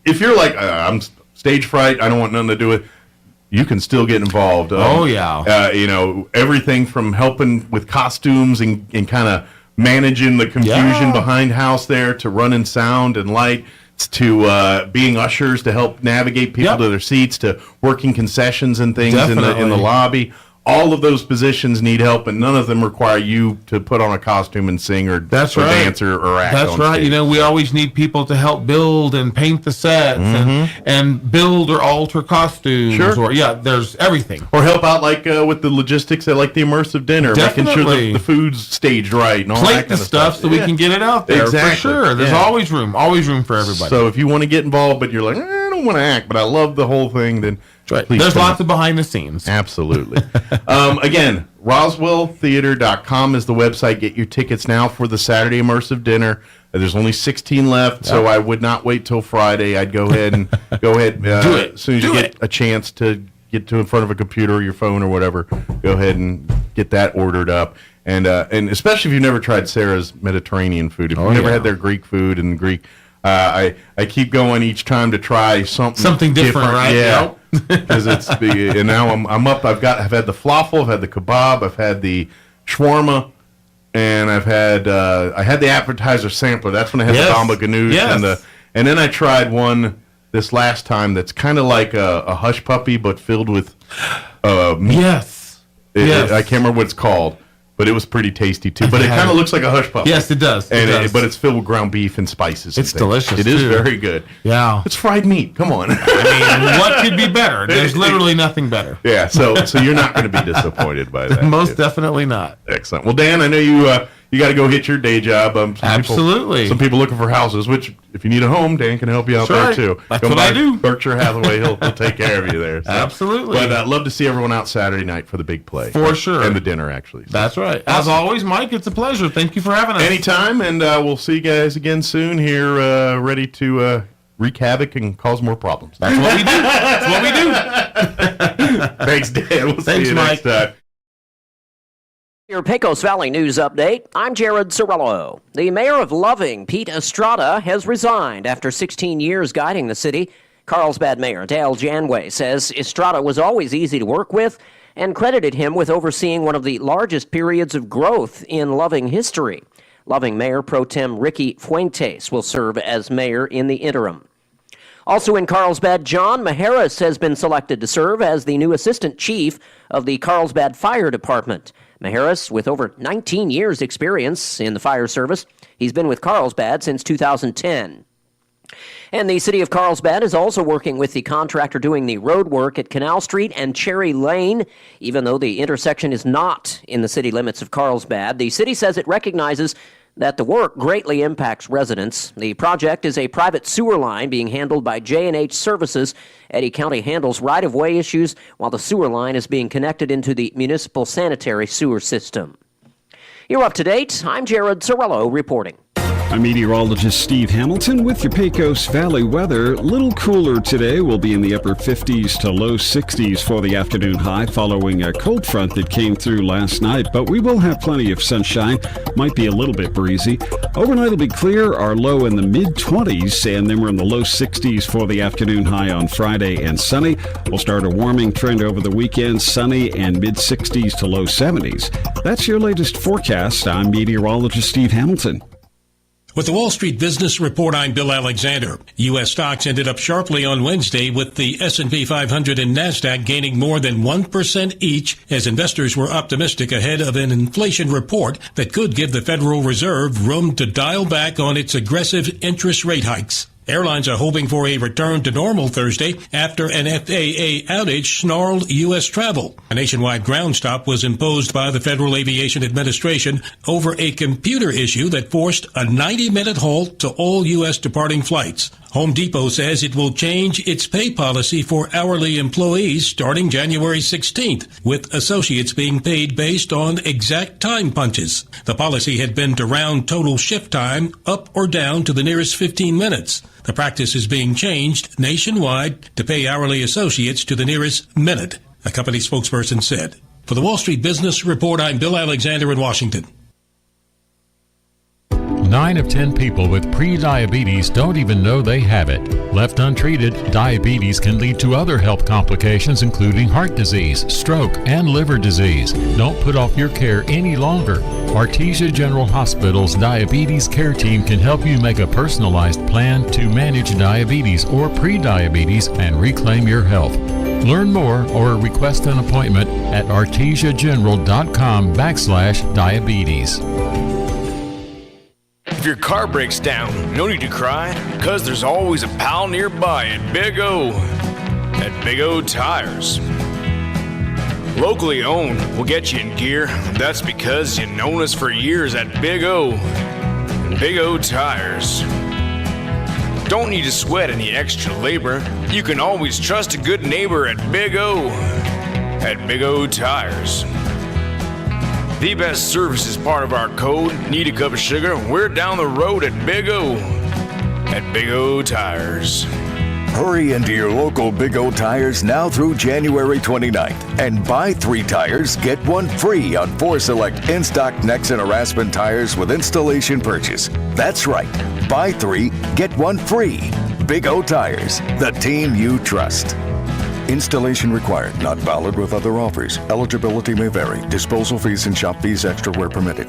if you're like, I'm stage fright, I don't want nothing to do with, you can still get involved. Everything from helping with costumes and kind of managing the confusion behind house there, to running sound and light, to being ushers to help navigate people to their seats, to working concessions and things in the lobby. All of those positions need help, and none of them require you to put on a costume and sing or dance or act. That's on right. stage. We always need people to help build and paint the sets and build or alter costumes. Sure. Or there's everything. Or help out with the logistics at the immersive dinner, making sure the food's staged right and all Plate that kind the of stuff so we can get it out there. Exactly. For sure. There's always room for everybody. So if you want to get involved, but you're like, I don't want to act, but I love the whole thing, then please there's come. lots of behind the scenes. Absolutely. Again, RoswellTheater.com is the website. Get your tickets now for the Saturday immersive dinner. There's only 16 left, so I would not wait till Friday. I'd go ahead and do it as soon as you get a chance to get in front of a computer or your phone or whatever. Go ahead and get that ordered up. And especially if you've never tried Sarah's Mediterranean food, if you've never had their Greek food and Greek. I keep going each time to try something different, right? Yeah, because it's and now I'm up. I've had the falafel, I've had the kebab, I've had the shawarma, and I had the appetizer sampler. That's when I had the gamba ganoush and then I tried one this last time that's kind of like a hush puppy but filled with meat. I can't remember what it's called. But it was pretty tasty too. But it kind of looks like a hush puppy. Yes, it does. But it's filled with ground beef and spices. It's delicious. It is very good. Yeah, it's fried meat. Come on. What could be better? There's literally nothing better. Yeah. So you're not going to be disappointed by that. Most definitely not. Excellent. Well, Dan, I know you got to go hit your day job. Absolutely. Some people looking for houses. Which, if you need a home, Dan can help you out there too. That's what I do. Berkshire Hathaway, he'll take care of you there. So. Absolutely. But I'd love to see everyone out Saturday night for the big play. For sure. And the dinner, actually. So. That's right. As always, Mike, it's a pleasure. Thank you for having us. Anytime, and we'll see you guys again soon here, ready to wreak havoc and cause more problems. That's what we do. That's what we do. Thanks, Dan. We'll see you Mike. next time. Your Pecos Valley News Update. I'm Jared Cirillo. The mayor of Loving, Pete Estrada, has resigned after 16 years guiding the city. Carlsbad Mayor Dale Janway says Estrada was always easy to work with and credited him with overseeing one of the largest periods of growth in Loving history. Loving Mayor Pro Tem Ricky Fuentes will serve as mayor in the interim. Also in Carlsbad, John Majerus has been selected to serve as the new assistant chief of the Carlsbad Fire Department. Majerus, with over 19 years' experience in the fire service, he's been with Carlsbad since 2010. And the city of Carlsbad is also working with the contractor doing the road work at Canal Street and Cherry Lane. Even though the intersection is not in the city limits of Carlsbad, the city says it recognizes that the work greatly impacts residents. The project is a private sewer line being handled by J&H Services. Eddy County handles right-of-way issues while the sewer line is being connected into the municipal sanitary sewer system. You're up to date. I'm Jared Sorello reporting. I'm meteorologist Steve Hamilton with your Pecos Valley weather. Little cooler today. We'll be in the upper 50s to low 60s for the afternoon high following a cold front that came through last night, but we will have plenty of sunshine. Might be a little bit breezy. Overnight will be clear, our low in the mid-20s, and then we're in the low 60s for the afternoon high on Friday and sunny. We'll start a warming trend over the weekend, sunny and mid-60s to low 70s. That's your latest forecast. I'm meteorologist Steve Hamilton. With the Wall Street Business Report, I'm Bill Alexander. U.S. stocks ended up sharply on Wednesday with the S&P 500 and NASDAQ gaining more than 1% each as investors were optimistic ahead of an inflation report that could give the Federal Reserve room to dial back on its aggressive interest rate hikes. Airlines are hoping for a return to normal Thursday after an FAA outage snarled U.S. travel. A nationwide ground stop was imposed by the Federal Aviation Administration over a computer issue that forced a 90-minute halt to all U.S. departing flights. Home Depot says it will change its pay policy for hourly employees starting January 16th, with associates being paid based on exact time punches. The policy had been to round total shift time up or down to the nearest 15 minutes. The practice is being changed nationwide to pay hourly associates to the nearest minute, a company spokesperson said. For the Wall Street Business Report, I'm Bill Alexander in Washington. 9 of 10 people with pre-diabetes don't even know they have it. Left untreated, diabetes can lead to other health complications including heart disease, stroke, and liver disease. Don't put off your care any longer. Artesia General Hospital's Diabetes Care Team can help you make a personalized plan to manage diabetes or pre-diabetes and reclaim your health. Learn more or request an appointment at artesiageneral.com/diabetes. If your car breaks down, no need to cry, because there's always a pal nearby at Big O. At Big O Tires. Locally owned will get you in gear. That's because you've known us for years at Big O. And Big O Tires. Don't need to sweat any extra labor. You can always trust a good neighbor at Big O. At Big O Tires. The best service is part of our code. Need a cup of sugar? We're down the road at Big O. At Big O Tires. Hurry into your local Big O Tires now through January 29th and buy 3 tires, get 1 free on 4 select in-stock Nexen or Aspen tires with installation purchase. That's right. Buy 3, get 1 free. Big O Tires, the team you trust. Installation required, not valid with other offers. Eligibility may vary. Disposal fees and shop fees extra where permitted.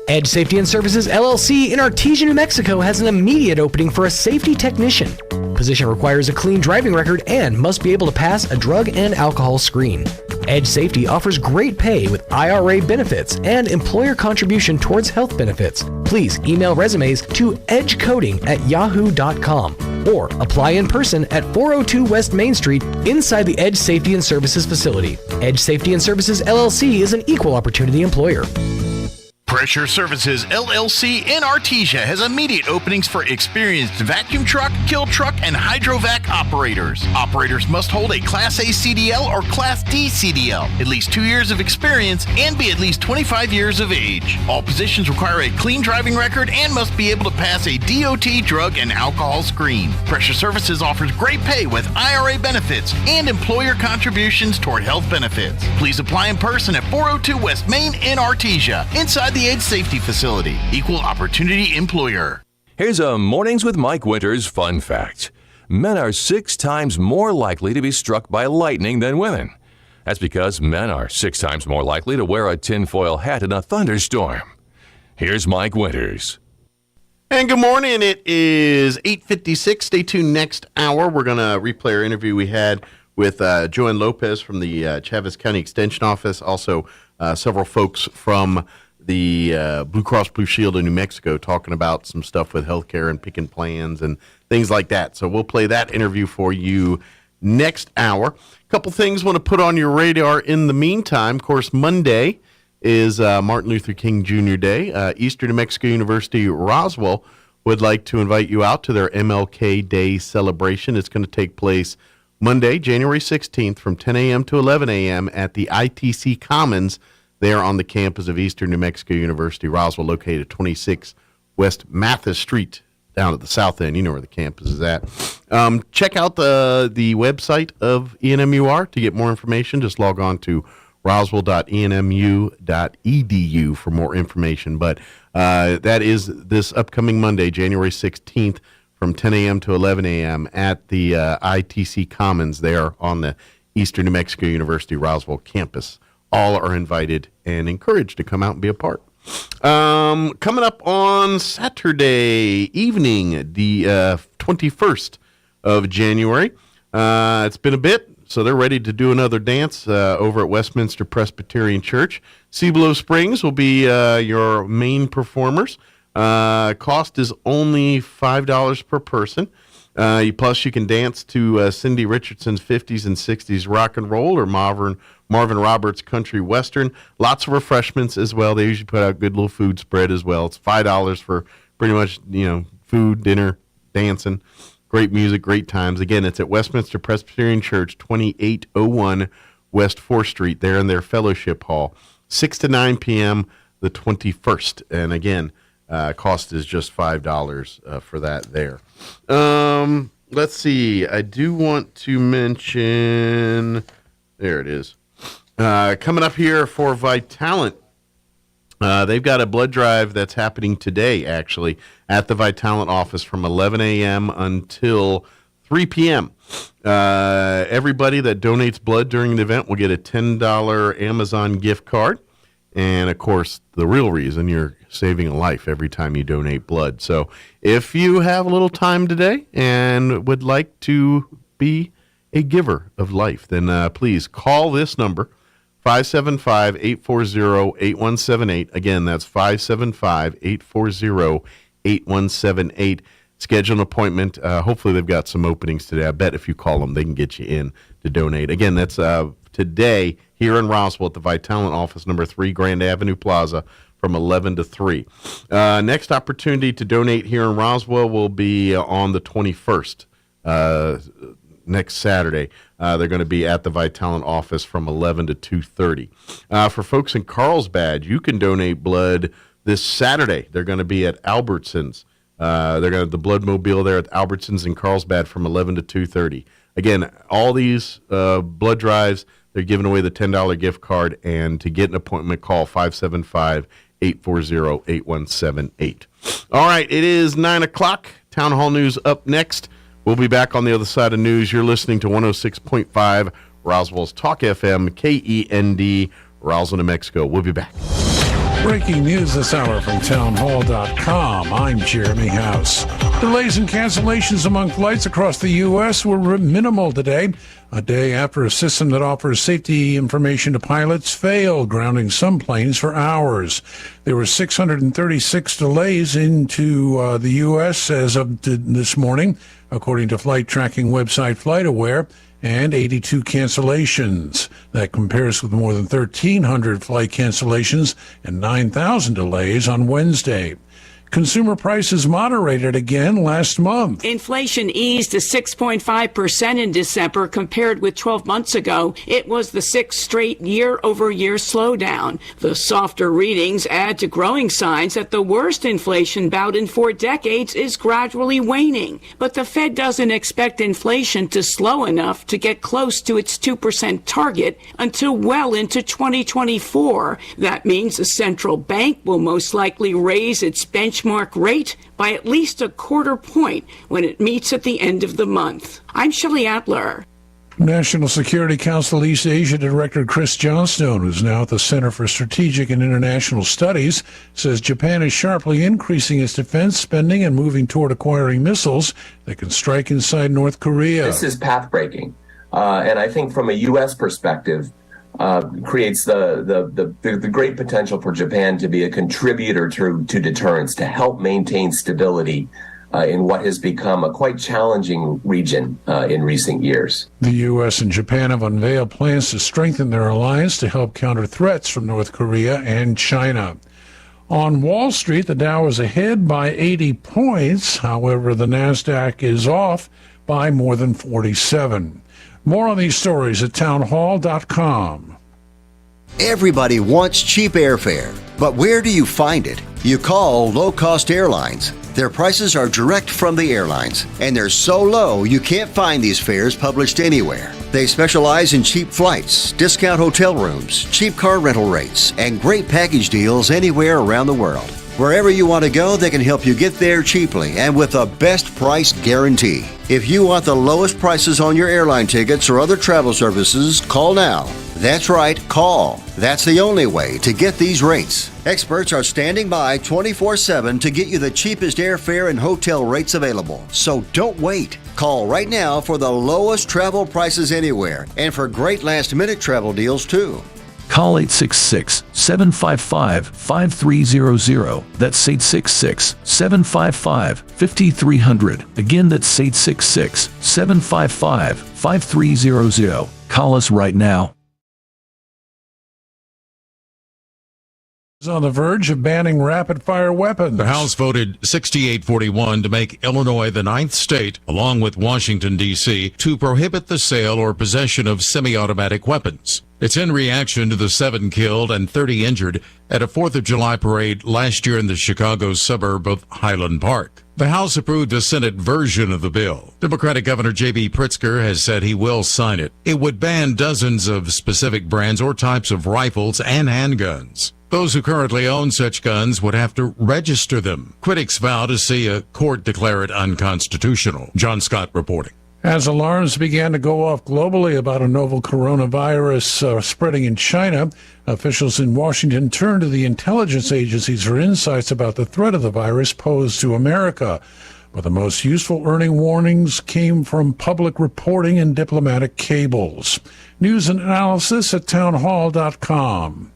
Edge Safety and Services LLC in Artesia, New Mexico has an immediate opening for a safety technician. Position requires a clean driving record and must be able to pass a drug and alcohol screen. Edge Safety offers great pay with IRA benefits and employer contribution towards health benefits. Please email resumes to edgecoding@yahoo.com or apply in person at 402 West Main Street inside the Edge Safety and Services facility. Edge Safety and Services LLC is an equal opportunity employer. Pressure Services LLC in Artesia has immediate openings for experienced vacuum truck, kill truck, and hydrovac operators. Operators must hold a Class A CDL or Class D CDL, at least 2 years of experience, and be at least 25 years of age. All positions require a clean driving record and must be able to pass a DOT drug and alcohol screen. Pressure Services offers great pay with IRA benefits and employer contributions toward health benefits. Please apply in person at 402 West Main in Artesia, inside the Edge Safety Facility. Equal opportunity employer. Here's a Mornings with Mike Winters fun fact. Men are 6 times more likely to be struck by lightning than women. That's because men are 6 times more likely to wear a tinfoil hat in a thunderstorm. Here's Mike Winters. And good morning. It is 8:56. Stay tuned next hour. We're going to replay our interview we had with Joanne Lopez from the Chavez County Extension Office. Also, several folks from the Blue Cross Blue Shield of New Mexico talking about some stuff with healthcare and picking plans and things like that. So we'll play that interview for you next hour. A couple things I want to put on your radar in the meantime. Of course, Monday is Martin Luther King Jr. Day. Eastern New Mexico University Roswell would like to invite you out to their MLK Day celebration. It's going to take place Monday, January 16th from 10 a.m. to 11 a.m. at the ITC Commons there on the campus of Eastern New Mexico University Roswell, located at 26 West Mathis Street, down at the south end. You know where the campus is at. Check out the website of ENMUR to get more information. Just log on to roswell.enmu.edu for more information. But that is this upcoming Monday, January 16th, from 10 a.m. to 11 a.m. at the ITC Commons there on the Eastern New Mexico University Roswell campus. All are invited and encouraged to come out and be a part. Coming up on Saturday evening, the 21st of January. It's been a bit, so they're ready to do another dance over at Westminster Presbyterian Church. Cibolo Springs will be your main performers. Cost is only $5 per person. Plus, you can dance to Cindy Richardson's 50s and 60s rock and roll or Marvin Roberts' country western. Lots of refreshments as well. They usually put out good little food spread as well. It's $5 for pretty much, food, dinner, dancing, great music, great times. Again, it's at Westminster Presbyterian Church, 2801 West 4th Street, there in their fellowship hall, 6 to 9 p.m. the 21st. And again, cost is just $5 for that there. Let's see. I do want to mention, there it is. Coming up here for Vitalant, they've got a blood drive that's happening today, actually, at the Vitalant office from 11 a.m. until 3 p.m. Everybody that donates blood during the event will get a $10 Amazon gift card. And, of course, the real reason, you're saving a life every time you donate blood. So if you have a little time today and would like to be a giver of life, then please call this number, 575-840-8178. Again, that's 575-840-8178. Schedule an appointment. Hopefully they've got some openings today. I bet if you call them, they can get you in to donate. Again, that's today here in Roswell at the Vitalant office, number 3 Grand Avenue Plaza, from 11 to 3. Next opportunity to donate here in Roswell will be on the 21st, next Saturday. They're going to be at the Vitalant office from 11 to 2:30. For folks in Carlsbad, you can donate blood this Saturday. They're going to be at Albertsons. They're going to have the blood mobile there at Albertsons in Carlsbad from 11 to 2:30. Again, all these blood drives, they're giving away the $10 gift card, and to get an appointment, call 575-840-8178. All right, it is 9 o'clock. Town Hall News up next. We'll be back on the other side of news. You're listening to 106.5 Roswell's Talk FM, KEND, Roswell, New Mexico. We'll be back. Breaking news this hour from townhall.com. I'm Jeremy House. Delays and cancellations among flights across the U.S. were minimal today, a day after a system that offers safety information to pilots failed, grounding some planes for hours. There were 636 delays into the U.S. as of this morning, according to flight tracking website FlightAware, and 82 cancellations. That compares with more than 1,300 flight cancellations and 9,000 delays on Wednesday. Consumer prices moderated again last month. Inflation eased to 6.5% in December compared with 12 months ago. It was the 6th straight year-over-year slowdown. The softer readings add to growing signs that the worst inflation bout in 4 decades is gradually waning. But the Fed doesn't expect inflation to slow enough to get close to its 2% target until well into 2024. That means the central bank will most likely raise its benchmark benchmark rate by at least a quarter point when it meets at the end of the month. I'm Shelley Adler. National Security Council East Asia Director Chris Johnstone, who's now at the Center for Strategic and International Studies, says Japan is sharply increasing its defense spending and moving toward acquiring missiles that can strike inside North Korea. This is path-breaking, and I think from a U.S. perspective, creates the great potential for Japan to be a contributor to deterrence, to help maintain stability in what has become a quite challenging region in recent years. The U.S. and Japan have unveiled plans to strengthen their alliance to help counter threats from North Korea and China. On Wall Street, the Dow is ahead by 80 points. However, the NASDAQ is off by more than 47. More on these stories at townhall.com. Everybody wants cheap airfare, but where do you find it? You call low-cost airlines. Their prices are direct from the airlines, and they're so low you can't find these fares published anywhere. They specialize in cheap flights, discount hotel rooms, cheap car rental rates, and great package deals anywhere around the world. Wherever you want to go, they can help you get there cheaply and with a best price guarantee. If you want the lowest prices on your airline tickets or other travel services, call now. That's right, call. That's the only way to get these rates. Experts are standing by 24/7 to get you the cheapest airfare and hotel rates available. So don't wait. Call right now for the lowest travel prices anywhere and for great last-minute travel deals too. Call 866-755-5300. That's 866-755-5300. Again, that's 866-755-5300. Call us right now. Is on the verge of banning rapid-fire weapons. The House voted 68-41 to make Illinois the 9th state, along with Washington, D.C., to prohibit the sale or possession of semi-automatic weapons. It's in reaction to the 7 killed and 30 injured at a 4th of July parade last year in the Chicago suburb of Highland Park. The House approved a Senate version of the bill. Democratic Governor J.B. Pritzker has said he will sign it. It would ban dozens of specific brands or types of rifles and handguns. Those who currently own such guns would have to register them. Critics vow to see a court declare it unconstitutional. John Scott reporting. As alarms began to go off globally about a novel coronavirus spreading in China, officials in Washington turned to the intelligence agencies for insights about the threat of the virus posed to America. But the most useful earning warnings came from public reporting and diplomatic cables. News and analysis at townhall.com.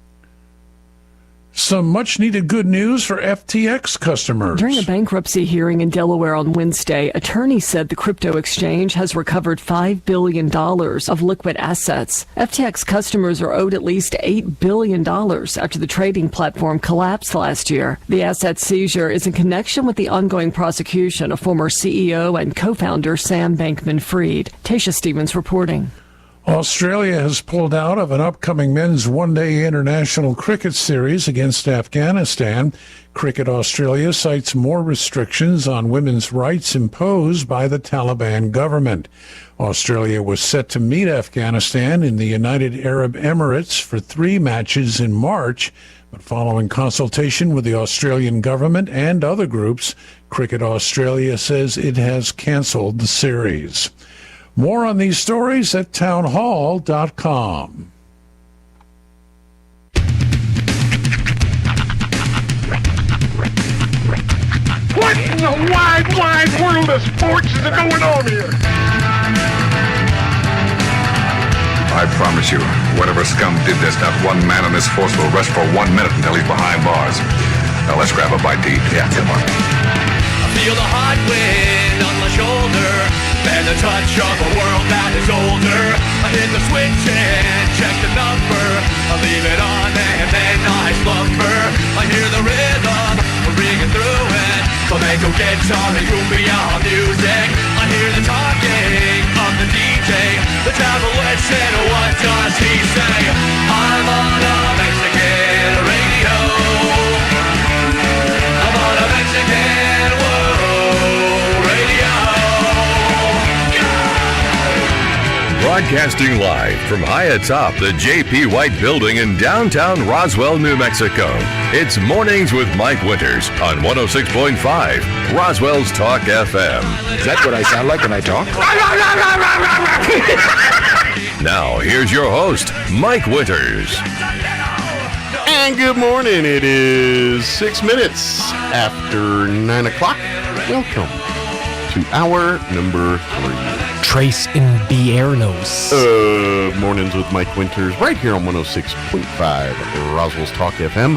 Some much-needed good news for FTX customers. During a bankruptcy hearing in Delaware on Wednesday, attorneys said the crypto exchange has recovered $5 billion of liquid assets. FTX customers are owed at least $8 billion after the trading platform collapsed last year. The asset seizure is in connection with the ongoing prosecution of former CEO and co-founder Sam Bankman-Fried. Tasha Stevens reporting. Australia has pulled out of an upcoming men's one-day international cricket series against Afghanistan. Cricket Australia cites more restrictions on women's rights imposed by the Taliban government. Australia was set to meet Afghanistan in the United Arab Emirates for 3 matches in March, but following consultation with the Australian government and other groups, Cricket Australia says it has canceled the series. More on these stories at townhall.com. What in the wide world of sports is going on here? I promise you, whatever scum did this, not one man on this force will rest for 1 minute until he's behind bars. Now let's grab a bite to eat. Yeah, come on. I feel the hot wind on my shoulder and the touch of a world that is older. I hit the switch and check the number. I leave it on and then I slumber. I hear the rhythm ringing through it. Flamenco guitar and cumbia music. I hear the talking of the DJ. The travel listen, what does he say? I'm on a Mexican radio. I'm on a Mexican Broadcasting live from high atop the J.P. White Building in downtown Roswell, New Mexico. It's Mornings with Mike Winters on 106.5 Roswell's Talk FM. Is that what I sound like when I talk? Now, here's your host, Mike Winters. And good morning. It is 6 minutes after 9 o'clock. Welcome to hour number 3. Trace in Biernos. Mornings with Mike Winters, right here on 106.5 Roswell's Talk FM.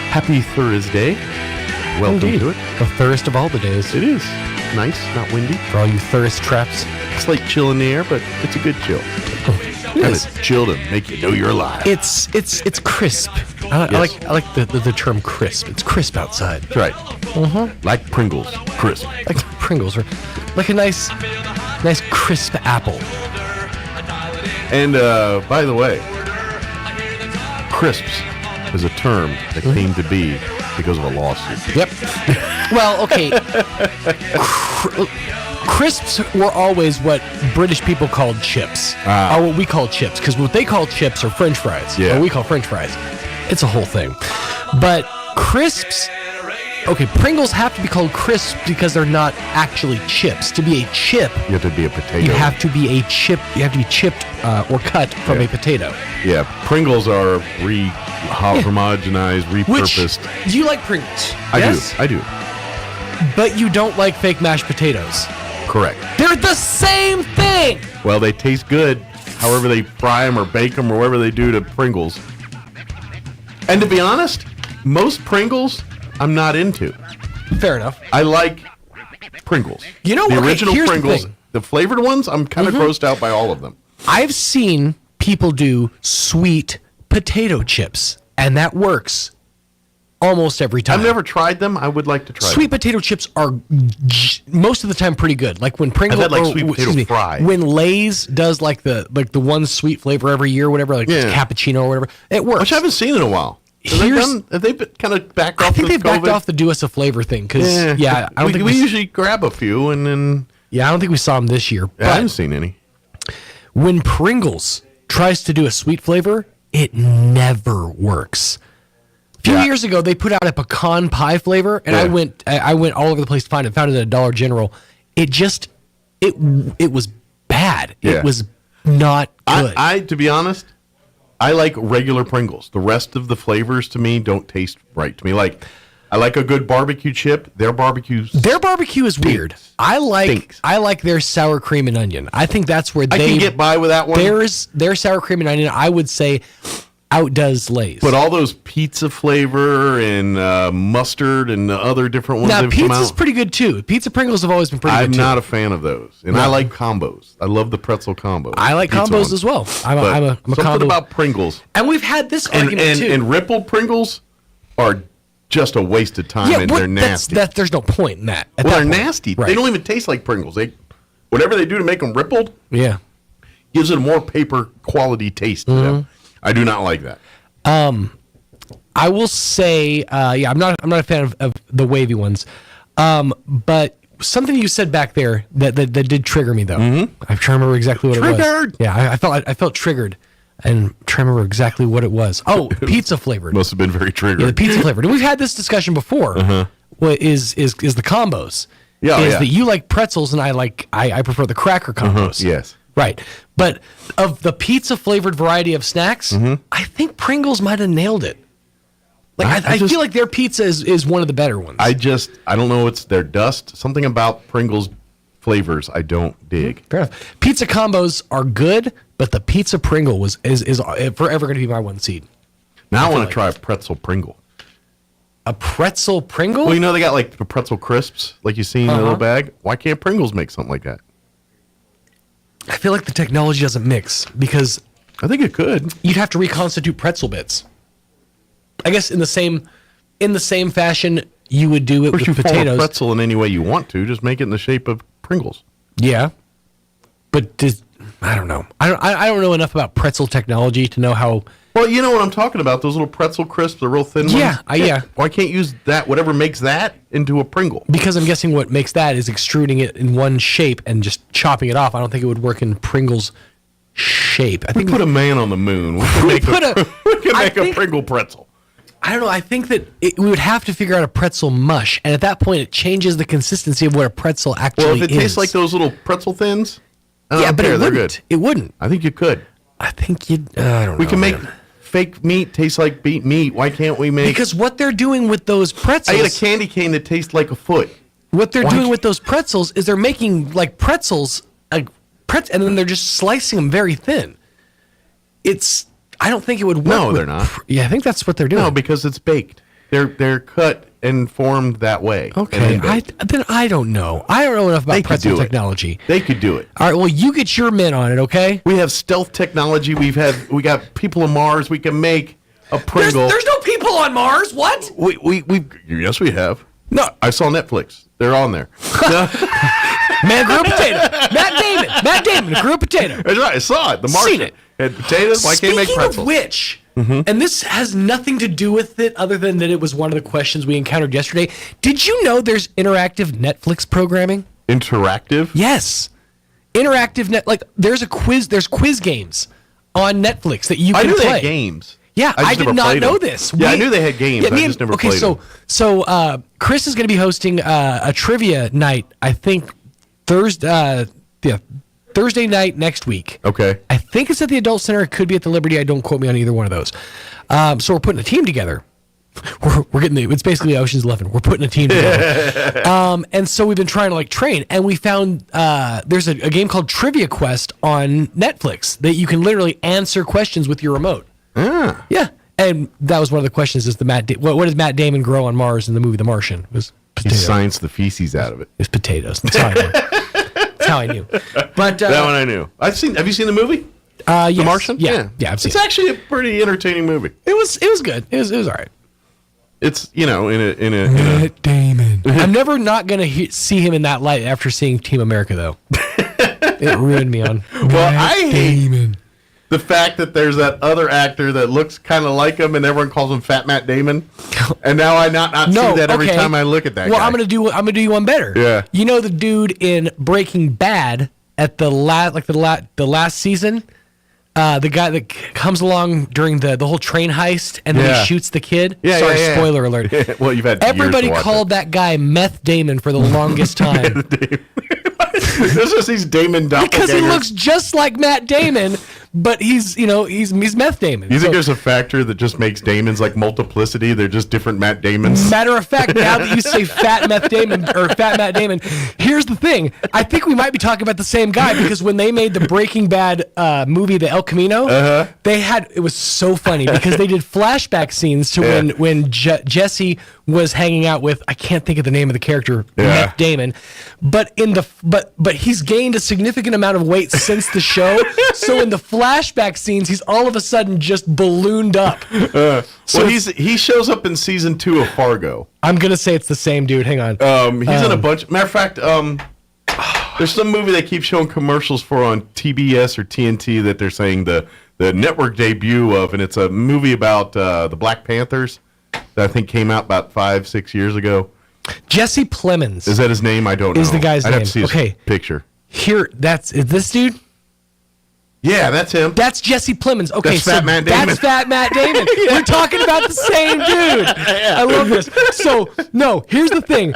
Happy Thursday. Welcome Indeed. to it. The thirst of all the days. It is. Nice, not windy. For all you thirst traps. It's like chill in the air, but it's a good chill. Kind of chill to make you know you're alive. It's crisp. I like the term crisp. It's crisp outside. That's right. Mm-hmm. Like Pringles, crisp. Like Pringles, or like a nice crisp apple. And by the way, crisps is a term that came to be because of a lawsuit. Yep. Well, okay. Crisps were always what British people called chips, or what we call chips, because what they call chips are French fries, or we call French fries. It's a whole thing. But crisps, okay, Pringles have to be called crisps because they're not actually chips. To be a chip, you have to be a potato. You have to be a chip. You have to be chipped or cut from a potato. Yeah, Pringles are homogenized, repurposed. Do you like Pringles? I do. But you don't like fake mashed potatoes. Correct. They're the same thing. Well, they taste good, however they fry them or bake them or whatever they do to Pringles. And to be honest, most Pringles I'm not into. Fair enough. I like Pringles. You know the what? original Here's Pringles, the flavored ones, I'm kind of grossed out by all of them. I've seen people do sweet potato chips, and that works almost every time. I've never tried them. I would like to try Sweet them. potato chips are most of the time pretty good. Like when Pringles, I've had like sweet potato fry. When Lay's does like the one sweet flavor every year, whatever, like cappuccino or whatever, it works. Which I haven't seen in a while. Have they kind of backed off? I think they've COVID? backed off the do us a flavor thing because I don't think we usually grab a few and then. Yeah, I don't think we saw them this year. But I haven't seen any. When Pringles tries to do a sweet flavor, it never works. A few years ago, they put out a pecan pie flavor, and I went all over the place to find it. Found it at Dollar General. It was bad. Yeah. It was not good. I to be honest, I like regular Pringles. The rest of the flavors to me don't taste right to me. Like I like a good barbecue chip. Their barbecue is weird. I like their sour cream and onion. I think that's where I can get by with that one. Their sour cream and onion, I would say, outdoes Lay's. But all those pizza flavor and mustard and the other different ones. Now pizza's pretty good too. Pizza Pringles have always been pretty good too. I'm not a fan of those, and I like combos. I love the pretzel combo. I like combos as well. I'm a something combo. about Pringles. And we've had this argument too. And rippled Pringles are just a waste of time, and they're nasty. There's no point in that. They're nasty. Right. They don't even taste like Pringles. Whatever they do to make them rippled, gives it a more paper quality taste to them. I do not like that. I will say, I'm not a fan of the wavy ones. But something you said back there that did trigger me though. I'm trying to remember exactly what it was. Triggered. Yeah, I felt triggered, and I'm trying to remember exactly what it was. Oh, pizza flavored. Must have been very triggered. Yeah, the pizza flavored. We've had this discussion before. What is the combos? That you like pretzels and I prefer the cracker combos. Yes. Right. But of the pizza flavored variety of snacks, I think Pringles might have nailed it. Like I feel like their pizza is one of the better ones. I don't know, it's their dust. Something about Pringles flavors I don't dig. Fair enough. Pizza combos are good, but the pizza Pringle is forever going to be my one seed. Now I want to try a pretzel Pringle. A pretzel Pringle? Well, they got like the pretzel crisps like you see in the little bag. Why can't Pringles make something like that? I feel like the technology doesn't mix because I think it could. You'd have to reconstitute pretzel bits. I guess in the same fashion you would do it with potatoes. Form a pretzel in any way you want to. Just make it in the shape of Pringles. Yeah, but I don't know. I don't know enough about pretzel technology to know how. Well, you know what I'm talking about. Those little pretzel crisps, the real thin ones. Yeah. Why can't you use that? Whatever makes that into a Pringle. Because I'm guessing what makes that is extruding it in one shape and just chopping it off. I don't think it would work in Pringles shape. I think we put a man on the moon. We can make a Pringle pretzel. I don't know. I think that we would have to figure out a pretzel mush, and at that point, it changes the consistency of what a pretzel actually is. Well, if it tastes like those little pretzel thins, but they're wouldn't. good. It wouldn't. I think you could. I think you'd. I don't know. We can make fake meat taste like beet meat. Why can't we make? Because what they're doing with those pretzels, I ate a candy cane that tastes like a foot. What they're doing with those pretzels is they're making like pretzels, and then they're just slicing them very thin. I don't think it would work. No, they're not. Yeah, I think that's what they're doing. No, because it's baked. They're cut and formed that way. Okay, then I don't know. I don't know enough about pretzel technology. They could do it. All right, well, you get your men on it, okay? We have stealth technology. We got people on Mars. We can make a Pringle. There's no people on Mars. What? Yes, we have. No, I saw Netflix. They're on there. Man grew a potato. Matt Damon grew a potato. That's right. I saw it. The Martian. Seen it. Had potatoes. Why can't make pretzels? Speaking of which, and this has nothing to do with it other than that it was one of the questions we encountered yesterday. Did you know there's interactive Netflix programming? Interactive? Yes. Interactive there's quiz games on Netflix that you can play. I knew they had games. Yeah, I did not know this. Yeah, I knew they had games. I just never played them. So Chris is going to be hosting a trivia night, I think Thursday night next week. Okay. I think it's at the Adult Center. It could be at the Liberty. Don't quote me on either one of those. So we're putting a team together. We're getting it's basically Ocean's 11. We're putting a team together. And so we've been trying to train, and we found there's a game called Trivia Quest on Netflix that you can literally answer questions with your remote. Ah. Yeah. And that was one of the questions: is what does Matt Damon grow on Mars in the movie The Martian? It was potatoes. He science the feces out of it. It's potatoes. That's how I knew. That's how I knew. But that one I knew. Have you seen the movie? Yes. The Martian? Yeah, I've seen it. It's actually a pretty entertaining movie. It was good. It was all right. It's in a Matt Damon. I'm never not gonna see him in that light after seeing Team America though. It ruined me on. I hate the fact that there's that other actor that looks kind of like him, and everyone calls him Fat Matt Damon. And now I not see that every time I look at that. Well, guy. I'm gonna do you one better. Yeah. You know the dude in Breaking Bad at the last season. The guy that comes along during the whole train heist and then he shoots the kid. Yeah, Sorry, spoiler alert. Yeah. Well, you've had everybody years to called that guy Meth Damon for the longest time. This is these Damon doppelgangers. Because he looks just like Matt Damon, but he's Meth Damon. You think there's a factor that just makes Damons like multiplicity? They're just different Matt Damons. Matter of fact, now that you say Fat Matt Damon, here's the thing. I think we might be talking about the same guy because when they made the Breaking Bad movie, The El Camino, it was so funny because they did flashback scenes to when Jesse was hanging out with, I can't think of the name of the character, Matt Damon, but he's gained a significant amount of weight since the show. So in the flashback scenes, he's all of a sudden just ballooned up. He shows up in season 2 of Fargo. I'm gonna say it's the same dude. Hang on. He's in a bunch. Matter of fact, there's some movie they keep showing commercials for on TBS or TNT that they're saying the network debut of, and it's a movie about the Black Panthers that I think came out about 5-6 years ago. Jesse Plemons. Is that his name? I don't know. Is the guy's name. I'd have to see his picture. Here, is this dude? Yeah, that's him. That's Jesse Plemons. Okay, that's Fat Matt Damon. That's Fat Matt Damon. We're talking about the same dude. I love this. So, no, here's the thing.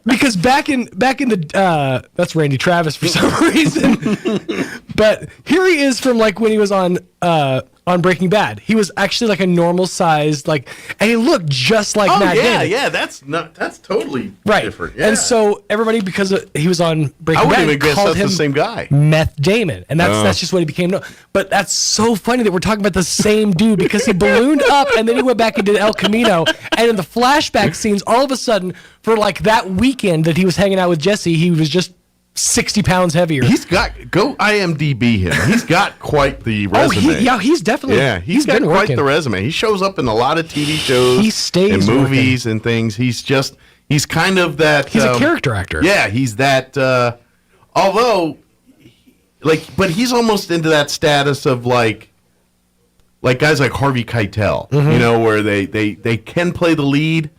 Because back in the that's Randy Travis for some reason. But here he is from when he was on Breaking Bad. He was actually a normal sized and he looked just like Matt Damon. Yeah, that's totally different. Yeah. And so everybody, because he was on Breaking Bad, I wouldn't even guess called that's him the same guy. Meth Damon, and that's just what he became known. But that's so funny that we're talking about the same dude because he ballooned up and then he went back and did El Camino, and in the flashback scenes, all of a sudden for that weekend that he was hanging out with Jesse, he was just 60 pounds heavier. Go IMDb him. He's got quite the resume. He's definitely. Yeah, he's got quite the resume. He shows up in a lot of TV shows. He stays in movies and things. He's kind of that. He's a character actor. Yeah, he's that. Although, but he's almost into that status of like guys like Harvey Keitel, where they can play the lead,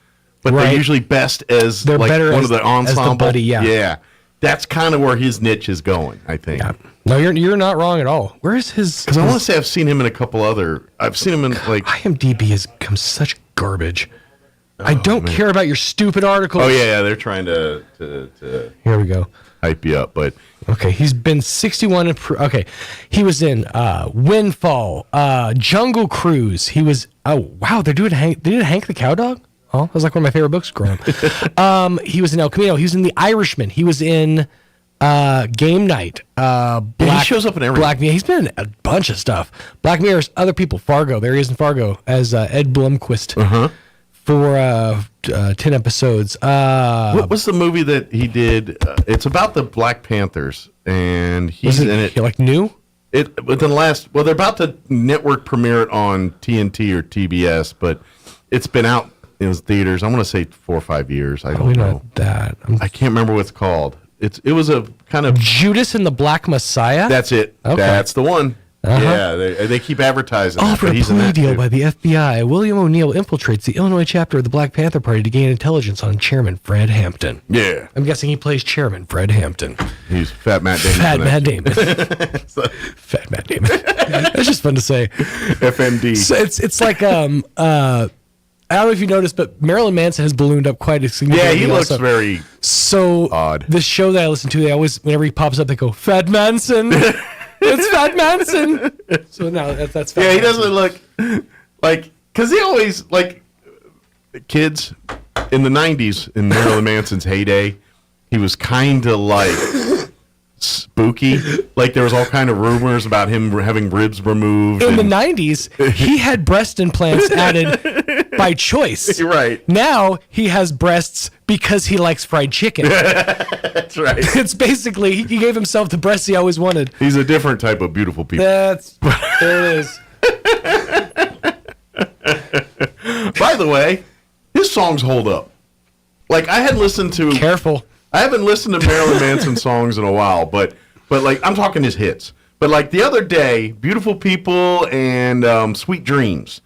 but they're usually best as they're better one as, of the ensemble. As the buddy, yeah. That's kind of where his niche is going, I think. Yeah. No, you're not wrong at all. Where is his? Because I want to say I've seen him in a couple other. I've seen him in like IMDb has become such garbage. I don't care about your stupid articles. Oh yeah, they're trying to Here we go. Hype you up, but okay, he's been 61. Okay, he was in Windfall, Jungle Cruise. He was. Oh wow, they're doing Hank. They did Hank the Cowdog. Oh, that was like one of my favorite books growing up. He was in El Camino. He was in The Irishman. He was in Game Night. he shows up in everything. Black Mirror. He's been in a bunch of stuff. Black Mirror's other people. Fargo. There he is in Fargo as Ed Blomquist for 10 episodes. What was the movie that he did? It's about the Black Panthers, and he's in it. Like new? Within the last. Well, they're about to network premiere it on TNT or TBS, but it's been out in theaters. I want to say 4 or 5 years. I don't know that. I can't remember what it's called. It was a kind of Judas and the Black Messiah. That's it. Okay. That's the one. Yeah, they keep advertising. Offered a plea deal by the FBI, William O'Neill infiltrates the Illinois chapter of the Black Panther Party to gain intelligence on Chairman Fred Hampton. Yeah. I'm guessing he plays Chairman Fred Hampton. He's Fat Matt Damon. Fat Matt Damon. Fat Matt Damon. That's just fun to say. FMD. So it's like I don't know if you noticed, but Marilyn Manson has ballooned up quite a significantly. Yeah, he looks also. very so odd. The show that I listen to, they always, whenever he pops up, they go, Fat Manson. It's Fat Manson. So now that's Fat Manson. He Manson. doesn't look like, because he always, like, kids in the 90s, in Marilyn Manson's heyday, he was kind of like spooky. Like there was all kind of rumors about him having ribs removed. In the 90s, he had breast implants added by choice. Right. Now he has breasts because he likes fried chicken. That's right. It's basically, he gave himself the breasts he always wanted. He's a different type of beautiful people. There it is. By the way, his songs hold up. Like I hadn't listened to. Careful. I haven't listened to Marilyn Manson songs in a while, but like I'm talking his hits. But like the other day, Beautiful People and Sweet Dreams.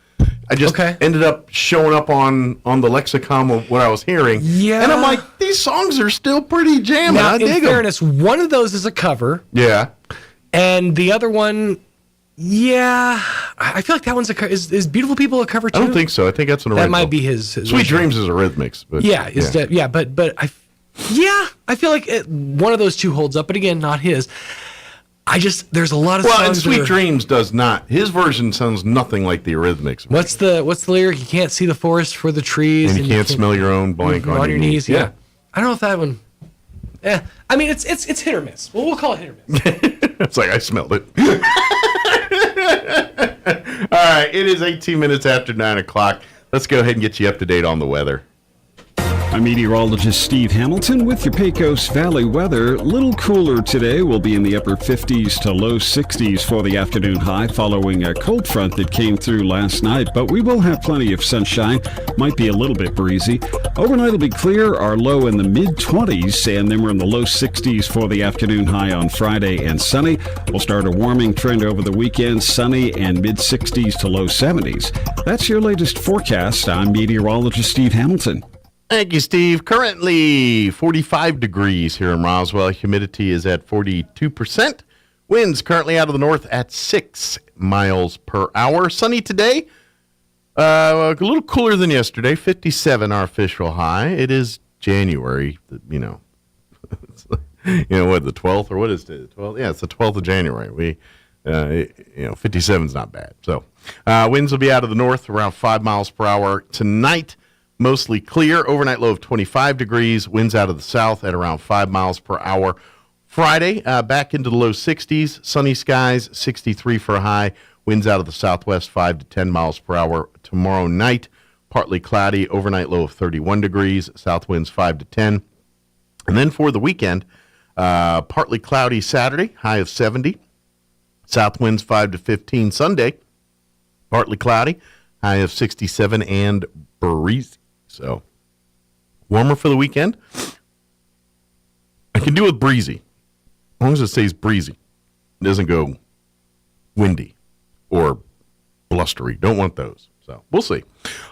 I just ended up showing up on the lexicon of what I was hearing. Yeah. And I'm like, these songs are still pretty jamming. Now, I dig in fairness, one of those is a cover. Yeah. And the other one, yeah, I feel like that one's is Beautiful People a cover too? I don't think so. I think that's an original. That might be his Sweet original. Dreams is Eurythmics. But but I feel like one of those two holds up, but again, not his. There's a lot of songs. Well, and Sweet Dreams does not. His version sounds nothing like the Eurythmics version. What's the lyric? You can't see the forest for the trees, and you can't smell your own blank on your knees. Yeah. I don't know if that one. I mean, it's hit or miss. Well, we'll call it hit or miss. It's like I smelled it. All right, it is 18 minutes after 9 o'clock. Let's go ahead and get you up to date on the weather. I'm meteorologist Steve Hamilton with your Pecos Valley weather. A little cooler today. We'll be in the upper 50s to low 60s for the afternoon high following a cold front that came through last night, but we will have plenty of sunshine. Might be a little bit breezy. Overnight will be clear. Our low in the mid-20s, and then we're in the low 60s for the afternoon high on Friday and sunny. We'll start a warming trend over the weekend, sunny and mid-60s to low 70s. That's your latest forecast. I'm meteorologist Steve Hamilton. Thank you, Steve. Currently 45 degrees here in Roswell. Humidity is at 42%. Winds currently out of the north at 6 miles per hour. Sunny today. A little cooler than yesterday. 57 our official high. It is January. You know what, the 12th or what is it? 12th? Yeah, it's the 12th of January. 57 is not bad. So winds will be out of the north around 5 miles per hour tonight. Mostly clear, overnight low of 25 degrees, winds out of the south at around 5 miles per hour. Friday, back into the low 60s, sunny skies, 63 for a high, winds out of the southwest 5 to 10 miles per hour. Tomorrow night, partly cloudy, overnight low of 31 degrees, south winds 5 to 10. And then for the weekend, partly cloudy Saturday, high of 70, south winds 5 to 15. Sunday, partly cloudy, high of 67 and breezy. So, warmer for the weekend. I can do with breezy. As long as it stays breezy. It doesn't go windy or blustery. Don't want those. So, we'll see.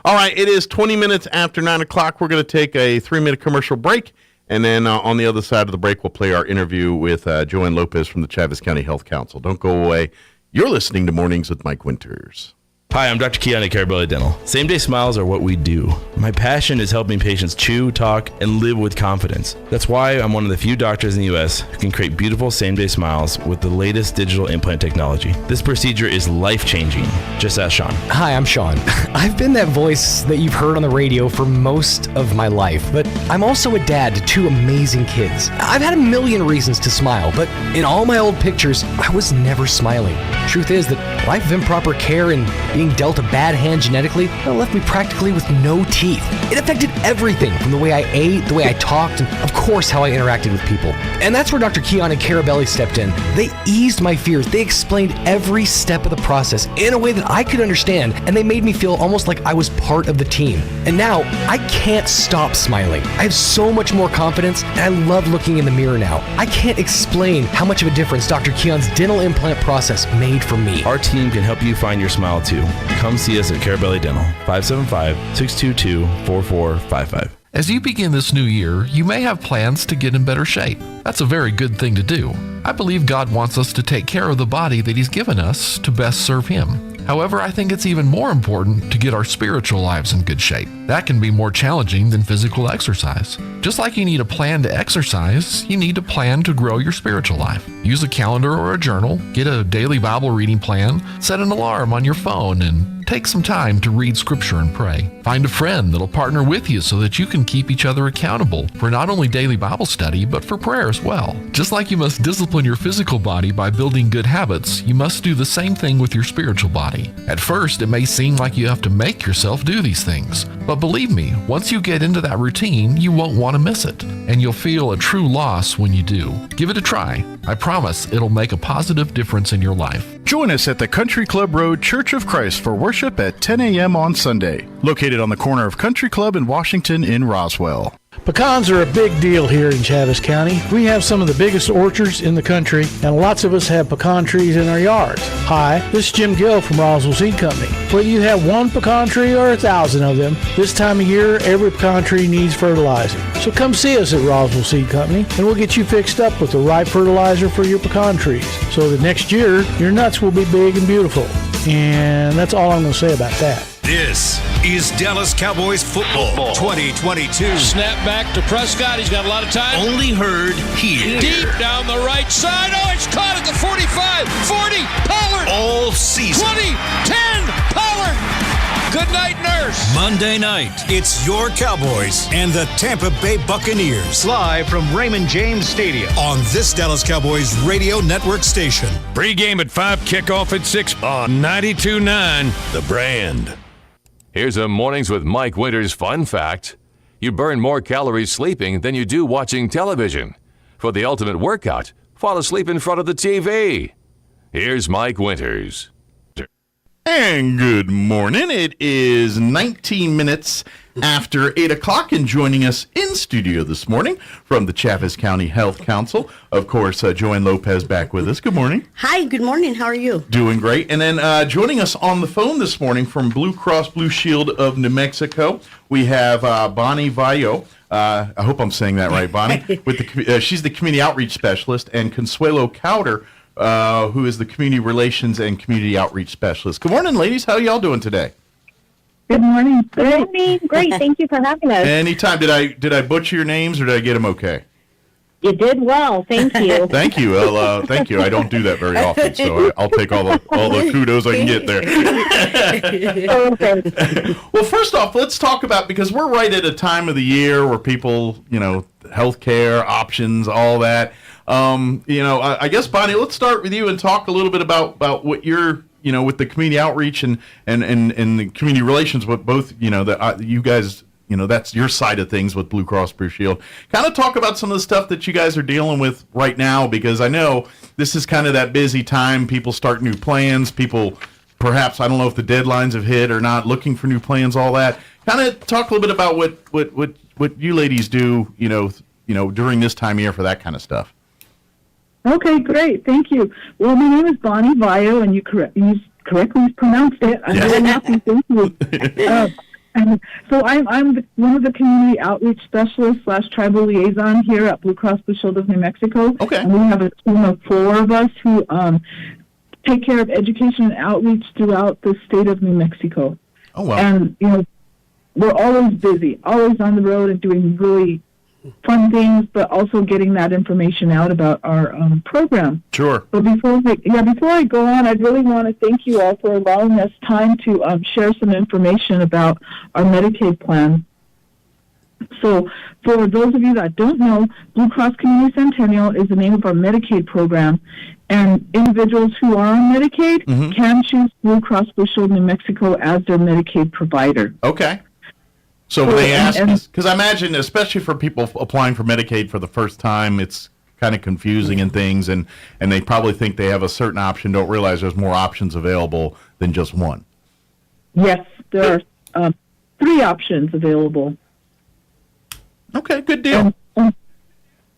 All right, it is 20 minutes after 9 o'clock. We're going to take a 3-minute commercial break. And then on the other side of the break, we'll play our interview with Joanne Lopez from the Chaves County Health Council. Don't go away. You're listening to Mornings with Mike Winters. Hi, I'm Dr. Keon at Carabelli Dental. Same-day smiles are what we do. My passion is helping patients chew, talk, and live with confidence. That's why I'm one of the few doctors in the U.S. who can create beautiful same-day smiles with the latest digital implant technology. This procedure is life-changing. Just ask Sean. Hi, I'm Sean. I've been that voice that you've heard on the radio for most of my life, but I'm also a dad to 2 amazing kids. I've had a million reasons to smile, but in all my old pictures, I was never smiling. Truth is that life of improper care and being dealt a bad hand genetically left me practically with no teeth. It affected everything from the way I ate, the way I talked, and of course how I interacted with people. And that's where Dr. Keon and Carabelli stepped in. They eased my fears. They explained every step of the process in a way that I could understand, and they made me feel almost like I was part of the team. And now I can't stop smiling. I have so much more confidence, and I love looking in the mirror now. I can't explain how much of a difference Dr. Keon's dental implant process made for me. Our team can help you find your smile too. Come see us at Carabelli Dental, 575-622-4455. As you begin this new year, you may have plans to get in better shape. That's a very good thing to do. I believe God wants us to take care of the body that He's given us to best serve Him. However, I think it's even more important to get our spiritual lives in good shape. That can be more challenging than physical exercise. Just like you need a plan to exercise, you need to plan to grow your spiritual life. Use a calendar or a journal, get a daily Bible reading plan, set an alarm on your phone, and take some time to read scripture and pray. Find a friend that'll partner with you so that you can keep each other accountable for not only daily Bible study, but for prayer as well. Just like you must discipline your physical body by building good habits, you must do the same thing with your spiritual body. At first, it may seem like you have to make yourself do these things, but believe me, once you get into that routine, you won't want to miss it, and you'll feel a true loss when you do. Give it a try. I promise it'll make a positive difference in your life. Join us at the Country Club Road Church of Christ for worship at 10 a.m. on Sunday, located on the corner of Country Club and Washington in Roswell. Pecans are a big deal here in Chaves County. We have some of the biggest orchards in the country, and lots of us have pecan trees in our yards. Hi, this is Jim Gill from Roswell Seed Company. Whether you have one pecan tree or 1,000 of them, this time of year, every pecan tree needs fertilizer. So come see us at Roswell Seed Company, and we'll get you fixed up with the right fertilizer for your pecan trees, so that next year, your nuts will be big and beautiful. And that's all I'm going to say about that. This is Dallas Cowboys football 2022. Snap back to Prescott. He's got a lot of time. Only heard here. Deep down the right side. Oh, it's caught at the 45, 40, Pollard. All season. 20, 10, Pollard. Good night, nurse. Monday night, it's your Cowboys and the Tampa Bay Buccaneers. Live from Raymond James Stadium. On this Dallas Cowboys radio network station. Pre-game at 5, kickoff at 6 on 92.9, The Brand. Here's a Mornings with Mike Winters fun fact. You burn more calories sleeping than you do watching television. For the ultimate workout, fall asleep in front of the TV. Here's Mike Winters. And good morning. It is 19 minutes after 8 o'clock, and joining us in studio this morning from the Chaves County Health Council, of course, Joanne Lopez back with us. Good morning. Hi, good morning. How are you? Doing great. And then joining us on the phone this morning from Blue Cross Blue Shield of New Mexico, we have Bonnie Vallo. I hope I'm saying that right, Bonnie. She's the community outreach specialist, and Consuelo Cowder, who is the community relations and community outreach specialist. Good morning, ladies. How are y'all doing today? Good morning. Good morning. Great. Thank you for having us. Anytime. Did I butcher your names, or did I get them okay? You did well. Thank you. Thank you. Well, thank you. I don't do that very often, so I'll take all the kudos I can get there. Well, first off, let's talk about, because we're right at a time of the year where people, healthcare options, all that. I guess, Bonnie, let's start with you and talk a little bit about what you're, with the community outreach and the community relations with both, that you guys, that's your side of things with Blue Cross Blue Shield. Kind of talk about some of the stuff that you guys are dealing with right now, because I know this is kind of that busy time. People start new plans. People, perhaps, I don't know if the deadlines have hit or not, looking for new plans, all that. Kind of talk a little bit about what you ladies do, during this time of year for that kind of stuff. Okay, great. Thank you. Well, my name is Bonnie Vallo, and you correctly pronounced it. I'm very happy. Thank you. So I'm one of the community outreach specialists / tribal liaison here at Blue Cross Blue Shield of New Mexico. Okay. And we have a team of 4 of us who take care of education and outreach throughout the state of New Mexico. Oh, wow. And, we're always busy, always on the road and doing really fun things, but also getting that information out about our program. Sure. But before I go on, I really want to thank you all for allowing us time to share some information about our Medicaid plan. So for those of you that don't know, Blue Cross Community Centennial is the name of our Medicaid program, and individuals who are on Medicaid can choose Blue Cross Blue Shield New Mexico as their Medicaid provider. Okay. So when they ask us, because I imagine, especially for people applying for Medicaid for the first time, it's kind of confusing and things, and they probably think they have a certain option, don't realize there's more options available than just one. Yes, there are 3 options available. Okay, good deal.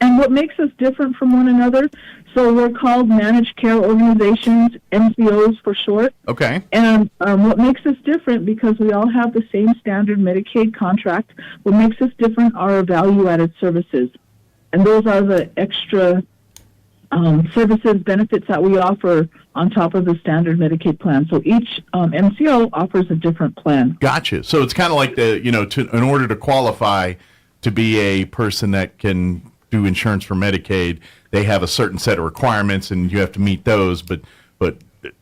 And what makes us different from one another, so we're called Managed Care Organizations, MCOs for short. Okay. And what makes us different, because we all have the same standard Medicaid contract, what makes us different are our value-added services. And those are the extra services, benefits that we offer on top of the standard Medicaid plan. So each MCO offers a different plan. Gotcha. So it's kind of like in order to qualify to be a person that can do insurance for Medicaid, they have a certain set of requirements, and you have to meet those. But at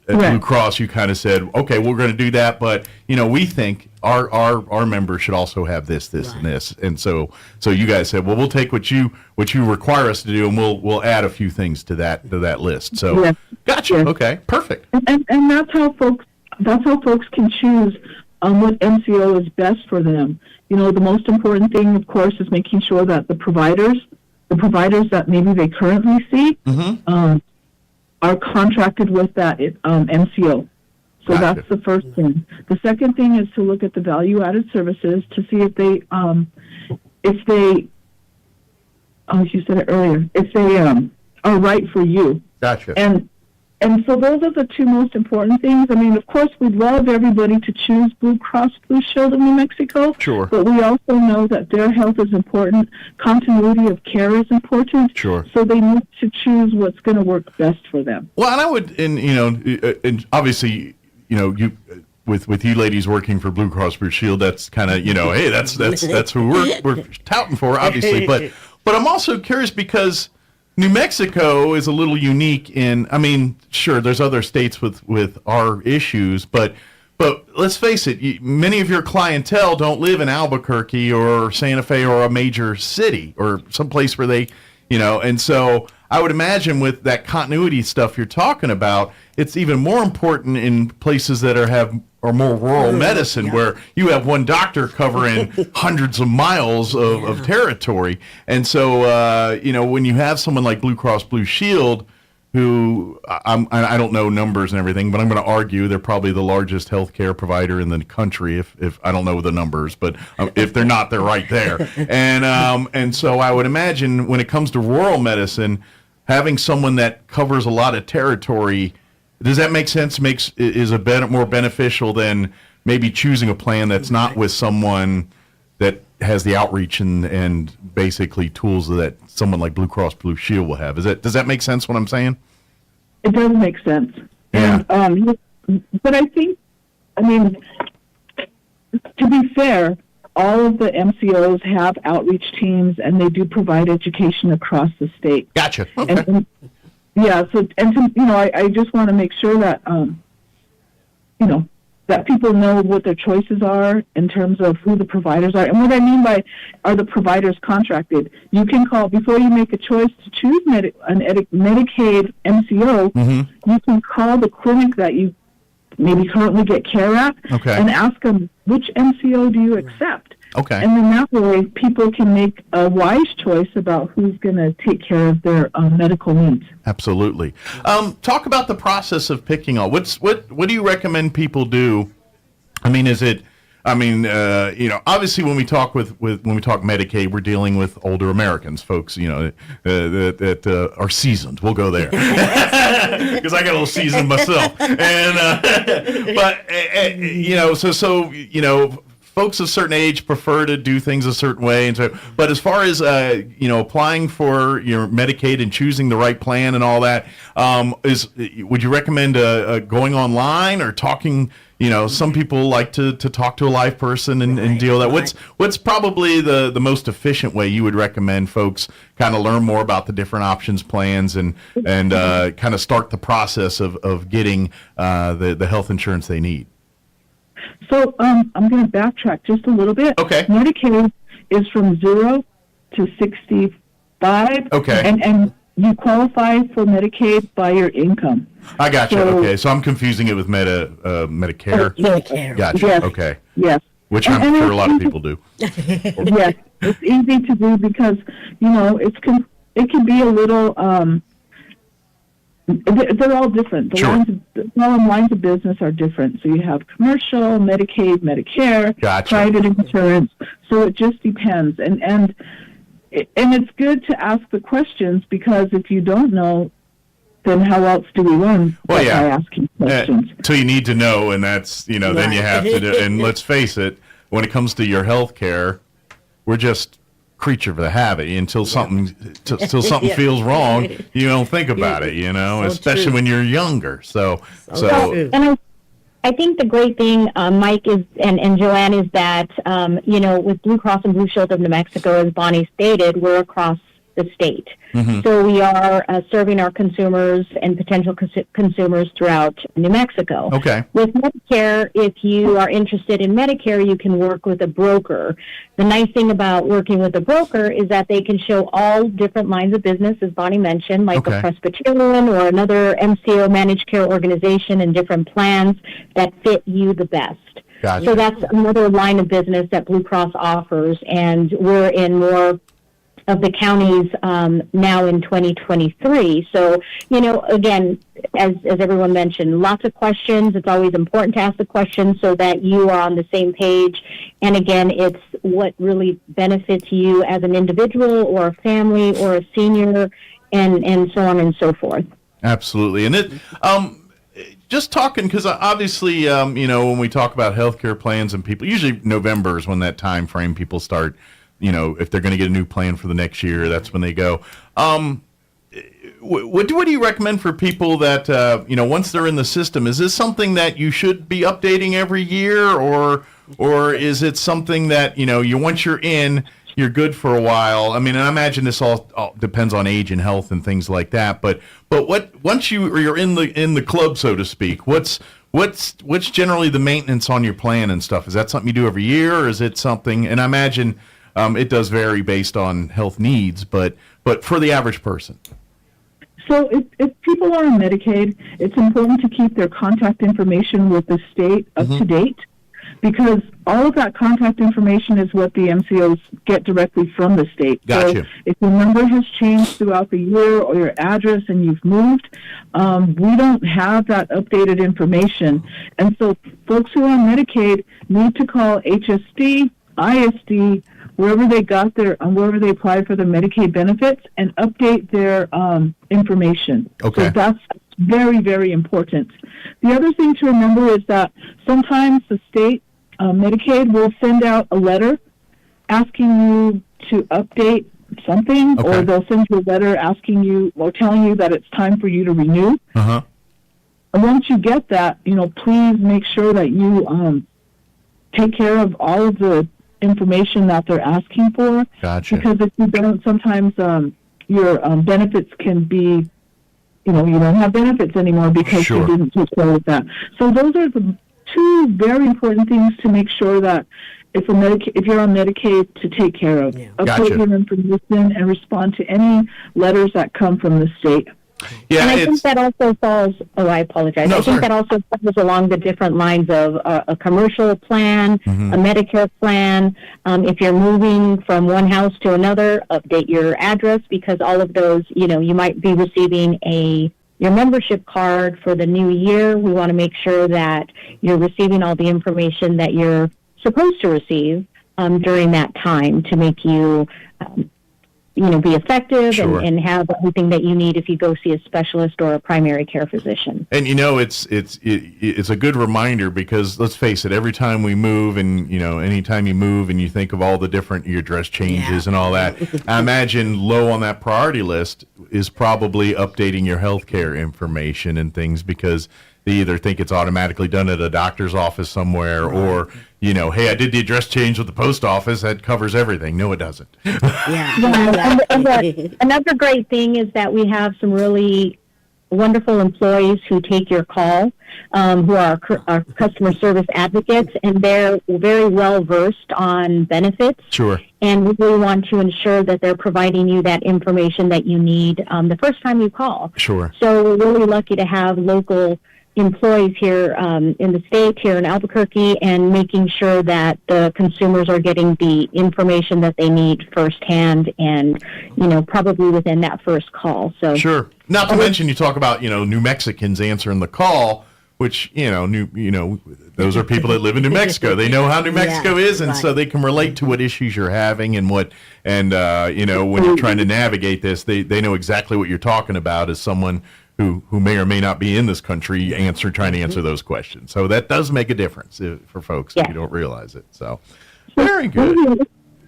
Blue Cross, you kind of said, okay, we're going to do that, but we think our members should also have this, and this, and so you guys said, well, we'll take what you require us to do, and we'll add a few things to that list. So, gotcha. Yes. Okay, perfect. And that's how folks can choose what MCO is best for them. The most important thing, of course, is making sure that the providers that maybe they currently see are contracted with that MCO. So Gotcha. That's the first thing. The second thing is to look at the value-added services to see if they, you said it earlier, if they are right for you. Gotcha. And so those are the 2 most important things. I mean, of course, we'd love everybody to choose Blue Cross Blue Shield of New Mexico. Sure. But we also know that their health is important. Continuity of care is important. Sure. So they need to choose what's going to work best for them. Well, and I would, and obviously, you with you ladies working for Blue Cross Blue Shield, that's kind of, hey, that's who we're touting for, obviously. But I'm also curious because New Mexico is a little unique sure, there's other states with our issues, but let's face it, many of your clientele don't live in Albuquerque or Santa Fe or a major city or someplace where they, and so I would imagine with that continuity stuff you're talking about, it's even more important in places that are more rural medicine, where you have one doctor covering hundreds of miles of territory. And so, when you have someone like Blue Cross Blue Shield, who I don't know numbers and everything, but I'm going to argue they're probably the largest healthcare provider in the country. If I don't know the numbers, but if they're not, they're right there. And so I would imagine when it comes to rural medicine, having someone that covers a lot of territory, does that make sense? Is more beneficial than maybe choosing a plan that's not with someone that has the outreach and basically tools that someone like Blue Cross Blue Shield will have. Does that make sense what I'm saying? It does make sense. Yeah. And, but I think, to be fair, all of the MCOs have outreach teams, and they do provide education across the state. Gotcha. Okay. I just want to make sure that, that people know what their choices are in terms of who the providers are. And what I mean by are the providers contracted, you can call, before you make a choice to choose Medicaid MCO, you can call the clinic that you maybe currently get care at and ask them, which MCO do you accept? Okay. And then that way people can make a wise choice about who's going to take care of their medical needs. Absolutely. Talk about the process of picking on. What do you recommend people do? Obviously when we talk when we talk Medicaid, we're dealing with older Americans, folks, that are seasoned. We'll go there because I got a little seasoned myself. And folks of a certain age prefer to do things a certain way, and so. But as far as applying for your Medicaid and choosing the right plan and all that, would you recommend going online or talking? Some people like to talk to a live person and deal with that. What's probably the most efficient way you would recommend folks kind of learn more about the different options, plans, and kind of start the process of getting the health insurance they need? So I'm going to backtrack just a little bit. Okay. Medicaid is from 0 to 65. Okay. And you qualify for Medicaid by your income. I got you. Okay, so I'm confusing it with Medicare. Medicare. Gotcha. Yes. Okay. Yes. Which I'm sure a lot of people do. Yes, it's easy to do because it can be a little. They're all different. The lines of business are different. So you have commercial, Medicaid, Medicare, Gotcha. private insurance. So it just depends, and it's good to ask the questions because if you don't know, then how else do we learn by asking questions? So you need to know, and that's then you have to do. And let's face it, when it comes to your health care, we're just creature of the habit until something feels wrong. You don't think about it, especially when you're younger. So and I think the great thing, Mike is and Joanne, is that with Blue Cross and Blue Shield of New Mexico, as Bonnie stated, we're across the state. Mm-hmm. So we are serving our consumers and potential consumers throughout New Mexico. Okay. With Medicare, if you are interested in Medicare, you can work with a broker. The nice thing about working with a broker is that they can show all different lines of business, as Bonnie mentioned, like a Presbyterian or another MCO managed care organization and different plans that fit you the best. Gotcha. So that's another line of business that Blue Cross offers, and we're in more of the counties now in 2023. So, again, as everyone mentioned, lots of questions. It's always important to ask the questions so that you are on the same page. And again, it's what really benefits you as an individual or a family or a senior and so on and so forth. Absolutely. And it just talking, because obviously, when we talk about healthcare plans and people, usually November is when that time frame people start, if they're going to get a new plan for the next year, that's when they go. What do you recommend for people that, once they're in the system, is this something that you should be updating every year, or is it something that, once you're in, you're good for a while? I mean, and I imagine this all depends on age and health and things like that, but once you're in the club, so to speak, what's generally the maintenance on your plan and stuff? Is that something you do every year, or is it something, and I imagine it does vary based on health needs, but for the average person? So if people are on Medicaid, it's important to keep their contact information with the state up to date, because all of that contact information is what the MCOs get directly from the state. Gotcha. So if your number has changed throughout the year or your address and you've moved, we don't have that updated information. And so folks who are on Medicaid need to call HSD, ISD, wherever they applied for their Medicaid benefits, and update their information. Okay. So that's very, very important. The other thing to remember is that sometimes the state Medicaid will send out a letter asking you to update something, or they'll send you a letter asking you or telling you that it's time for you to renew. Uh-huh. And once you get that, please make sure that you take care of all of the information that they're asking for. Gotcha. Because if you don't, sometimes your benefits can be, you don't have benefits anymore because you didn't take care of that. So those are the two very important things to make sure that if you're on Medicaid, to take care of. Update your information and respond to any letters that come from the state. Yeah, and I think that also falls. Oh, I apologize. I think that also falls along the different lines of a commercial plan, a Medicare plan. If you're moving from one house to another, update your address, because all of those, you might be receiving your membership card for the new year. We want to make sure that you're receiving all the information that you're supposed to receive during that time to make you be effective Sure. and have everything that you need if you go see a specialist or a primary care physician. And it's a good reminder, because let's face it, every time we move, and anytime you move and you think of all the different your dress changes and all that, I imagine low on that priority list is probably updating your healthcare information and things, because they either think it's automatically done at a doctor's office somewhere, or hey, I did the address change with the post office, that covers everything. No, it doesn't. Another great thing is that we have some really wonderful employees who take your call, who are our customer service advocates, and they're very well versed on benefits. Sure. And we really want to ensure that they're providing you that information that you need the first time you call. Sure. So we're really lucky to have local employees here in the state, here in Albuquerque, and making sure that the consumers are getting the information that they need firsthand, and probably within that first call. So sure. Not to mention, you talk about New Mexicans answering the call, which those are people that live in New Mexico. They know how New Mexico is, and so they can relate to what issues you're having and when you're trying to navigate this, they know exactly what you're talking about as someone who may or may not be in this country trying to answer those questions. So that does make a difference for folks if you don't realize it. So very good.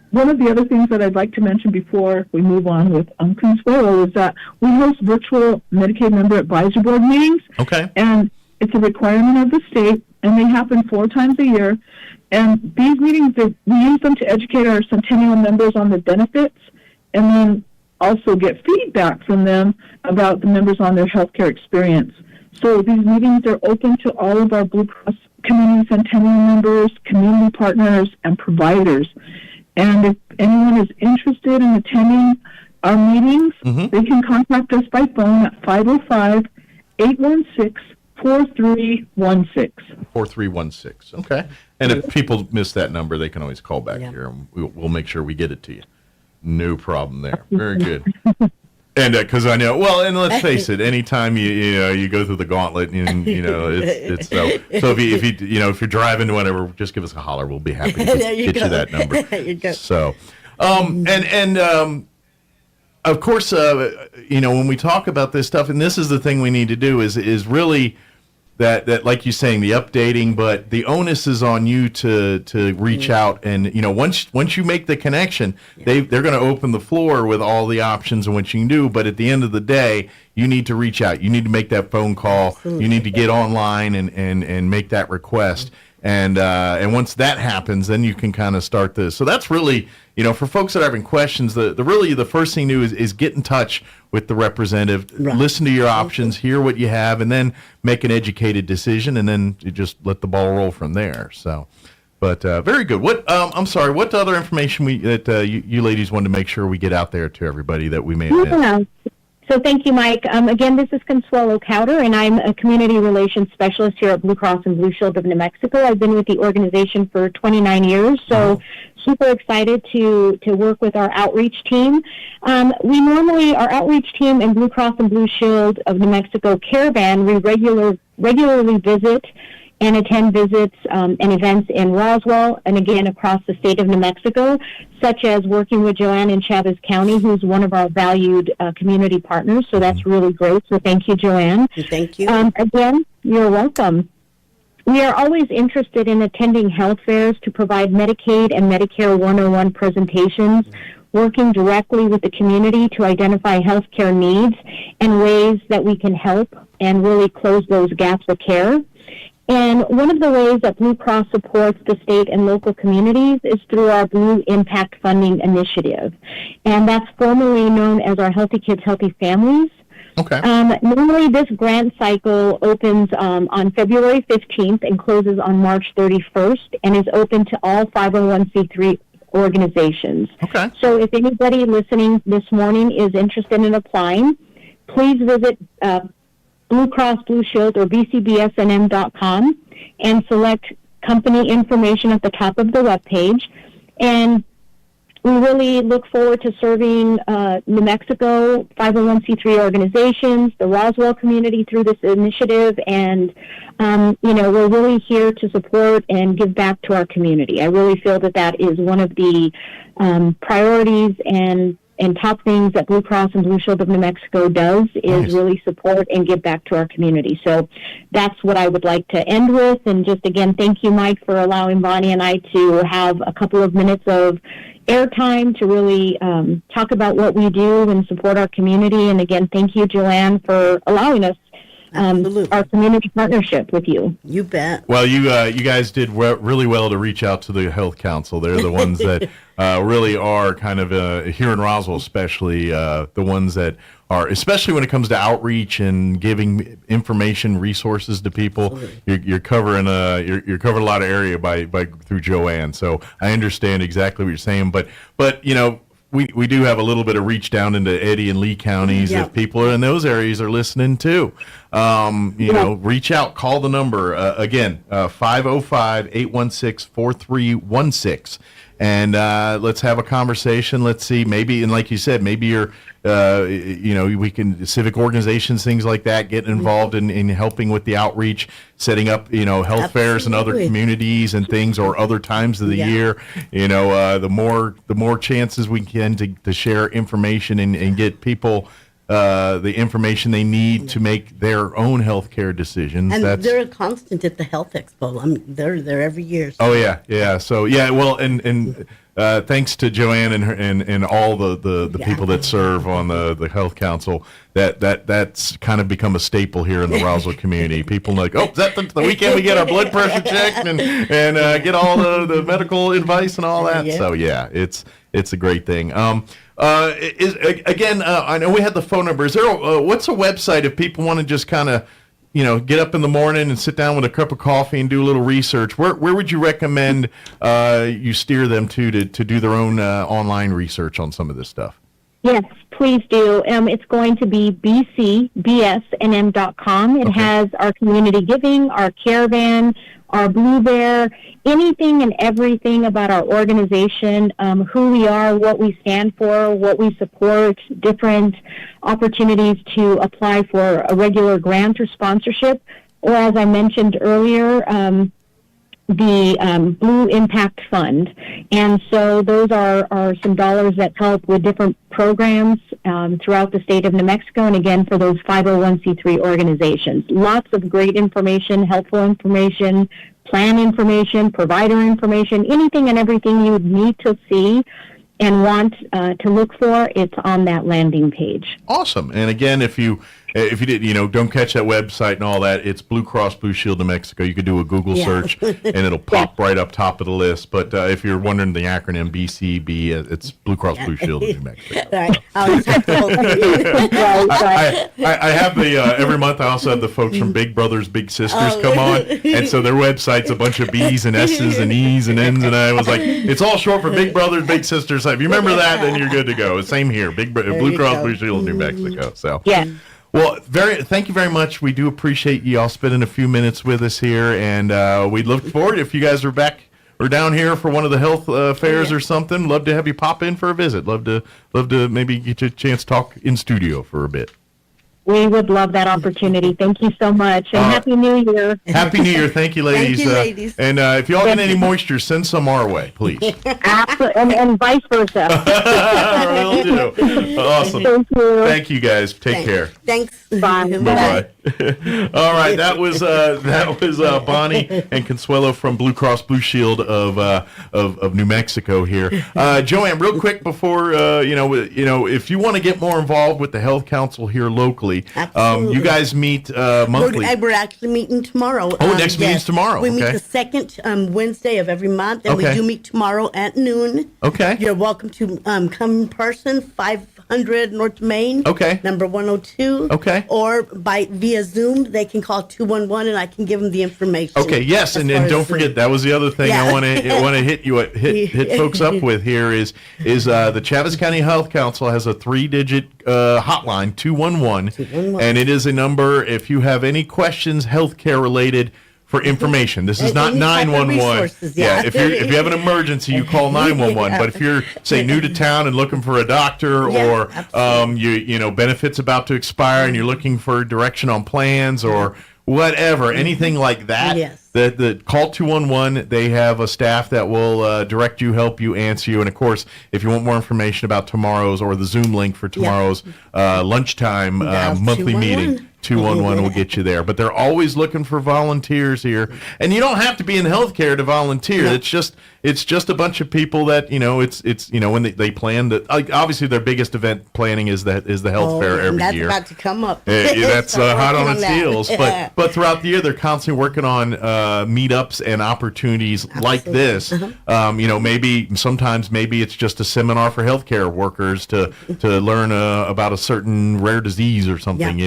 One of the other things that I'd like to mention before we move on with Consuelo is that we host virtual Medicaid member advisory board meetings. Okay. And it's a requirement of the state, and they happen 4 times a year. And these meetings, we use them to educate our Centennial members on the benefits, and then also get feedback from them about the members on their healthcare experience. So these meetings are open to all of our Blue Cross Community Centennial members, community partners, and providers. And if anyone is interested in attending our meetings, they can contact us by phone at 505-816-4316. 4316. Okay. And if people miss that number, they can always call back here, and we'll make sure we get it to you. No problem there. Very good. And because I know, well, and let's face it, anytime you go through the gauntlet, and it's so if you're driving, whatever, just give us a holler. We'll be happy to get you that number. There you go. So, of course, when we talk about this stuff, and this is the thing we need to do is really that like you're saying, the updating, but the onus is on you to reach out, and once you make the connection, they're going to open the floor with all the options and what you can do. But at the end of the day, you need to reach out. You need to make that phone call. Absolutely. You need to get online and make that request. And once that happens, then you can kind of start this. So that's really, for folks that are having questions, the first thing to do is get in touch with the representative, listen to your options, hear what you have, and then make an educated decision, and then you just let the ball roll from there. So, but very good. What I'm sorry, what other information you ladies wanted to make sure we get out there to everybody that we may have missed? So thank you, Mike. Again, this is Consuelo Cowder, and I'm a community relations specialist here at Blue Cross and Blue Shield of New Mexico. I've been with the organization for 29 years, so super excited to work with our outreach team. Our outreach team and Blue Cross and Blue Shield of New Mexico Caravan, we regularly visit and attend visits and events in Roswell and again across the state of New Mexico, such as working with Joanne in Chavez County, who's one of our valued community partners. So that's really great. So thank you, Joanne. Thank you. Again, you're welcome. We are always interested in attending health fairs to provide Medicaid and Medicare 101 presentations, working directly with the community to identify healthcare needs and ways that we can help and really close those gaps of care. And one of the ways that Blue Cross supports the state and local communities is through our Blue Impact Funding Initiative. And that's formally known as our Healthy Kids, Healthy Families. Okay. Normally, this grant cycle opens on February 15th and closes on March 31st and is open to all 501c3 organizations. Okay. So if anybody listening this morning is interested in applying, please visit Blue Cross Blue Shield or bcbsnm.com and select company information at the top of the webpage. And we really look forward to serving New Mexico 501c3 organizations, the Roswell community through this initiative, and we're really here to support and give back to our community. I really feel that is one of the priorities and top things that Blue Cross and Blue Shield of New Mexico does is really support and give back to our community. So that's what I would like to end with. And just again, thank you, Mike, for allowing Bonnie and I to have a couple of minutes of airtime to really talk about what we do and support our community. And again, thank you, Joanne, for allowing us our community partnership with you. You bet. Well, you guys did really well to reach out to the Health Council. They're the ones that really are kind of here in Roswell, especially the ones that are, especially when it comes to outreach and giving information, resources to people. You're covering you're covering a lot of area by through Joanne. So I understand exactly what you're saying, but you know. We do have a little bit of reach down into Eddy and Lee counties. If people in those areas are listening too. You know, reach out, call the number. Again, 505-816-4316. And let's have a conversation. Let's see, maybe, and like you said, maybe you're, you know, we can, civic organizations, things like that, get involved in helping with the outreach, setting up, you know, health fairs in other communities and things, or other times of the year. You know, the more chances we can to share information and get people the information they need to make their own healthcare decisions. And they're a constant at the Health Expo. They're there every year. So. Oh yeah. So yeah, well, and thanks to Joanne and all the people that serve on the Health Council. That's kind of become a staple here in the Roswell community. People like, is that the weekend we get our blood pressure checked and get all the medical advice and all that. So yeah, it's a great thing. I know we had the phone number. Is there what's a website if people want to just kind of, you know, get up in the morning and sit down with a cup of coffee and do a little research? Where would you recommend you steer them to do their own online research on some of this stuff? Yes, please do. It's going to be bcbsnm.com. It has our community giving, our caravan, our Blue Bear, anything and everything about our organization, who we are, what we stand for, what we support, different opportunities to apply for a regular grant or sponsorship, or as I mentioned earlier, the Blue Impact Fund. And so those are some dollars that help with different programs throughout the state of New Mexico, and again, for those 501c3 organizations. Lots of great information, helpful information, plan information, provider information, anything and everything you would need to see and want to look for, it's on that landing page. Awesome. And again, if you did, you know, don't catch that website and all that, it's Blue Cross Blue Shield New Mexico. You could do a Google search and it'll pop right up top of the list. But if you're wondering the acronym BCB, it's Blue Cross Blue Shield of New Mexico. I have the every month. I also have the folks from Big Brothers Big Sisters come on, and so their website's a bunch of B's and S's and E's and N's, and I was like, it's all short for Big Brothers Big Sisters. So if you remember that, then you're good to go. Same here, Blue Cross Blue Shield of New Mexico. So yeah. Well, thank you very much. We do appreciate you all spending a few minutes with us here, and we look forward, if you guys are back or down here for one of the health fairs or something, love to have you pop in for a visit. Love to maybe get you a chance to talk in studio for a bit. We would love that opportunity. Thank you so much, and Happy New Year. Happy New Year. Thank you, ladies. Thank you, ladies. And if you all get any moisture, send some our way, please. Absolutely, and vice versa. Will do. Awesome. Thank you. Thank you, guys. Take care. Thanks. Bye. Bye-bye. All right, that was Bonnie and Consuelo from Blue Cross Blue Shield of New Mexico here. Joanne, real quick before you know, if you want to get more involved with the Health Council here locally, you guys meet monthly. We're actually meeting tomorrow. Next meeting's tomorrow. We meet the second Wednesday of every month, and we do meet tomorrow at noon. Okay. You're welcome to come in person, 500 North Main. Okay. Number 102. Okay. Or via Zoom, they can call 211, and I can give them the information. Okay. Yes, and don't forget, that was the other thing I want to hit folks up with here is the Chaves County Health Council has a 3-digit hotline, 211, and it is a number if you have any questions healthcare related for information. This is not 911. Yeah, if you have an emergency, you call 911. But if you're, say, new to town and looking for a doctor, or you know, benefits about to expire and you're looking for direction on plans or whatever, anything like that, The call 211. They have a staff that will direct you, help you, answer you. And, of course, if you want more information about tomorrow's or the Zoom link for tomorrow's lunchtime monthly meeting, 211 will get you there. But they're always looking for volunteers here. And you don't have to be in healthcare to volunteer. Yeah. It's just a bunch of people that, it's when they plan obviously their biggest event planning is the health fair every year. That's about to come up. That's hot on its heels. But throughout the year, they're constantly working on meetups and opportunities like this. Sometimes it's just a seminar for healthcare workers to learn about a certain rare disease or something.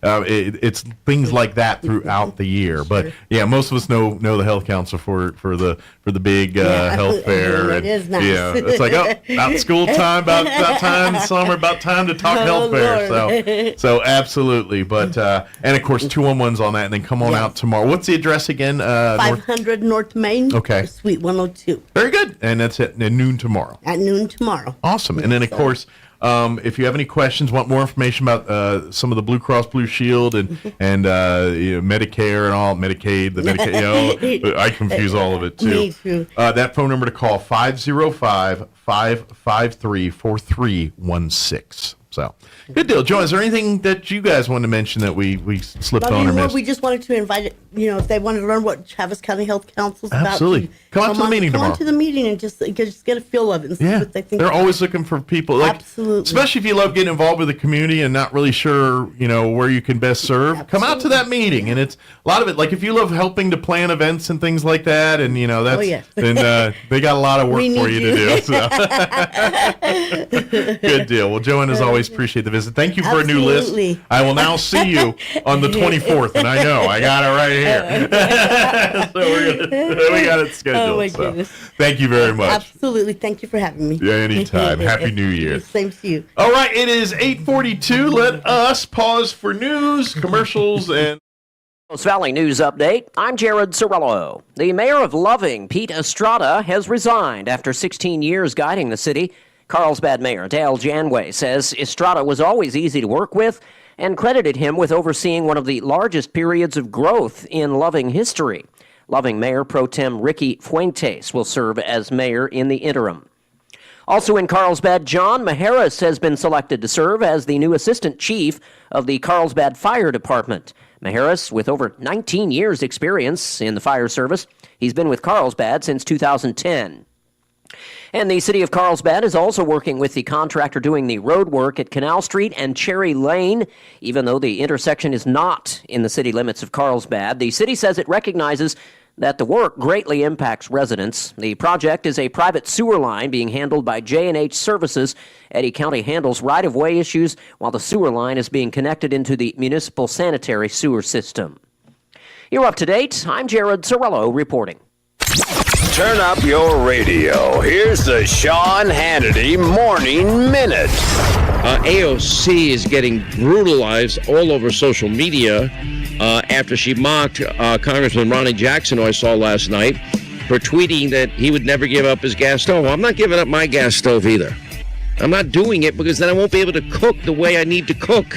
It's things like that throughout the year. But most of us know the health council for the big health fair. It is nice. It's like about school time, about time summer, about time to talk health fair. So absolutely. But and of course 211's on that, and then come on out tomorrow. What's the address again? 500 North Main. Okay. Suite 102. Very good. And that's at noon tomorrow. At noon tomorrow. Awesome. And then of course, if you have any questions, want more information about some of the Blue Cross Blue Shield and Medicare and all, Medicaid, the Medicaid, I confuse all of it too. Me too. That phone number to call, 505-553-4316. So, good deal. Joe, is there anything that you guys want to mention that we slipped on or missed? We just wanted to invite, if they wanted to learn what Travis County Health Council's about. Absolutely. Come out to the meeting tomorrow. Come out to the meeting and just get a feel of it and see what they think. They're always looking for people. Absolutely. Especially if you love getting involved with the community and not really sure, where you can best serve. Absolutely. Come out to that meeting. And it's a lot of it. Like if you love helping to plan events and things like that, and, that's, then they got a lot of work for you to do. So. Good deal. Well, Joanne, as always, appreciate the visit. Thank you for a new list. I will now see you on the 24th, and I know I got it right here. So we got it scheduled. Oh my goodness! Thank you very much. Absolutely, thank you for having me. Yeah, anytime. Happy New Year. Same to you. All right, it is 8:42. Let us pause for news, commercials, and. Valley News Update. I'm Jared Cirillo. The mayor of Loving, Pete Estrada, has resigned after 16 years guiding the city. Carlsbad Mayor Dale Janway says Estrada was always easy to work with and credited him with overseeing one of the largest periods of growth in Loving history. Loving Mayor Pro Tem Ricky Fuentes will serve as mayor in the interim. Also in Carlsbad, John Maharis has been selected to serve as the new assistant chief of the Carlsbad Fire Department. Maharis, with over 19 years' experience in the fire service, he's been with Carlsbad since 2010. And the city of Carlsbad is also working with the contractor doing the road work at Canal Street and Cherry Lane. Even though the intersection is not in the city limits of Carlsbad, the city says it recognizes that the work greatly impacts residents. The project is a private sewer line being handled by J&H Services. Eddy County handles right-of-way issues while the sewer line is being connected into the municipal sanitary sewer system. You're up to date. I'm Jared Cirillo reporting. Turn up your radio. Here's the Sean Hannity Morning Minute. AOC is getting brutalized all over social media after she mocked Congressman Ronnie Jackson, who I saw last night, for tweeting that he would never give up his gas stove. Well, I'm not giving up my gas stove either. I'm not doing it because then I won't be able to cook the way I need to cook.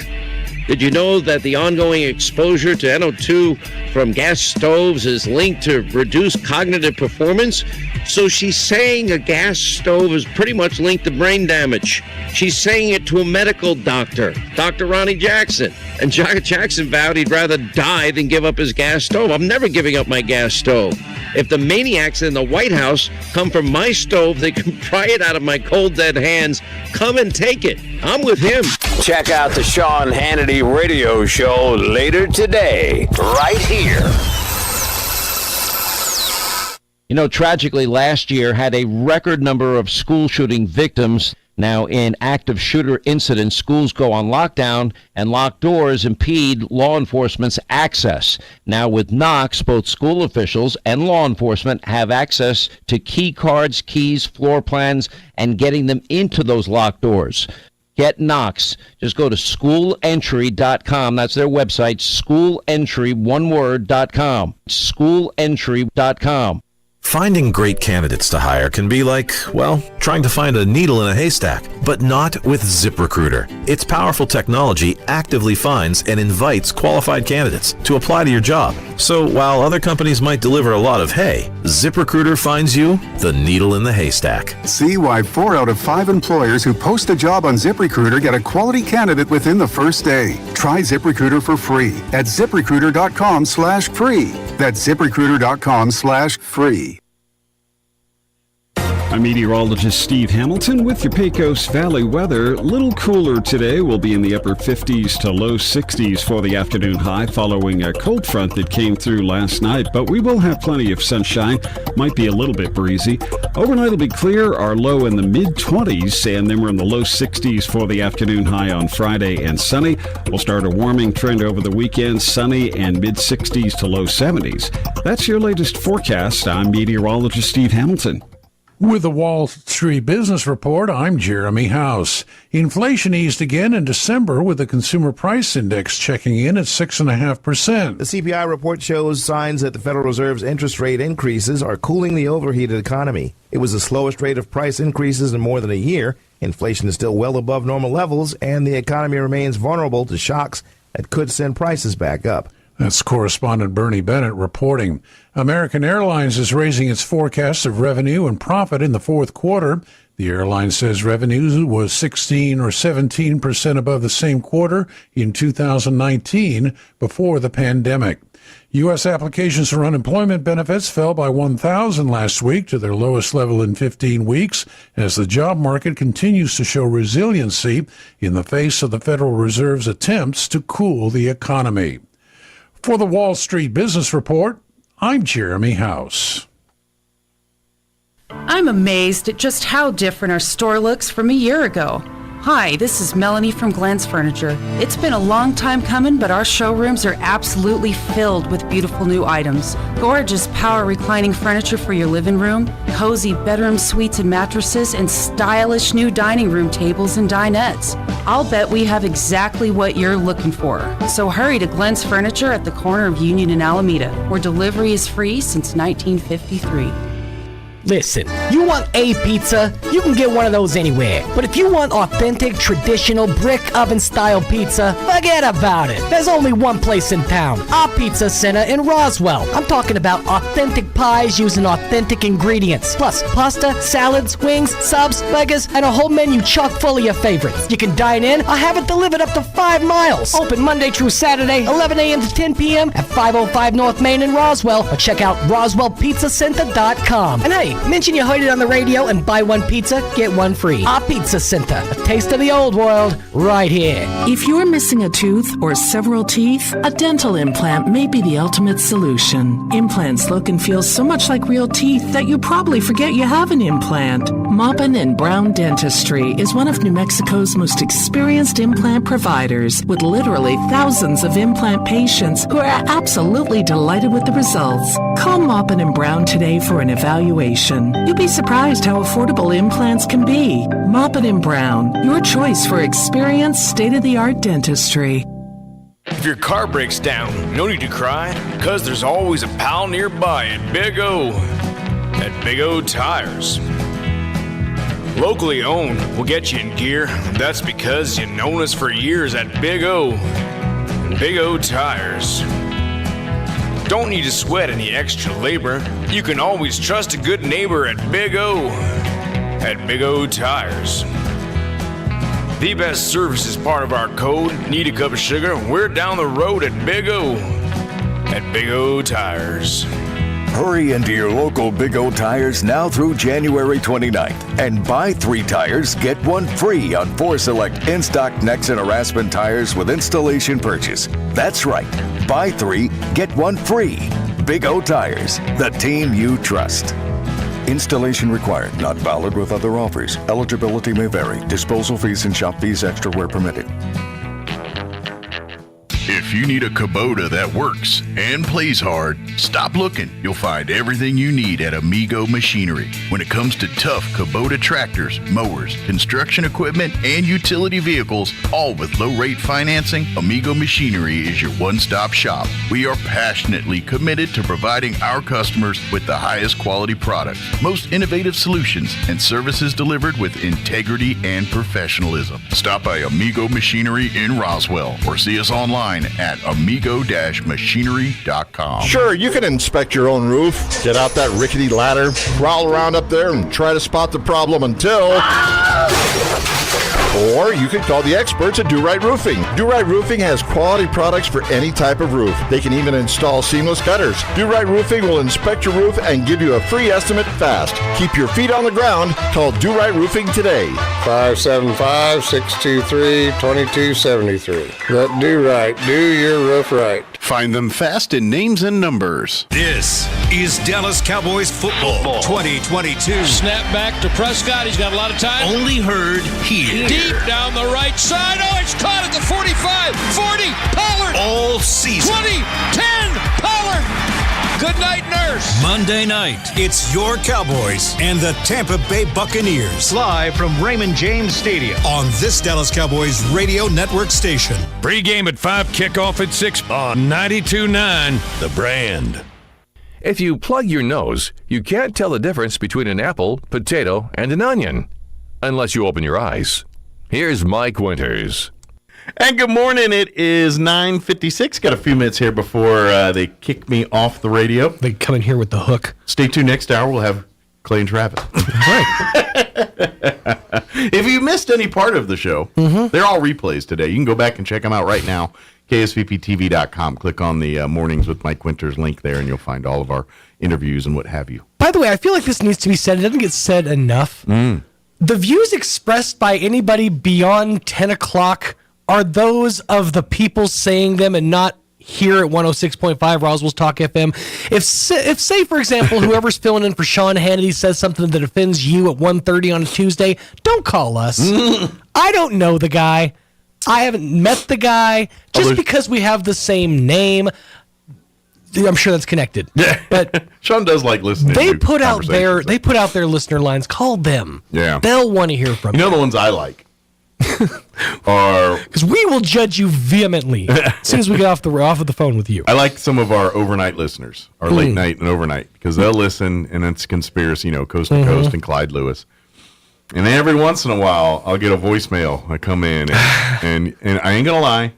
Did you know that the ongoing exposure to NO2 from gas stoves is linked to reduced cognitive performance? So she's saying a gas stove is pretty much linked to brain damage. She's saying it to a medical doctor, Dr. Ronnie Jackson. And Jackson vowed he'd rather die than give up his gas stove. I'm never giving up my gas stove. If the maniacs in the White House come from my stove, they can pry it out of my cold, dead hands. Come and take it. I'm with him. Check out the Sean Hannity radio show later today, right here. Tragically, last year had a record number of school shooting victims. Now, in active shooter incidents, schools go on lockdown and locked doors impede law enforcement's access. Now, with Knox, both school officials and law enforcement have access to key cards, keys, floor plans, and getting them into those locked doors. Get Knox. Just go to schoolentry.com. That's their website, schoolentry, one word.com. Schoolentry.com. Finding great candidates to hire can be like, well, trying to find a needle in a haystack, but not with ZipRecruiter. Its powerful technology actively finds and invites qualified candidates to apply to your job. So while other companies might deliver a lot of hay, ZipRecruiter finds you the needle in the haystack. See why 4 out of 5 employers who post a job on ZipRecruiter get a quality candidate within the first day. Try ZipRecruiter for free at ZipRecruiter.com/free. That's ZipRecruiter.com/free. I'm meteorologist Steve Hamilton with your Pecos Valley weather. A little cooler today. We'll be in the upper 50s to low 60s for the afternoon high following a cold front that came through last night, but we will have plenty of sunshine. Might be a little bit breezy. Overnight will be clear, our low in the mid-20s, and then we're in the low 60s for the afternoon high on Friday and sunny. We'll start a warming trend over the weekend, sunny and mid-60s to low 70s. That's your latest forecast. I'm meteorologist Steve Hamilton. With the Wall Street Business Report, I'm Jeremy House. Inflation eased again in December with the Consumer Price Index checking in at 6.5%. The CPI report shows signs that the Federal Reserve's interest rate increases are cooling the overheated economy. It was the slowest rate of price increases in more than a year. Inflation is still well above normal levels, and the economy remains vulnerable to shocks that could send prices back up. That's correspondent Bernie Bennett reporting. American Airlines is raising its forecast of revenue and profit in the fourth quarter. The airline says revenue was 16 or 17% above the same quarter in 2019 before the pandemic. U.S. applications for unemployment benefits fell by 1,000 last week to their lowest level in 15 weeks as the job market continues to show resiliency in the face of the Federal Reserve's attempts to cool the economy. For the Wall Street Business Report, I'm Jeremy House. I'm amazed at just how different our store looks from a year ago. Hi, this is Melanie from Glenn's Furniture. It's been a long time coming, but our showrooms are absolutely filled with beautiful new items. Gorgeous power reclining furniture for your living room, cozy bedroom suites and mattresses, and stylish new dining room tables and dinettes. I'll bet we have exactly what you're looking for. So hurry to Glenn's Furniture at the corner of Union and Alameda, where delivery is free since 1953. Listen, you want a pizza? You can get one of those anywhere. But if you want authentic, traditional, brick oven-style pizza, forget about it. There's only one place in town, our Pizza Center in Roswell. I'm talking about authentic pies using authentic ingredients. Plus, pasta, salads, wings, subs, burgers, and a whole menu chock full of your favorites. You can dine in or have it delivered up to 5 miles. Open Monday through Saturday, 11 a.m. to 10 p.m. at 505 North Main in Roswell. Or check out RoswellPizzaCenter.com. And hey, mention you heard it on the radio and buy one pizza, get one free. Our Pizza Center, a taste of the old world, right here. If you're missing a tooth or several teeth, a dental implant may be the ultimate solution. Implants look and feel so much like real teeth that you probably forget you have an implant. Maupin and Brown Dentistry is one of New Mexico's most experienced implant providers, with literally thousands of implant patients who are absolutely delighted with the results. Call Maupin and Brown today for an evaluation. You'll be surprised how affordable implants can be. Maupin and Brown, your choice for experienced, state-of-the-art dentistry. If your car breaks down, no need to cry, because there's always a pal nearby at Big O. At Big O Tires. Locally owned will get you in gear. That's because you've known us for years at Big O. Big O Tires. Don't need to sweat any extra labor. You can always trust a good neighbor at Big O. At Big O Tires. The best service is part of our code. Need a cup of sugar? We're down the road at Big O. At Big O Tires. Hurry into your local Big O Tires now through January 29th and buy 3 tires, get 1 free on 4 select in-stock Nexen or Aspen tires with installation purchase. That's right. Buy 3, get 1 free. Big O Tires, the team you trust. Installation required, not valid with other offers. Eligibility may vary. Disposal fees and shop fees extra where permitted. If you need a Kubota that works and plays hard, stop looking. You'll find everything you need at Amigo Machinery. When it comes to tough Kubota tractors, mowers, construction equipment, and utility vehicles, all with low-rate financing, Amigo Machinery is your one-stop shop. We are passionately committed to providing our customers with the highest quality products, most innovative solutions, and services delivered with integrity and professionalism. Stop by Amigo Machinery in Roswell or see us online at amigo-machinery.com. Sure, you can inspect your own roof, get out that rickety ladder, crawl around up there and try to spot the problem until... Or you can call the experts at Do Right Roofing. Do Right Roofing has quality products for any type of roof. They can even install seamless gutters. Do Right Roofing will inspect your roof and give you a free estimate fast. Keep your feet on the ground. Call Do Right Roofing today. 575-623-2273. Let Do Right do your roof right. Find them fast in names and numbers. This is Dallas Cowboys football 2022. Snap back to Prescott. He's got a lot of time. Only heard here. Deep down the right side. Oh, it's caught at the 45, 40, Pollard. All season. 20, 10, Pollard. Good night, nurse. Monday night, it's your Cowboys and the Tampa Bay Buccaneers. Live from Raymond James Stadium. On this Dallas Cowboys radio network station. Pre-game at 5, kickoff at 6 on 92.9 The Brand. If you plug your nose, you can't tell the difference between an apple, potato, and an onion. Unless you open your eyes. Here's Mike Winters. And good morning. It is 9:56. Got a few minutes here before they kick me off the radio. They come in here with the hook. Stay tuned. Next hour, we'll have Clay and Travis. If you missed any part of the show, they're all replays today. You can go back and check them out right now. KSVPTV.com. Click on the Mornings with Mike Winters link there, and you'll find all of our interviews and what have you. By the way, I feel like this needs to be said. It doesn't get said enough. The views expressed by anybody beyond 10 o'clock are those of the people saying them and not here at 106.5 Roswell Talk FM. If say, for example, whoever's filling in for Sean Hannity says something that offends you at 1:30 on a Tuesday, don't call us. I don't know the guy. I haven't met the guy. Just because we have the same name, I'm sure that's connected. But Sean does like listening. They put out their listener lines. Call them. Yeah, they'll want to hear from you. You know the ones I like are because we will judge you vehemently as soon as we get off of the phone with you. I like some of our overnight listeners, our late night and overnight, because they'll listen and it's conspiracy, coast to coast and Clyde Lewis. And every once in a while, I'll get a voicemail. I come in and I ain't gonna lie.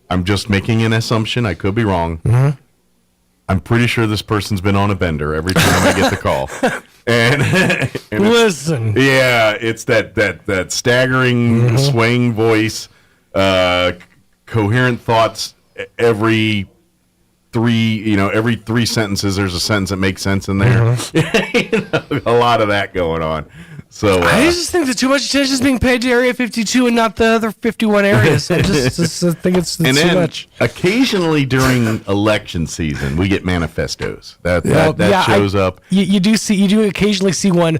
I'm just making an assumption. I could be wrong. I'm pretty sure this person's been on a bender every time I get the call. And listen, it's that staggering, swaying voice, coherent thoughts. Every three sentences, there's a sentence that makes sense in there. A lot of that going on. So I just think that too much attention is being paid to Area 52 and not the other 51 areas. I just think it's too much. Occasionally during election season, we get manifestos. That shows up. You do occasionally see one,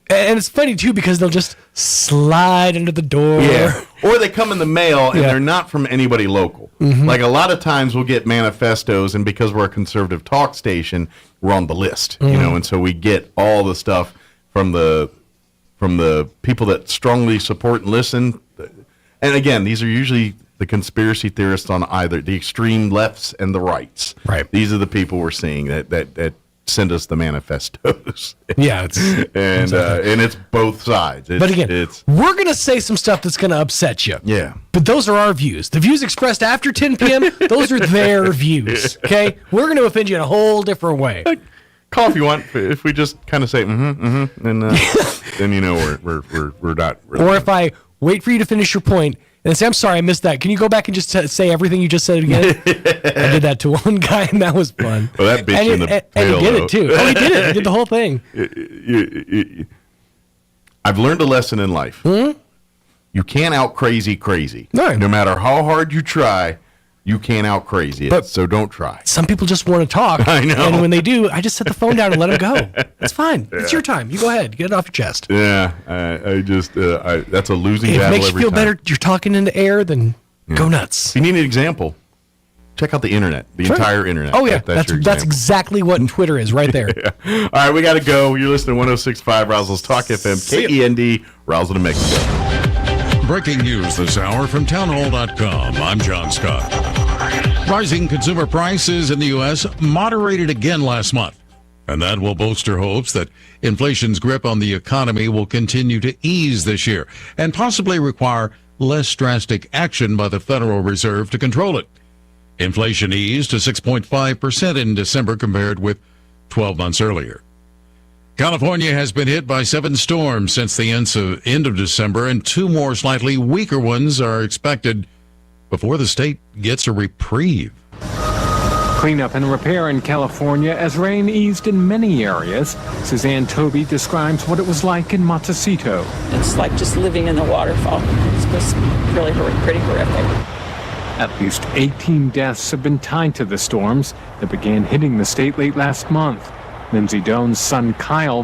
and it's funny too because they'll just slide under the door. Yeah, or they come in the mail and they're not from anybody local. Like a lot of times we'll get manifestos, and because we're a conservative talk station, we're on the list. And so we get all the stuff from the people that strongly support and listen. And again, these are usually the conspiracy theorists on either the extreme lefts and the rights. Right. These are the people we're seeing that send us the manifestos. Yeah, and it's both sides. But again, we're going to say some stuff that's going to upset you. Yeah. But those are our views. The views expressed after 10 p.m., those are their views. Okay? We're going to offend you in a whole different way. Call if you want. If we just kind of say and then we're not. Really. Or if I wait for you to finish your point and say, "I'm sorry, I missed that. Can you go back and just say everything you just said again?" I did that to one guy, and that was fun. Well, that bitch in the tail, and he did it too. Oh, he did it. He did the whole thing. I've learned a lesson in life. You can't out crazy. No matter how hard you try. You can't out crazy it, so don't try. Some people just want to talk. I know. And when they do, I just set the phone down and let them go. It's fine. It's your time. You go ahead. Get it off your chest. Yeah. I just, that's a losing battle every time. It makes you feel better. You're talking in the air, then Go nuts. If you need an example, check out the internet, the entire internet. Oh, yeah. That's your That's example. exactly what Twitter is right there. All right, we got to go. You're listening to 106.5 Roswell's Talk FM, KEND, Roswell, New Mexico. Breaking news this hour from townhall.com. I'm John Scott. Rising consumer prices in the U.S. moderated again last month, and that will bolster hopes that inflation's grip on the economy will continue to ease this year and possibly require less drastic action by the Federal Reserve to control it. Inflation eased to 6.5% in December compared with 12 months earlier. California has been hit by 7 storms since the end of December, and 2 more slightly weaker ones are expected before the state gets a reprieve. Cleanup and repair in California as rain eased in many areas. Suzanne Toby describes what it was like in Montecito. It's like just living in the waterfall. It's just really pretty horrific. At least 18 deaths have been tied to the storms that began hitting the state late last month. Lindsay Doan's son Kyle